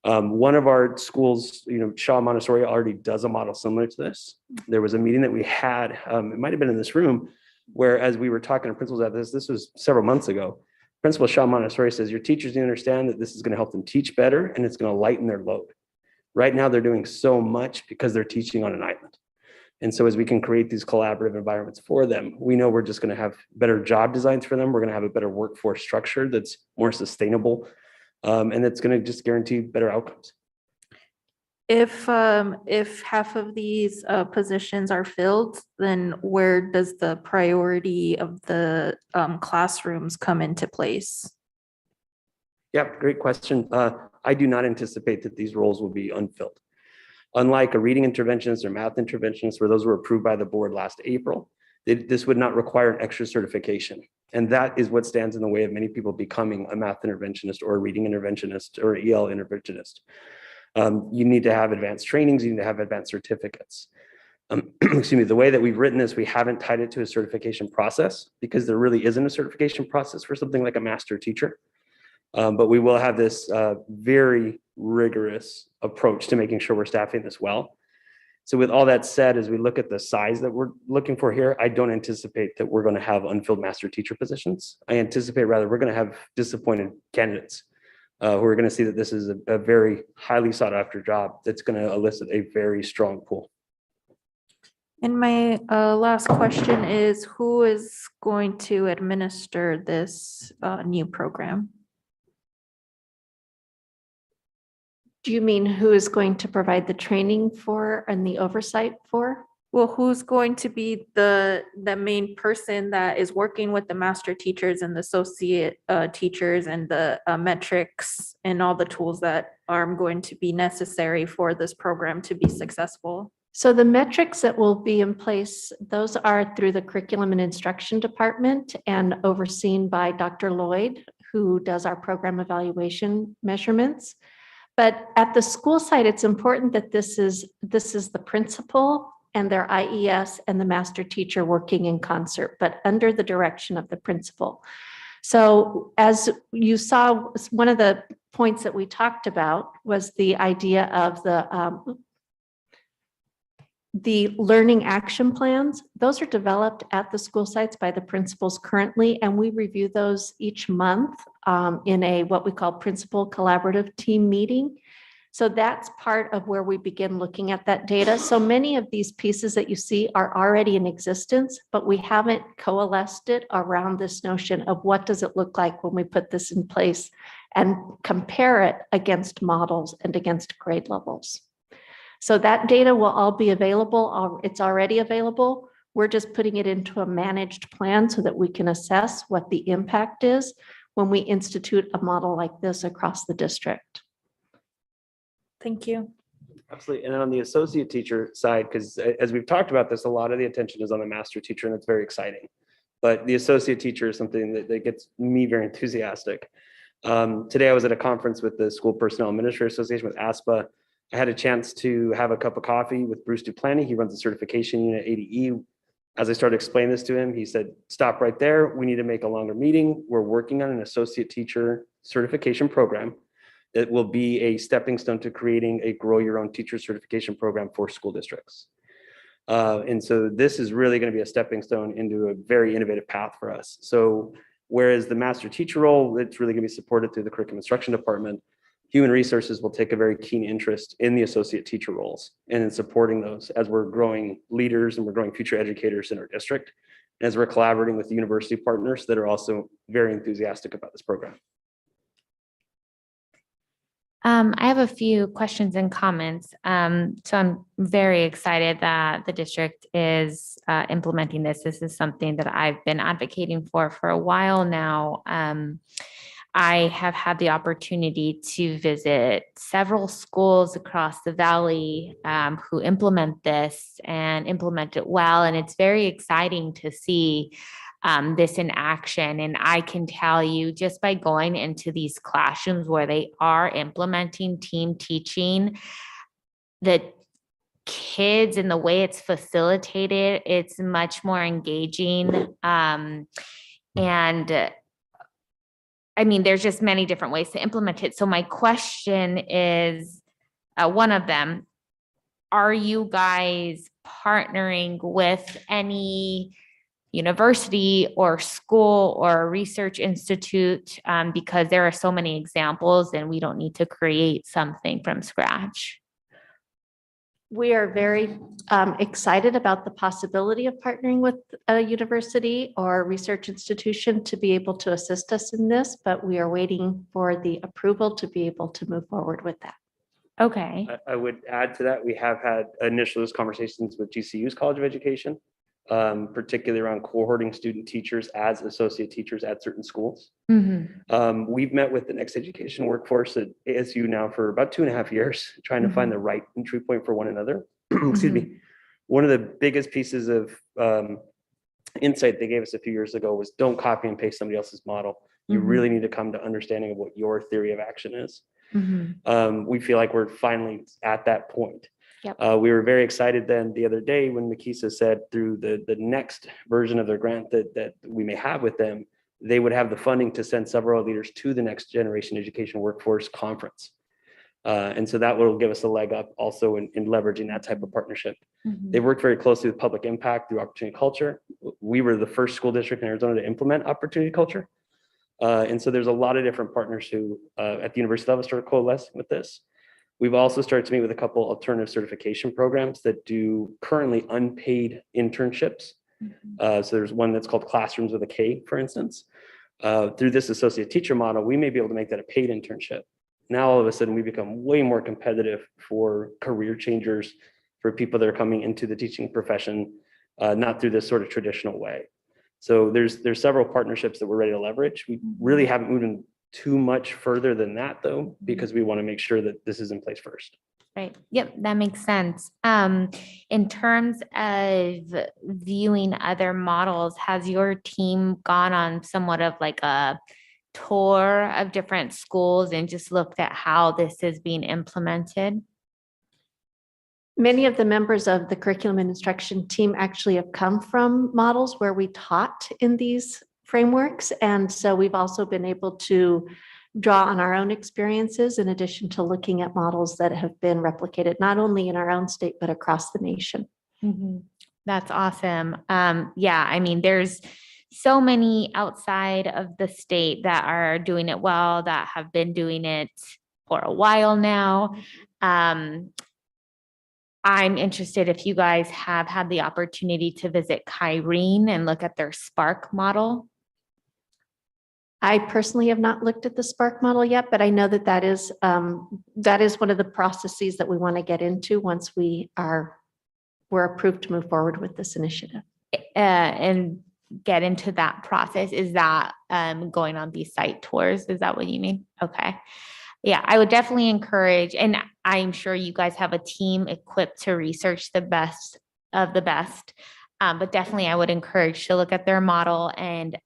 One of our schools, Shaw Montessori already does a model similar to this. There was a meeting that we had, it might've been in this room, where as we were talking to principals about this was several months ago. Principal Shaw Montessori says, your teachers need to understand that this is going to help them teach better and it's going to lighten their load. Right now, they're doing so much because they're teaching on an island. And so as we can create these collaborative environments for them, we know we're just going to have better job designs for them. We're going to have a better workforce structure that's more sustainable. And it's going to just guarantee better outcomes. If half of these positions are filled, then where does the priority of the classrooms come into place? Yeah, great question. I do not anticipate that these roles will be unfilled. Unlike a reading interventionist or math interventionist, where those were approved by the board last April, this would not require an extra certification. And that is what stands in the way of many people becoming a math interventionist or a reading interventionist or EL interventionist. You need to have advanced trainings, you need to have advanced certificates. Excuse me, the way that we've written this, we haven't tied it to a certification process because there really isn't a certification process for something like a master teacher. But we will have this very rigorous approach to making sure we're staffing this well. So with all that said, as we look at the size that we're looking for here, I don't anticipate that we're going to have unfilled master teacher positions. I anticipate rather we're going to have disappointed candidates who are going to see that this is a very highly sought after job that's going to elicit a very strong pool. And my last question is, who is going to administer this new program? Do you mean who is going to provide the training for and the oversight for? Well, who's going to be the main person that is working with the master teachers and the associate teachers and the metrics and all the tools that are going to be necessary for this program to be successful? So the metrics that will be in place, those are through the curriculum and instruction department and overseen by Dr. Lloyd, who does our program evaluation measurements. But at the school site, it's important that this is the principal and their IES and the master teacher working in concert, but under the direction of the principal. So as you saw, one of the points that we talked about was the idea of the learning action plans. Those are developed at the school sites by the principals currently, and we review those each month in a what we call principal collaborative team meeting. So that's part of where we begin looking at that data. So many of these pieces that you see are already in existence, but we haven't coalesced it around this notion of what does it look like when we put this in place and compare it against models and against grade levels. So that data will all be available. It's already available. We're just putting it into a managed plan so that we can assess what the impact is when we institute a model like this across the district. Thank you. Absolutely. And then on the associate teacher side, because as we've talked about this, a lot of the attention is on the master teacher, and it's very exciting. But the associate teacher is something that gets me very enthusiastic. Today, I was at a conference with the School Personnel Administrator Association with ASPA. I had a chance to have a cup of coffee with Bruce Duplany. He runs the certification unit at ADE. As I started explaining this to him, he said, stop right there. We need to make a longer meeting. We're working on an associate teacher certification program. It will be a stepping stone to creating a grow your own teacher certification program for school districts. And so this is really going to be a stepping stone into a very innovative path for us. So whereas the master teacher role, it's really going to be supported through the curriculum instruction department, human resources will take a very keen interest in the associate teacher roles and in supporting those as we're growing leaders and we're growing future educators in our district, and as we're collaborating with the university partners that are also very enthusiastic about this program. I have a few questions and comments. So I'm very excited that the district is implementing this. This is something that I've been advocating for a while now. I have had the opportunity to visit several schools across the valley who implement this and implement it well. And it's very exciting to see this in action. And I can tell you just by going into these classrooms where they are implementing team teaching, the kids and the way it's facilitated, it's much more engaging. And I mean, there's just many different ways to implement it. So my question is, one of them, are you guys partnering with any university or school or research institute? Because there are so many examples and we don't need to create something from scratch. We are very excited about the possibility of partnering with a university or research institution to be able to assist us in this, but we are waiting for the approval to be able to move forward with that. Okay. I would add to that, we have had initial conversations with GCU's College of Education, particularly around cohorting student teachers as associate teachers at certain schools. Mm-hmm. We've met with the next education workforce at ASU now for about 2.5 years, trying to find the right entry point for one another. Excuse me. One of the biggest pieces of insight they gave us a few years ago was don't copy and paste somebody else's model. You really need to come to understanding of what your theory of action is. We feel like we're finally at that point. Yep. We were very excited then the other day when Makisa said through the next version of their grant that we may have with them, they would have the funding to send several leaders to the Next Generation Education Workforce Conference. And so that will give us a leg up also in leveraging that type of partnership. They worked very closely with Public Impact through Opportunity Culture. We were the first school district in Arizona to implement Opportunity Culture. And so there's a lot of different partners who at the university level started coalescing with this. We've also started to meet with a couple alternative certification programs that do currently unpaid internships. So there's one that's called Classrooms with a K, for instance. Through this associate teacher model, we may be able to make that a paid internship. Now, all of a sudden, we become way more competitive for career changers, for people that are coming into the teaching profession, not through this sort of traditional way. So there's several partnerships that we're ready to leverage. We really haven't moved in too much further than that, though, because we want to make sure that this is in place first. Right. Yep, that makes sense. In terms of viewing other models, has your team gone on somewhat of like a tour of different schools and just looked at how this is being implemented? Many of the members of the curriculum and instruction team actually have come from models where we taught in these frameworks. And so we've also been able to draw on our own experiences in addition to looking at models that have been replicated not only in our own state, but across the nation. That's awesome. Yeah, I mean, there's so many outside of the state that are doing it well, that have been doing it for a while now. I'm interested if you guys have had the opportunity to visit Kyrene and look at their Spark model. I personally have not looked at the Spark model yet, but I know that that is one of the processes that we want to get into once we're approved to move forward with this initiative. And get into that process. Is that going on these site tours? Is that what you mean? Okay. Yeah, I would definitely encourage, and I'm sure you guys have a team equipped to research the best of the best, but definitely I would encourage to look at their model. And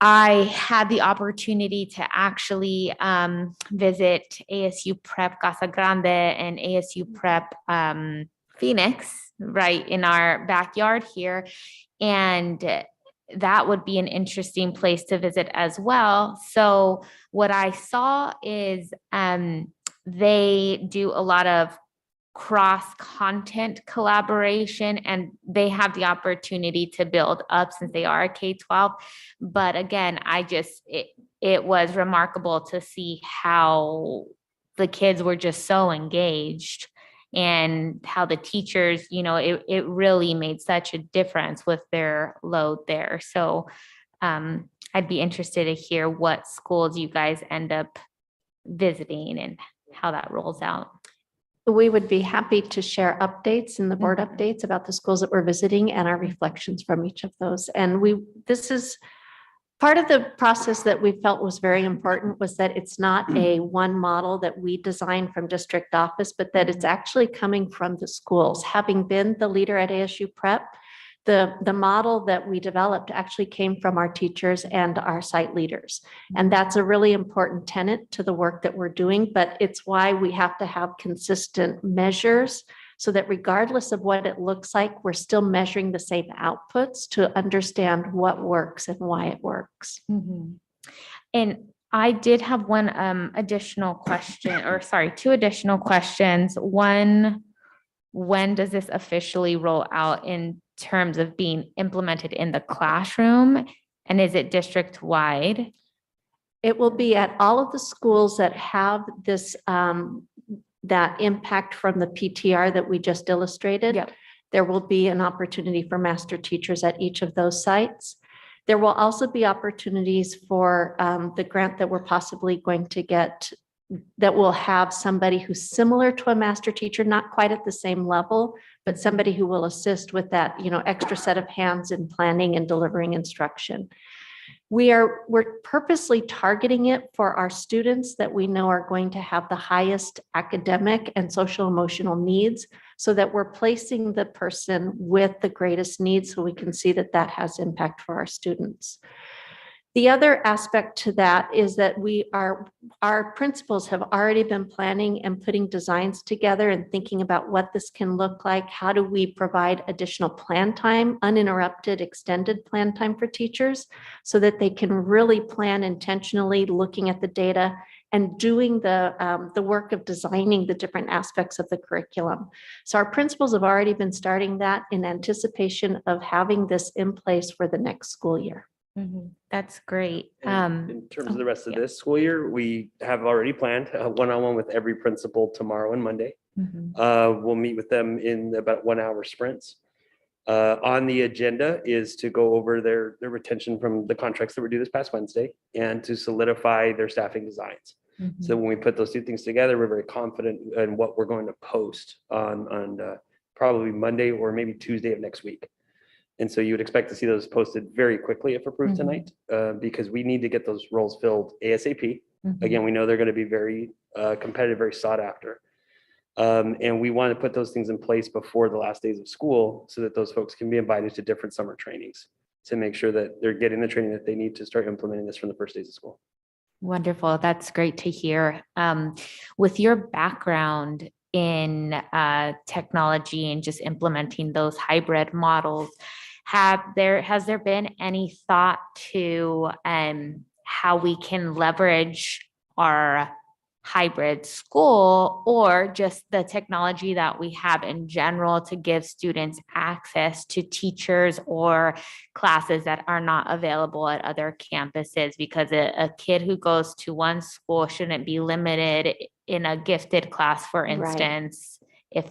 I had the opportunity to actually visit ASU Prep Casa Grande and ASU Prep Phoenix, right in our backyard here. And that would be an interesting place to visit as well. So what I saw is they do a lot of cross-content collaboration, and they have the opportunity to build up since they are a K-12. But again, it was remarkable to see how the kids were just so engaged and how the teachers, it really made such a difference with their load there. So I'd be interested to hear what schools you guys end up visiting and how that rolls out. We would be happy to share updates in the board updates about the schools that we're visiting and our reflections from each of those. And this is part of the process that we felt was very important, was that it's not a one model that we design from district office, but that it's actually coming from the schools. Having been the leader at ASU Prep, the model that we developed actually came from our teachers and our site leaders. And that's a really important tenet to the work that we're doing, but it's why we have to have consistent measures so that regardless of what it looks like, we're still measuring the same outputs to understand what works and why it works. And I did have one additional question, or sorry, two additional questions. One, when does this officially roll out in terms of being implemented in the classroom? And is it district-wide? It will be at all of the schools that have this, that impact from the PTR that we just illustrated. Yep. There will be an opportunity for master teachers at each of those sites. There will also be opportunities for the grant that we're possibly going to get that will have somebody who's similar to a master teacher, not quite at the same level, but somebody who will assist with that, extra set of hands in planning and delivering instruction. We're purposely targeting it for our students that we know are going to have the highest academic and social emotional needs, so that we're placing the person with the greatest needs so we can see that that has impact for our students. The other aspect to that is that our principals have already been planning and putting designs together and thinking about what this can look like. How do we provide additional plan time, uninterrupted, extended plan time for teachers so that they can really plan intentionally, looking at the data and doing the work of designing the different aspects of the curriculum. So our principals have already been starting that in anticipation of having this in place for the next school year. That's great. In terms of the rest of this school year, we have already planned a one-on-one with every principal tomorrow and Monday. We'll meet with them in about 1 hour sprints. On the agenda is to go over their retention from the contracts that were due this past Wednesday and to solidify their staffing designs. So when we put those two things together, we're very confident in what we're going to post on probably Monday or maybe Tuesday of next week. And so you would expect to see those posted very quickly if approved tonight, because we need to get those roles filled ASAP. Again, we know they're going to be very competitive, very sought after. And we want to put those things in place before the last days of school so that those folks can be invited to different summer trainings. to make sure that they're getting the training that they need to start implementing this from the first days of school. Wonderful. That's great to hear. With your background in technology and just implementing those hybrid models, has there been any thought to how we can leverage our hybrid school or just the technology that we have in general to give students access to teachers or classes that are not available at other campuses? Because a kid who goes to one school shouldn't be limited in a gifted class, for Right. instance, if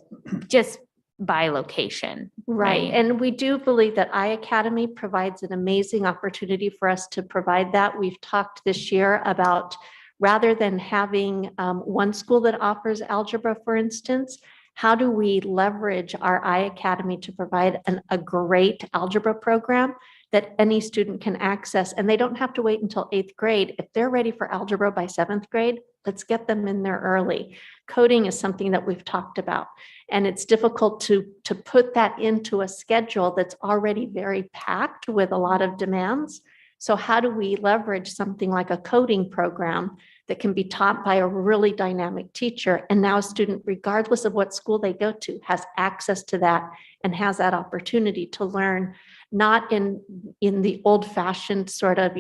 just by location. Right. And we do believe that iAcademy provides an amazing opportunity for us to provide that. We've talked this year about, rather than having one school that offers algebra, for instance, how do we leverage our iAcademy to provide a great algebra program that any student can access? And they don't have to wait until 8th grade. If they're ready for algebra by 7th grade, let's get them in there early. Coding is something that we've talked about, and it's difficult to put that into a schedule that's already very packed with a lot of demands. So how do we leverage something like a coding program that can be taught by a really dynamic teacher? And now a student, regardless of what school they go to, has access to that and has that opportunity to learn, not in the old-fashioned sort of,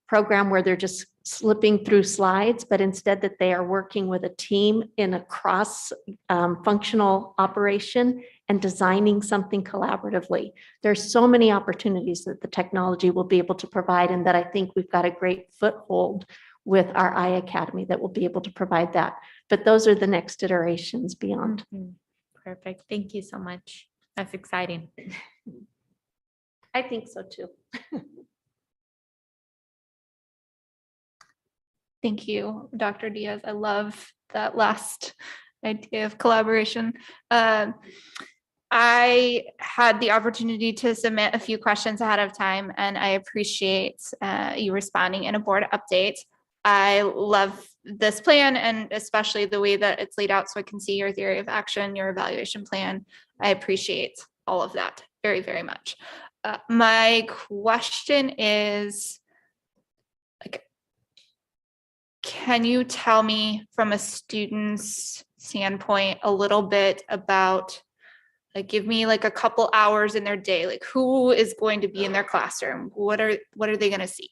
program where they're just slipping through slides, but instead that they are working with a team in a cross functional operation and designing something collaboratively. There's so many opportunities that the technology will be able to provide, and that I think we've got a great foothold with our iAcademy that will be able to provide that. But those are the next iterations beyond. Perfect. Thank you so much. That's exciting. I think so too. Thank you, Dr. Diaz. I love that last idea of collaboration. I had the opportunity to submit a few questions ahead of time, and I appreciate you responding in a board update. I love this plan, and especially the way that it's laid out so I can see your theory of action, your evaluation plan. I appreciate all of that very, very much. My question is, can you tell me from a student's standpoint a little bit about, give me a couple hours in their day, who is going to be in their classroom? What are they going to see?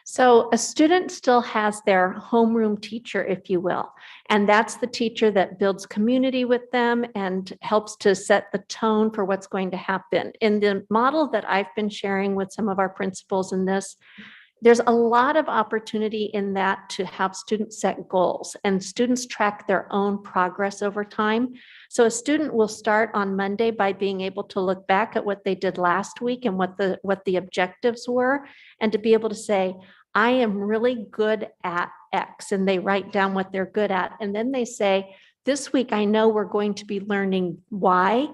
So a student still has their homeroom teacher, if you will, and that's the teacher that builds community with them and helps to set the tone for what's going to happen. In the model that I've been sharing with some of our principals in this, there's a lot of opportunity in that to have students set goals, and students track their own progress over time. So a student will start on Monday by being able to look back at what they did last week and what the objectives were, and to be able to say, I am really good at X, and they write down what they're good at. And then they say, this week, I know we're going to be learning Y.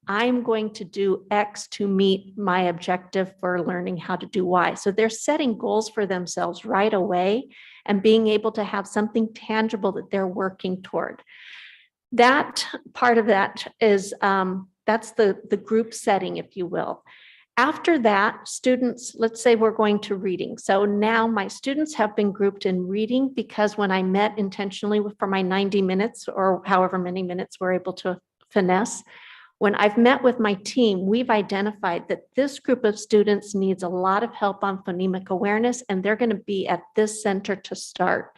I'm going to do X to meet my objective for learning how to do Y. So they're setting goals for themselves right away and being able to have something tangible that they're working toward. That part of that is, that's the group setting, if you will. After that, students, let's say we're going to reading. So now my students have been grouped in reading because when I met intentionally for my 90 minutes or however many minutes we're able to finesse, when I've met with my team, we've identified that this group of students needs a lot of help on phonemic awareness, and they're going to be at this center to start.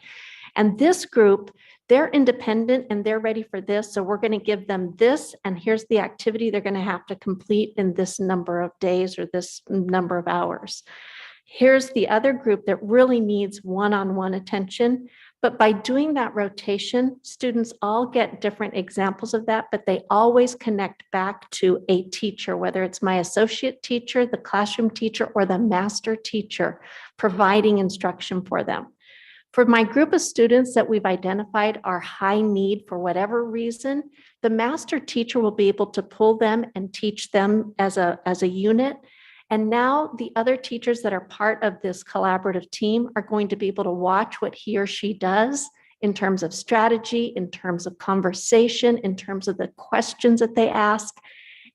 And this group, they're independent and they're ready for this. So we're going to give them this, and here's the activity they're going to have to complete in this number of days or this number of hours. Here's the other group that really needs one-on-one attention. But by doing that rotation, students all get different examples of that, but they always connect back to a teacher, whether it's my associate teacher, the classroom teacher, or the master teacher providing instruction for them. For my group of students that we've identified are high need for whatever reason, the master teacher will be able to pull them and teach them as a unit. And now the other teachers that are part of this collaborative team are going to be able to watch what he or she does in terms of strategy, in terms of conversation, in terms of the questions that they ask.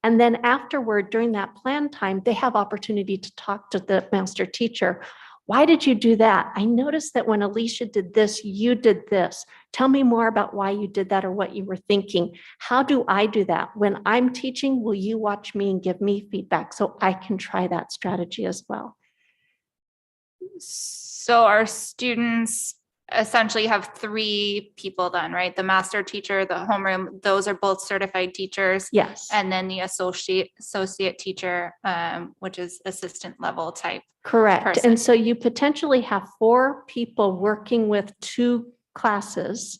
And then afterward, during that plan time, they have opportunity to talk to the master teacher. Why did you do that? I noticed that when Alicia did this, you did this. Tell me more about why you did that or what you were thinking. How do I do that? When I'm teaching, will you watch me and give me feedback so I can try that strategy as well? So our students essentially have three people then, right? The master teacher, the homeroom, those are both certified teachers. Yes. And then the associate teacher, which is assistant level type. Correct. person. And so you potentially have 4 people working with 2 classes,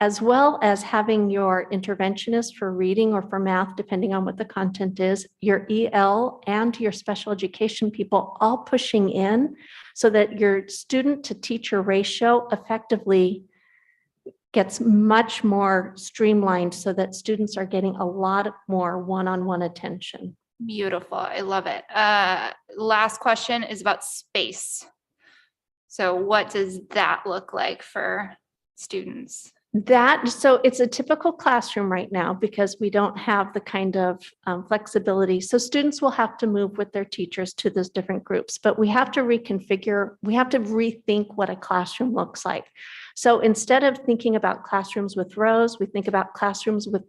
as well as having your interventionist for reading or for math, depending on what the content is, your EL and your special education people all pushing in so that your student to teacher ratio effectively gets much more streamlined so that students are getting a lot more one-on-one attention. Beautiful. I love it. Last question is about space. So what does that look like for students? So it's a typical classroom right now because we don't have the kind of flexibility. So students will have to move with their teachers to those different groups, but we have to reconfigure, we have to rethink what a classroom looks like. So instead of thinking about classrooms with rows, we think about classrooms with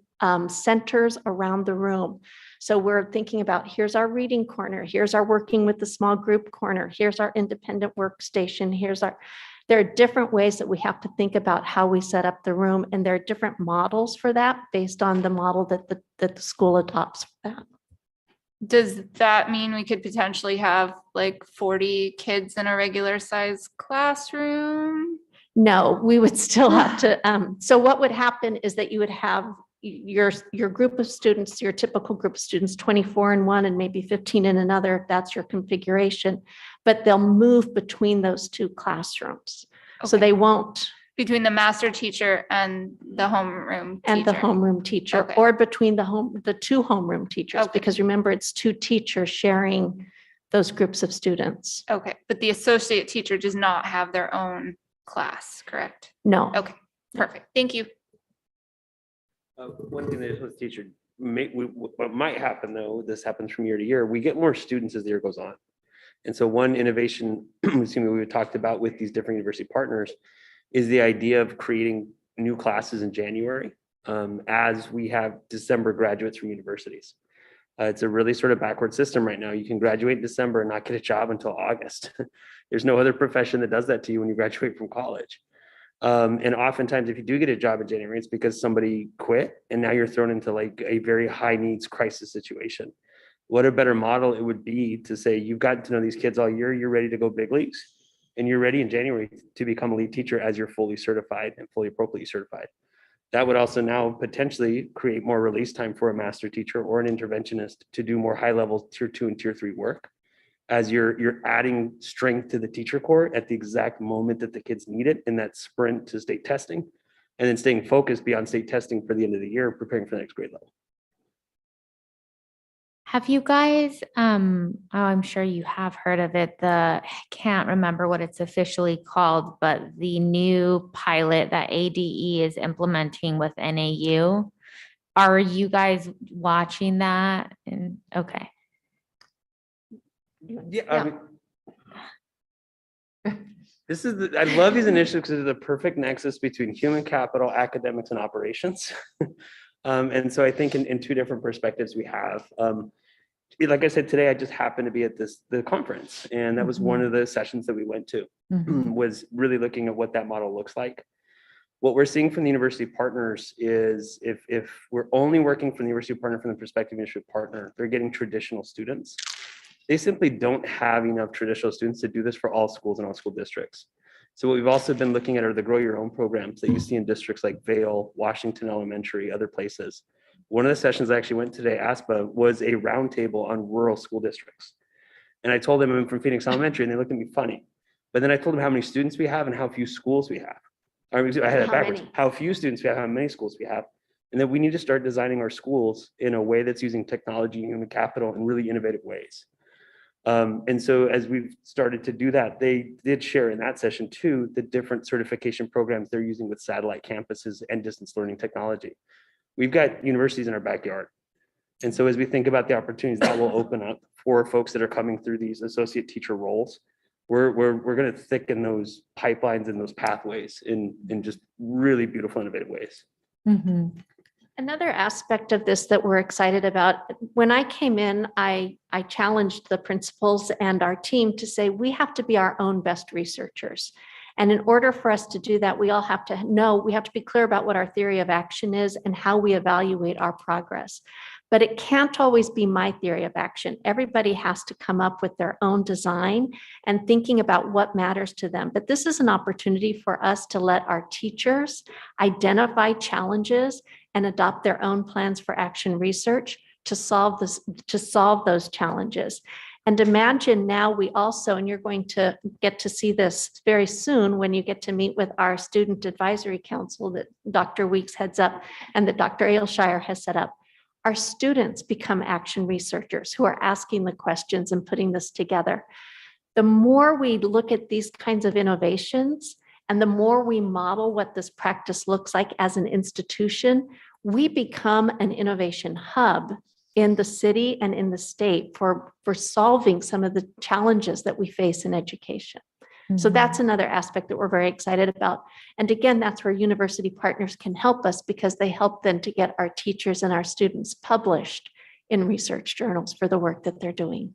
centers around the room. So we're thinking about, here's our reading corner, here's our working with the small group corner, here's our independent workstation, there are different ways that we have to think about how we set up the room, and there are different models for that based on the model that the school adopts for that. Does that mean we could potentially have like 40 kids in a regular size classroom? No, we would still have to, so what would happen is that you would have your group of students, your typical group of students, 24 in one and maybe 15 in another, if that's your configuration, but they'll move between those 2 classrooms. So they won't. Between the master teacher and the homeroom And the teacher? homeroom teacher, Okay. or between the 2 homeroom teachers, Okay. because remember, it's 2 teachers sharing those groups of students. Okay, but the associate teacher does not have their own class, correct? No. Okay, perfect. Thank you. One thing that the teacher what might happen though, this happens from year to year, we get more students as the year goes on. And so one innovation we talked about with these different university partners is the idea of creating new classes in January as we have December graduates from universities. It's a really sort of backward system right now. You can graduate in December and not get a job until August. There's no other profession that does that to you when you graduate from college. And oftentimes if you do get a job in January, it's because somebody quit and now you're thrown into like a very high needs crisis situation. What a better model it would be to say, you've got to know these kids all year, you're ready to go big leagues. And you're ready in January to become a lead teacher as you're fully certified and fully appropriately certified. That would also now potentially create more release time for a master teacher or an interventionist to do more high level tier 2 and tier 3 work, as you're adding strength to the teacher corps at the exact moment that the kids need it in that sprint to state testing, and then staying focused beyond state testing for the end of the year, preparing for the next grade level. Have you guys, I'm sure you have heard of it, I can't remember what it's officially called, but the new pilot that ADE is implementing with NAU. Are you guys watching that? And okay. Yeah. I love these initiatives because they're the perfect nexus between human capital, academics, and operations. And so I think in 2 different perspectives we have. Like I said, today I just happened to be at the conference, and that was one of the sessions that we went to, was really looking at what that model looks like. What we're seeing from the university partners is if we're only working from the university partner from the perspective of university partner, they're getting traditional students. They simply don't have enough traditional students to do this for all schools and all school districts. So what we've also been looking at are the Grow Your Own programs that you see in districts like Vail, Washington Elementary, other places. One of the sessions I actually went today, ASPA, was a roundtable on rural school districts. And I told them I'm from Phoenix Elementary, and they looked at me funny. But then I told them how many students we have and how few schools we have. I had it backwards. How few students we have, how many schools we have. And that we need to start designing our schools in a way that's using technology and human capital in really innovative ways. And so as we've started to do that, they did share in that session too, the different certification programs they're using with satellite campuses and distance learning technology. We've got universities in our backyard. And so as we think about the opportunities that will open up for folks that are coming through these associate teacher roles, we're going to thicken those pipelines and those pathways in just really beautiful, innovative ways. Another aspect of this that we're excited about, when I came in, I challenged the principals and our team to say, we have to be our own best researchers. And in order for us to do that, we all have to know, we have to be clear about what our theory of action is and how we evaluate our progress. But it can't always be my theory of action. Everybody has to come up with their own design and thinking about what matters to them. But this is an opportunity for us to let our teachers identify challenges and adopt their own plans for action research to solve those challenges. And imagine now we also, and you're going to get to see this very soon when you get to meet with our Student Advisory Council that Dr. Weeks heads up and that Dr. Ailshire has set up. Our students become action researchers who are asking the questions and putting this together. The more we look at these kinds of innovations and the more we model what this practice looks like as an institution, we become an innovation hub in the city and in the state for solving some of the challenges that we face in education. So that's another aspect that we're very excited about. And again, that's where university partners can help us because they help them to get our teachers and our students published in research journals for the work that they're doing.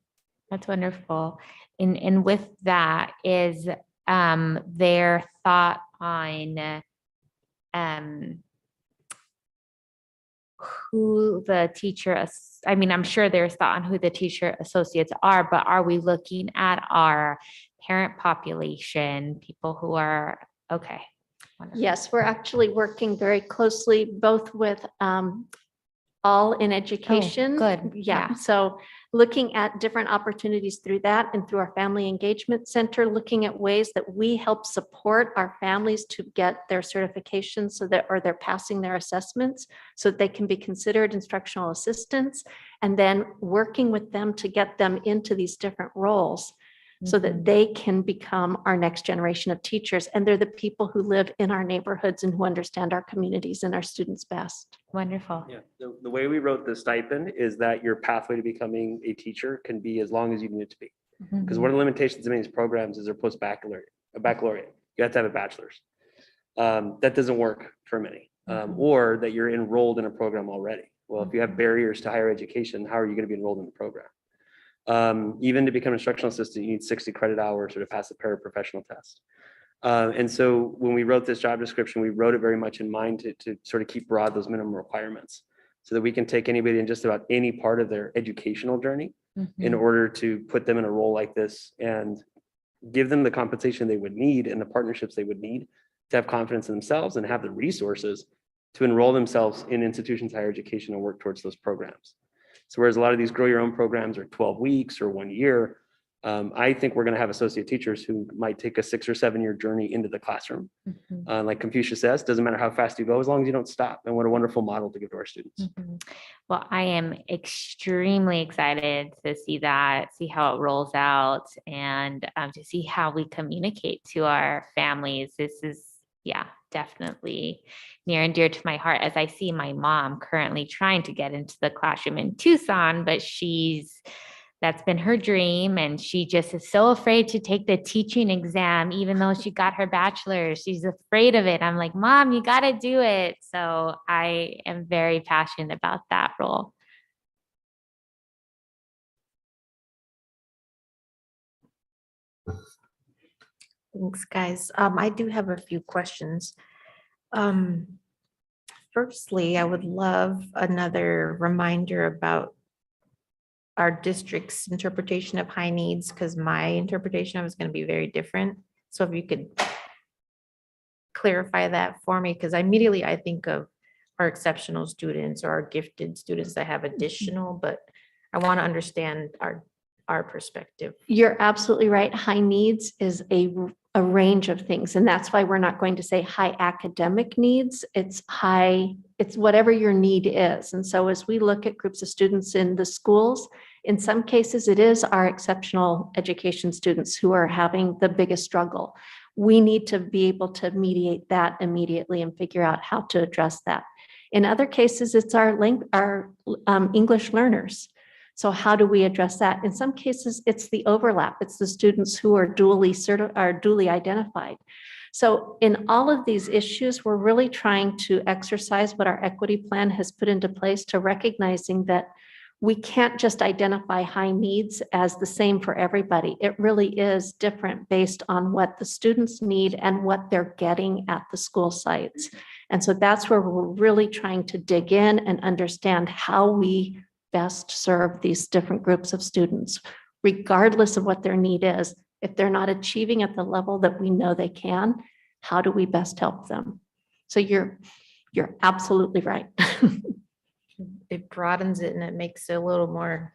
That's wonderful. And with that is their thought on who the teacher, I mean, I'm sure there's thought on who the teacher associates are, but are we looking at our parent population, people who are, okay. Wonderful. Yes, we're actually working very closely both with All in Education. Good. Yeah, Yeah. so looking at different opportunities through that and through our Family Engagement Center, looking at ways that we help support our families to get their certifications so that, or they're passing their assessments so that they can be considered instructional assistants, and then working with them to get them into these different roles so that they can become our next generation of teachers. And they're the people who live in our neighborhoods and who understand our communities and our students best. Wonderful. Yeah, the way we wrote the stipend is that your pathway to becoming a teacher can be as long as you need it to be. Because one of the limitations of many of these programs is they're post-baccalaureate, a baccalaureate. You have to have a bachelor's. That doesn't work for many. Or that you're enrolled in a program already. Well, if you have barriers to higher education, how are you going to be enrolled in the program? Even to become an instructional assistant, you need 60 credit hours or to pass the paraprofessional test. And so when we wrote this job description, we wrote it very much in mind to sort of keep broad those minimum requirements so that we can take anybody in just about any part of their educational journey in order to put them in a role like this and give them the compensation they would need and the partnerships they would need to have confidence in themselves and have the resources to enroll themselves in institutions of higher education and work towards those programs. So whereas a lot of these grow your own programs are 12 weeks or 1 year, I think we're going to have associate teachers who might take a 6 or 7 year journey into the classroom. Like Confucius says, doesn't matter how fast you go, as long as you don't stop. And what a wonderful model to give to our students. Well, I am extremely excited to see that, see how it rolls out, and to see how we communicate to our families. This is, yeah, definitely near and dear to my heart as I see my mom currently trying to get into the classroom in Tucson, but that's been her dream. And she just is so afraid to take the teaching exam, even though she got her bachelor's. She's afraid of it. I'm like, Mom, you got to do it. So I am very passionate about that role. Thanks, guys. I do have a few questions. Firstly, I would love another reminder about our district's interpretation of high needs, because my interpretation of it is going to be very different. So if you could clarify that for me, because immediately I think of our exceptional students or our gifted students that have additional, but I want to understand our perspective. You're absolutely right. High needs is a range of things. And that's why we're not going to say high academic needs. It's whatever your need is. And so as we look at groups of students in the schools, in some cases, it is our exceptional education students who are having the biggest struggle. We need to be able to mediate that immediately and figure out how to address that. In other cases, it's our English learners. So how do we address that? In some cases, it's the overlap. It's the students who are duly identified. So in all of these issues, we're really trying to exercise what our equity plan has put into place to recognizing that we can't just identify high needs as the same for everybody. It really is different based on what the students need and what they're getting at the school sites. And so that's where we're really trying to dig in and understand how we best serve these different groups of students, regardless of what their need is. If they're not achieving at the level that we know they can, how do we best help them? So you're absolutely right. It broadens it and it makes it a little more.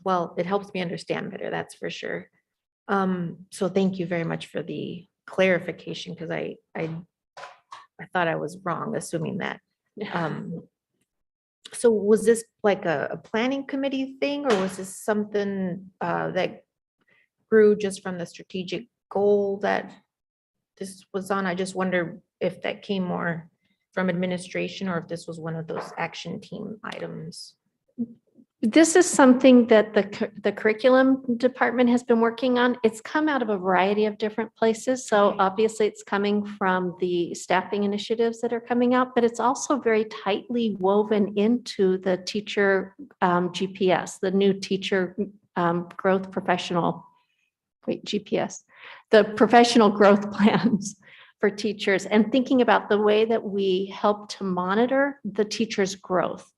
Well, it helps me understand better, that's for sure. So thank you very much for the clarification, because I thought I was wrong, assuming that. So was this like a planning committee thing, or was this something that grew just from the strategic goal that this was on? I just wonder if that came more from administration or if this was one of those action team items. This is something that the curriculum department has been working on. It's come out of a variety of different places. So obviously it's coming from the staffing initiatives that are coming out, but it's also very tightly woven into the teacher GPS, the new teacher growth professional, GPS, the professional growth plans for teachers, and thinking about the way that we help to monitor the teachers' growth.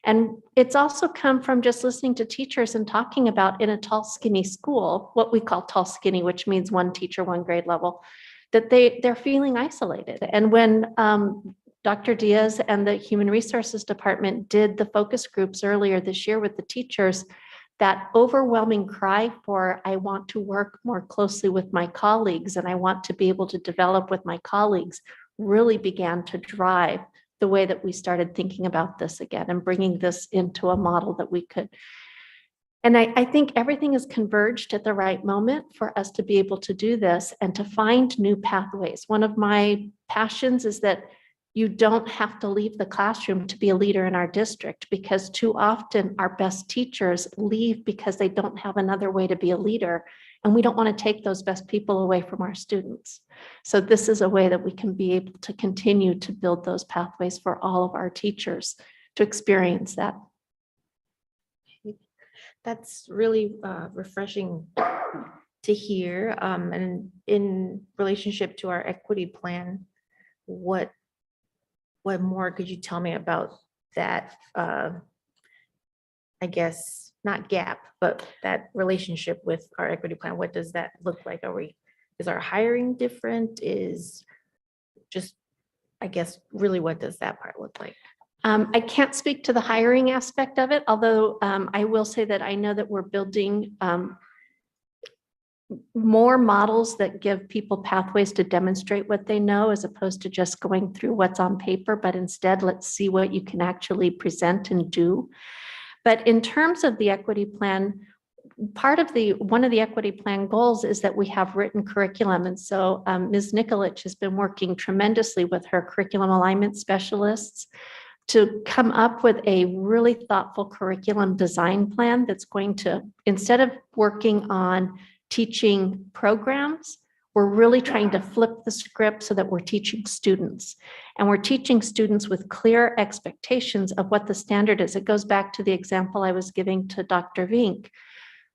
And it's also come from just listening to teachers and talking about in a tall, skinny school, what we call tall, skinny, which means one teacher, one grade level, that they're feeling isolated. And when Dr. Diaz and the Human Resources Department did the focus groups earlier this year with the teachers, that overwhelming cry for, I want to work more closely with my colleagues and I want to be able to develop with my colleagues, really began to drive the way that we started thinking about this again and bringing this into a model that we could. And I think everything is converged at the right moment for us to be able to do this and to find new pathways. One of my passions is that you don't have to leave the classroom to be a leader in our district, because too often our best teachers leave because they don't have another way to be a leader. And we don't want to take those best people away from our students. So this is a way that we can be able to continue to build those pathways for all of our teachers to experience that. That's really refreshing to hear. And in relationship to our equity plan, what more could you tell me about that? I guess not gap, but that relationship with our equity plan. What does that look like? Is our hiring different? Is just, I guess, really what does that part look like? I can't speak to the hiring aspect of it, although I will say that I know that we're building more models that give people pathways to demonstrate what they know, as opposed to just going through what's on paper, but instead let's see what you can actually present and do. But in terms of the equity plan, one of the equity plan goals is that we have written curriculum. And so Ms. Nikolic has been working tremendously with her curriculum alignment specialists to come up with a really thoughtful curriculum design plan that's going to, instead of working on teaching programs, we're really trying to flip the script so that we're teaching students. And we're teaching students with clear expectations of what the standard is. It goes back to the example I was giving to Dr. Vink,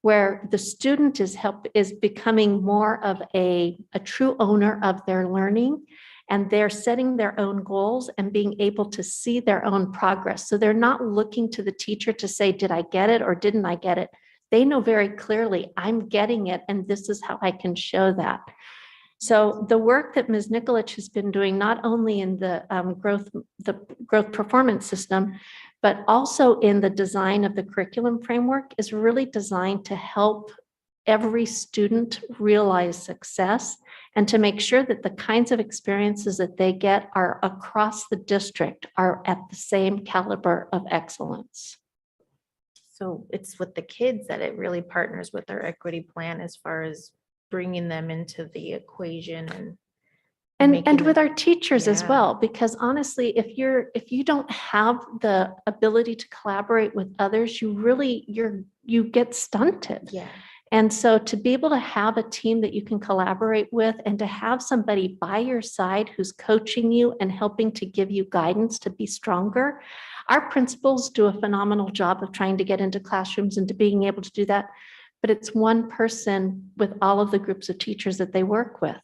where the student is becoming more of a true owner of their learning, and they're setting their own goals and being able to see their own progress. So they're not looking to the teacher to say, did I get it or didn't I get it? They know very clearly, I'm getting it, and this is how I can show that. So the work that Ms. Nikolic has been doing, not only in the growth performance system, but also in the design of the curriculum framework, is really designed to help every student realize success and to make sure that the kinds of experiences that they get are across the district are at the same caliber of excellence. So it's with the kids that it really partners with our equity plan as far as bringing them into the equation and And making with it- our teachers as Yeah. well, because honestly, if you don't have the ability to collaborate with others, you get stunted. Yeah. And so to be able to have a team that you can collaborate with and to have somebody by your side who's coaching you and helping to give you guidance to be stronger. Our principals do a phenomenal job of trying to get into classrooms and to being able to do that. But it's one person with all of the groups of teachers that they work with.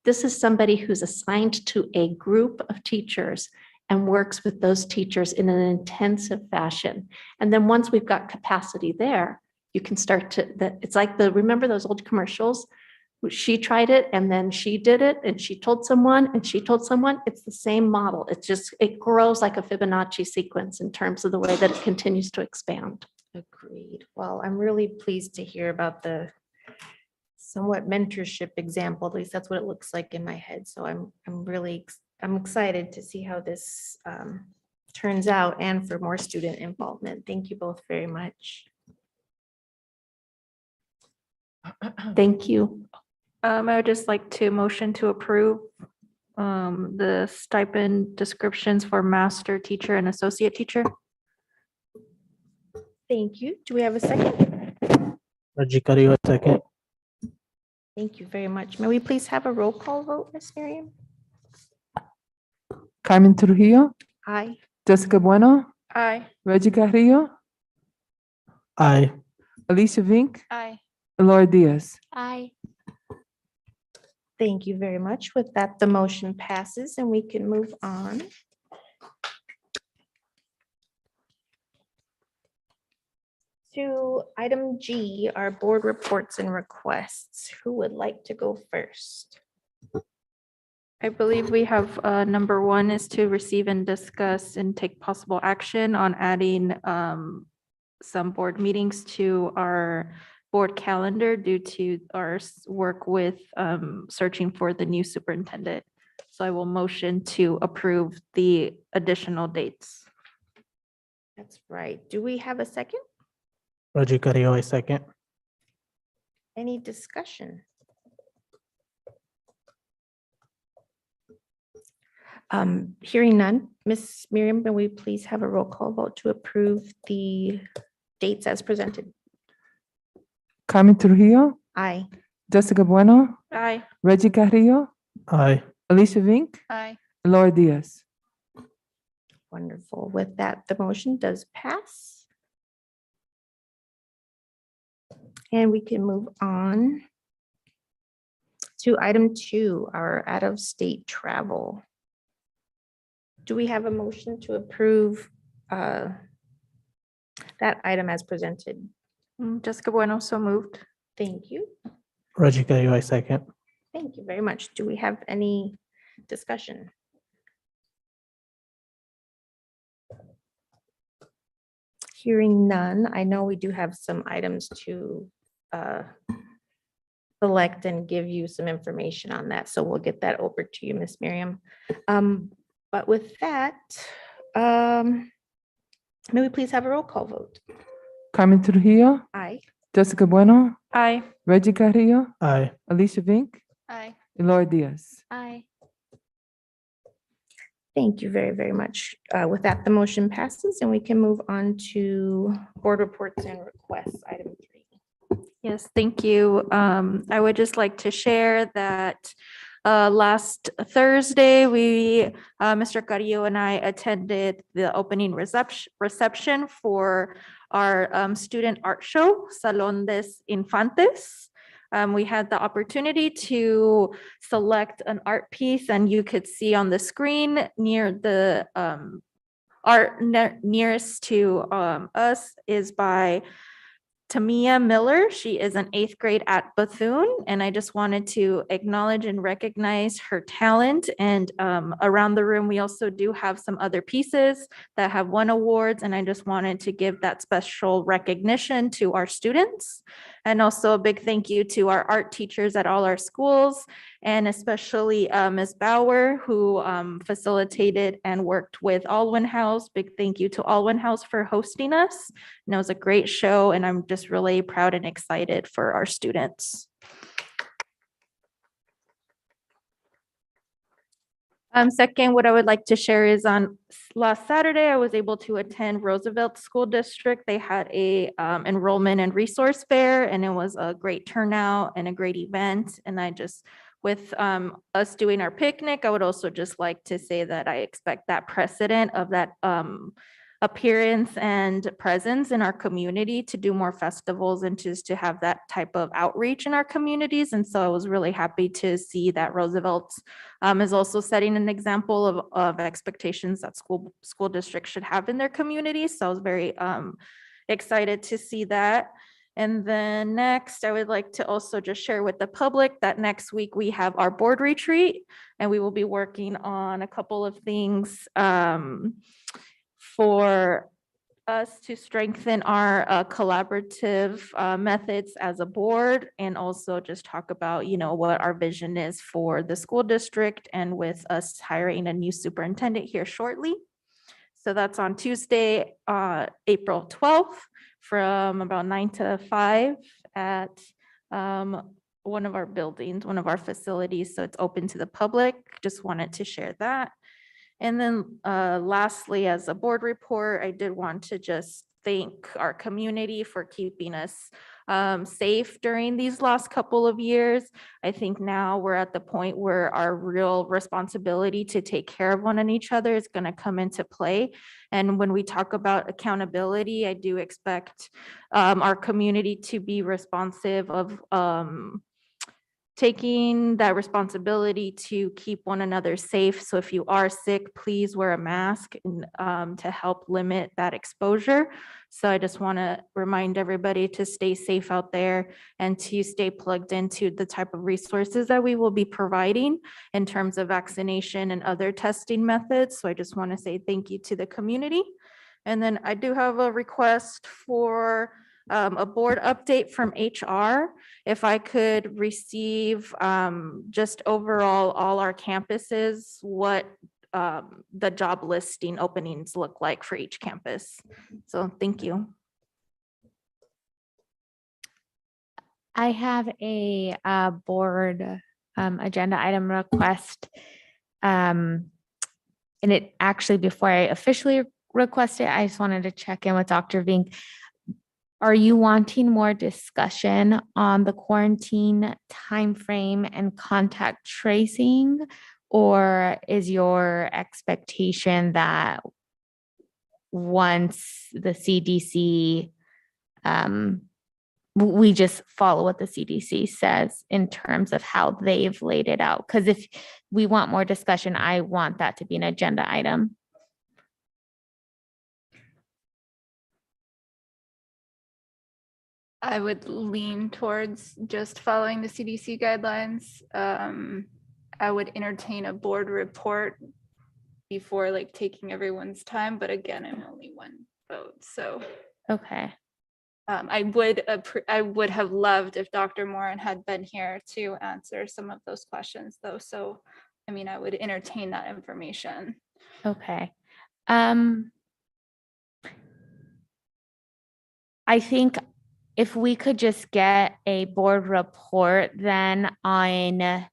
This is somebody who's assigned to a group of teachers and works with those teachers in an intensive fashion. And then once we've got capacity there, you can start to, it's like remember those old commercials? She tried it and then she did it and she told someone and she told someone. It's the same model. It grows like a Fibonacci sequence in terms of the way that it continues to expand. Agreed. Well, I'm really pleased to hear about the somewhat mentorship example. At least that's what it looks like in my head. So I'm excited to see how this turns out and for more student involvement. Thank you both very much. Thank you. I would just like to motion to approve the stipend descriptions for master teacher and associate teacher. Thank you. Do we have a second? Reggie Carrillo, second. Thank you very much. May we please have a roll call vote, Ms. Miriam? Carmen Trujillo, Aye. Jessica Bueno, Aye. Reggie Carrillo, Aye. Alicia Vink, Aye. Laura Diaz. Aye. Thank you very much. With that, the motion passes and we can move on. To item G, our board reports and requests. Who would like to go first? I believe we have number one is to receive and discuss and take possible action on adding some board meetings to our board calendar due to our work with searching for the new superintendent. So I will motion to approve the additional dates. That's right. Do we have a second? Reggie Carrillo, I second. Any discussion? Hearing none, Ms. Miriam, can we please have a roll call vote to approve the dates as presented? Carmen Trujillo, Aye. Jessica Bueno, Aye. Reggie Carrillo, Aye. Alicia Vink, Aye. Laura Diaz. Wonderful. With that, the motion does pass. And we can move on to item 2, our out-of-state travel. Do we have a motion to approve that item as presented? Jessica Bueno, so moved. Thank you. Reggie Carrillo, I second. Thank you very much. Do we have any discussion? Hearing none, I know we do have some items to select and give you some information on that, so we'll get that over to you, Miss Miriam. But with that, may we please have a roll call vote? Carmen Trujillo, Aye. Jessica Bueno, Aye. Reggie Carrillo, Aye. Alicia Vink, Aye. Laura Diaz. Aye. Thank you very, very much. With that, the motion passes and we can move on to board reports and requests, item 3. Yes, thank you. I would just like to share that last Thursday, Mr. Carrillo and I attended the opening reception for our student art show, Salón des Infantes. We had the opportunity to select an art piece, and you could see on the screen near the art nearest to us is by Tamia Miller. She is an 8th grade at Bethune, and I just wanted to acknowledge and recognize her talent. And around the room, we also do have some other pieces that have won awards, and I just wanted to give that special recognition to our students. And also a big thank you to our art teachers at all our schools, and especially Ms. Bauer, who facilitated and worked with Alwyn House. Big thank you to Alwyn House for hosting us. And it was a great show, and I'm just really proud and excited for our students. Second, what I would like to share is on last Saturday, I was able to attend Roosevelt School District. They had a enrollment and resource fair, and it was a great turnout and a great event. And I just, with us doing our picnic, I would also just like to say that I expect that precedent of that appearance and presence in our community to do more festivals and just to have that type of outreach in our communities. And so I was really happy to see that Roosevelt is also setting an example of expectations that school districts should have in their communities. So I was very excited to see that. And then next, I would like to also just share with the public that next week we have our board retreat, and we will be working on a couple of things for us to strengthen our collaborative methods as a board, and also just talk about, what our vision is for the school district, and with us hiring a new superintendent here shortly. So that's on Tuesday, April 12th, from about 9 to 5 at one of our buildings, one of our facilities. So it's open to the public. Just wanted to share that. And then lastly, as a board report, I did want to just thank our community for keeping us safe during these last couple of years. I think now we're at the point where our real responsibility to take care of one and each other is going to come into play. And when we talk about accountability, I do expect our community to be responsive of taking that responsibility to keep one another safe. So if you are sick, please wear a mask and, to help limit that exposure. So I just want to remind everybody to stay safe out there and to stay plugged into the type of resources that we will be providing in terms of vaccination and other testing methods. So I just want to say thank you to the community. And then I do have a request for a board update from HR. If I could receive just overall all our campuses, what the job listing openings look like for each campus. So thank you. I have a board agenda item request. And it actually, before I officially request it, I just wanted to check in with Dr. Vink. Are you wanting more discussion on the quarantine timeframe and contact tracing? Or is your expectation that once the CDC, we just follow what the CDC says in terms of how they've laid it out? Because if we want more discussion, I want that to be an agenda item. I would lean towards just following the CDC guidelines. I would entertain a board report before taking everyone's time, but again, I'm only one vote, so. Okay. I would have loved if Dr. Moran had been here to answer some of those questions though. So, I would entertain that information. Okay. I think if we could just get a board report then on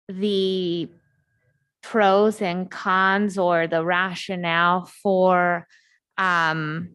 the pros and cons or the rationale for the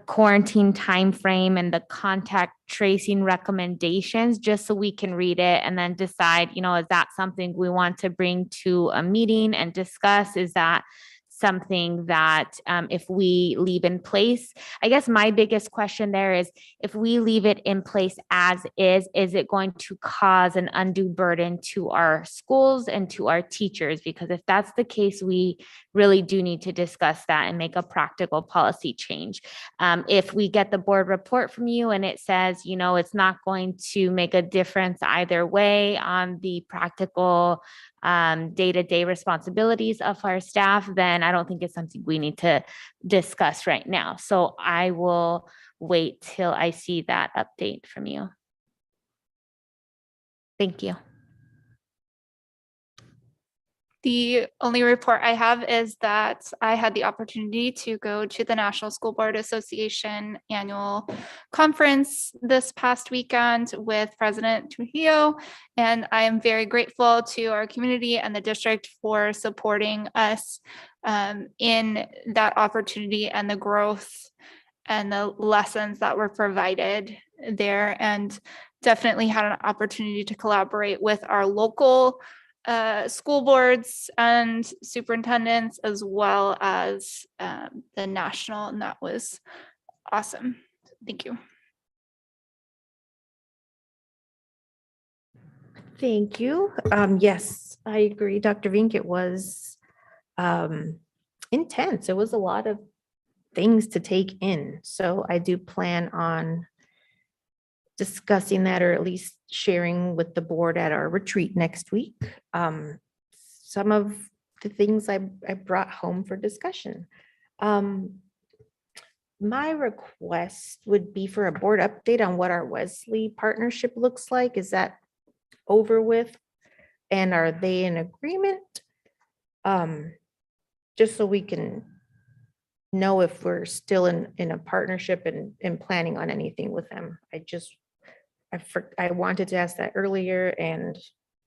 quarantine timeframe and the contact tracing recommendations, just so we can read it and then decide, is that something we want to bring to a meeting and discuss? Is that something that if we leave in place? I guess my biggest question there is, if we leave it in place as is it going to cause an undue burden to our schools and to our teachers? Because if that's the case, we really do need to discuss that and make a practical policy change. If we get the board report from you and it says, it's not going to make a difference either way on the practical day-to-day responsibilities of our staff, then I don't think it's something we need to discuss right now. So I will wait till I see that update from you. Thank you. The only report I have is that I had the opportunity to go to the National School Board Association annual conference this past weekend with President Trujillo. And I am very grateful to our community and the district for supporting us in that opportunity and the growth and the lessons that were provided there, and definitely had an opportunity to collaborate with our local school boards and superintendents, as well as the national, and that was awesome. Thank you. Thank you. Yes, I agree, Dr. Vink. It was intense. It was a lot of things to take in. So I do plan on discussing that, or at least sharing with the board at our retreat next week. Some of the things I brought home for discussion. My request would be for a board update on what our Wesley partnership looks like. Is that over with? And are they in agreement? Just so we can know if we're still in a partnership and planning on anything with them. I wanted to ask that earlier and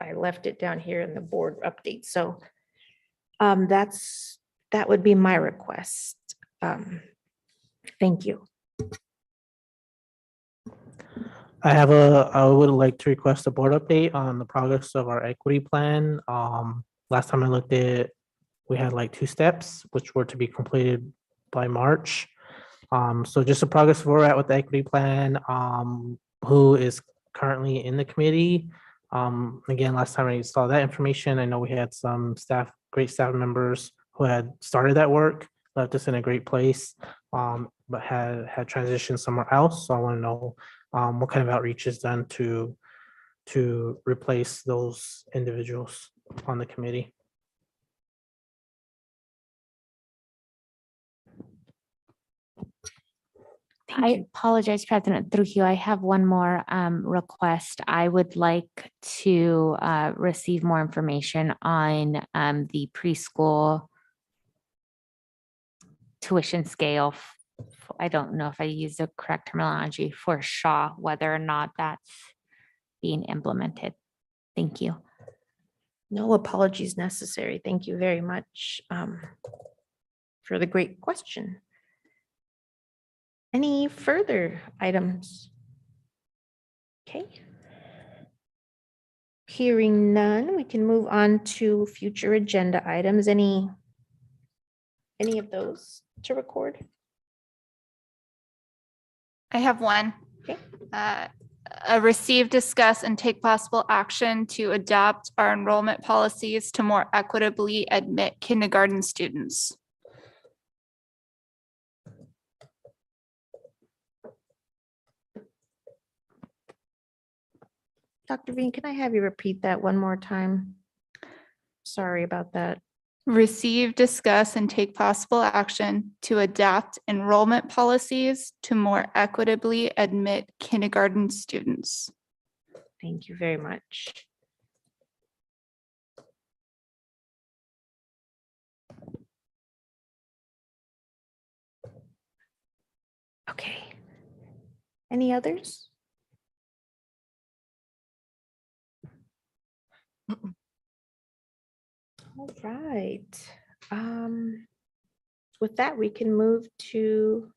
I left it down here in the board update. So that would be my request. Thank you. I would like to request a board update on the progress of our equity plan. Last time I looked at it, we had like 2 steps, which were to be completed by March. So just the progress of where we're at with the equity plan, who is currently in the committee. Again, last time I saw that information, I know we had some great staff members who had started that work, left us in a great place, but had transitioned somewhere else. So I want to know what kind of outreach is done to replace those individuals on the committee. I apologize, President Trujillo. I have one more request. I would like to receive more information on the preschool tuition scale. I don't know if I use the correct terminology for Shaw, whether or not that's being implemented. Thank you. No apologies necessary. Thank you very much for the great question. Any further items? Okay. Hearing none, we can move on to future agenda items. Any of those to record? I have one. Okay. Receive, discuss, and take possible action to adopt our enrollment policies to more equitably admit kindergarten students. Dr. Veen, can I have you repeat that one more time? Sorry about that. Receive, discuss, and take possible action to adapt enrollment policies to more equitably admit kindergarten students. Thank you very much. Okay. Any others? All right. With that, we can move to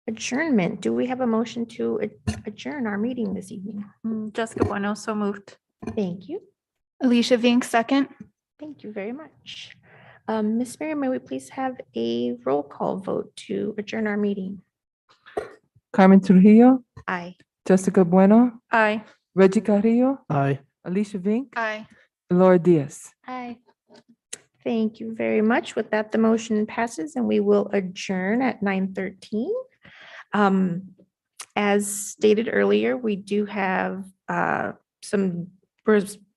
adjournment. Do we have a motion to adjourn our meeting this evening? Jessica Bueno, so moved. Thank you. Alicia Vink, second. Thank you very much. Ms. Mary, may we please have a roll call vote to adjourn our meeting? Carmen Trujillo, Aye. Jessica Bueno, Aye. Reggie Carrillo, Aye. Alicia Vink, Aye. Laura Diaz. Aye. Thank you very much. With that, the motion passes and we will adjourn at 9:13. As stated earlier, we do have some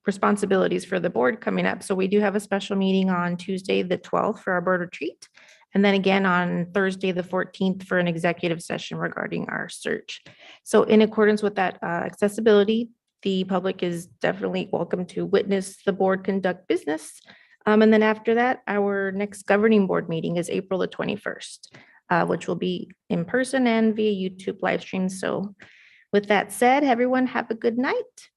responsibilities for the board coming up. So we do have a special meeting on Tuesday, the 12th for our board retreat. And then again on Thursday, the 14th for an executive session regarding our search. So in accordance with that accessibility the public is definitely welcome to witness the board conduct business. And then after that, our next governing board meeting is April the 21st, which will be in person and via YouTube live stream. So with that said, everyone have a good night.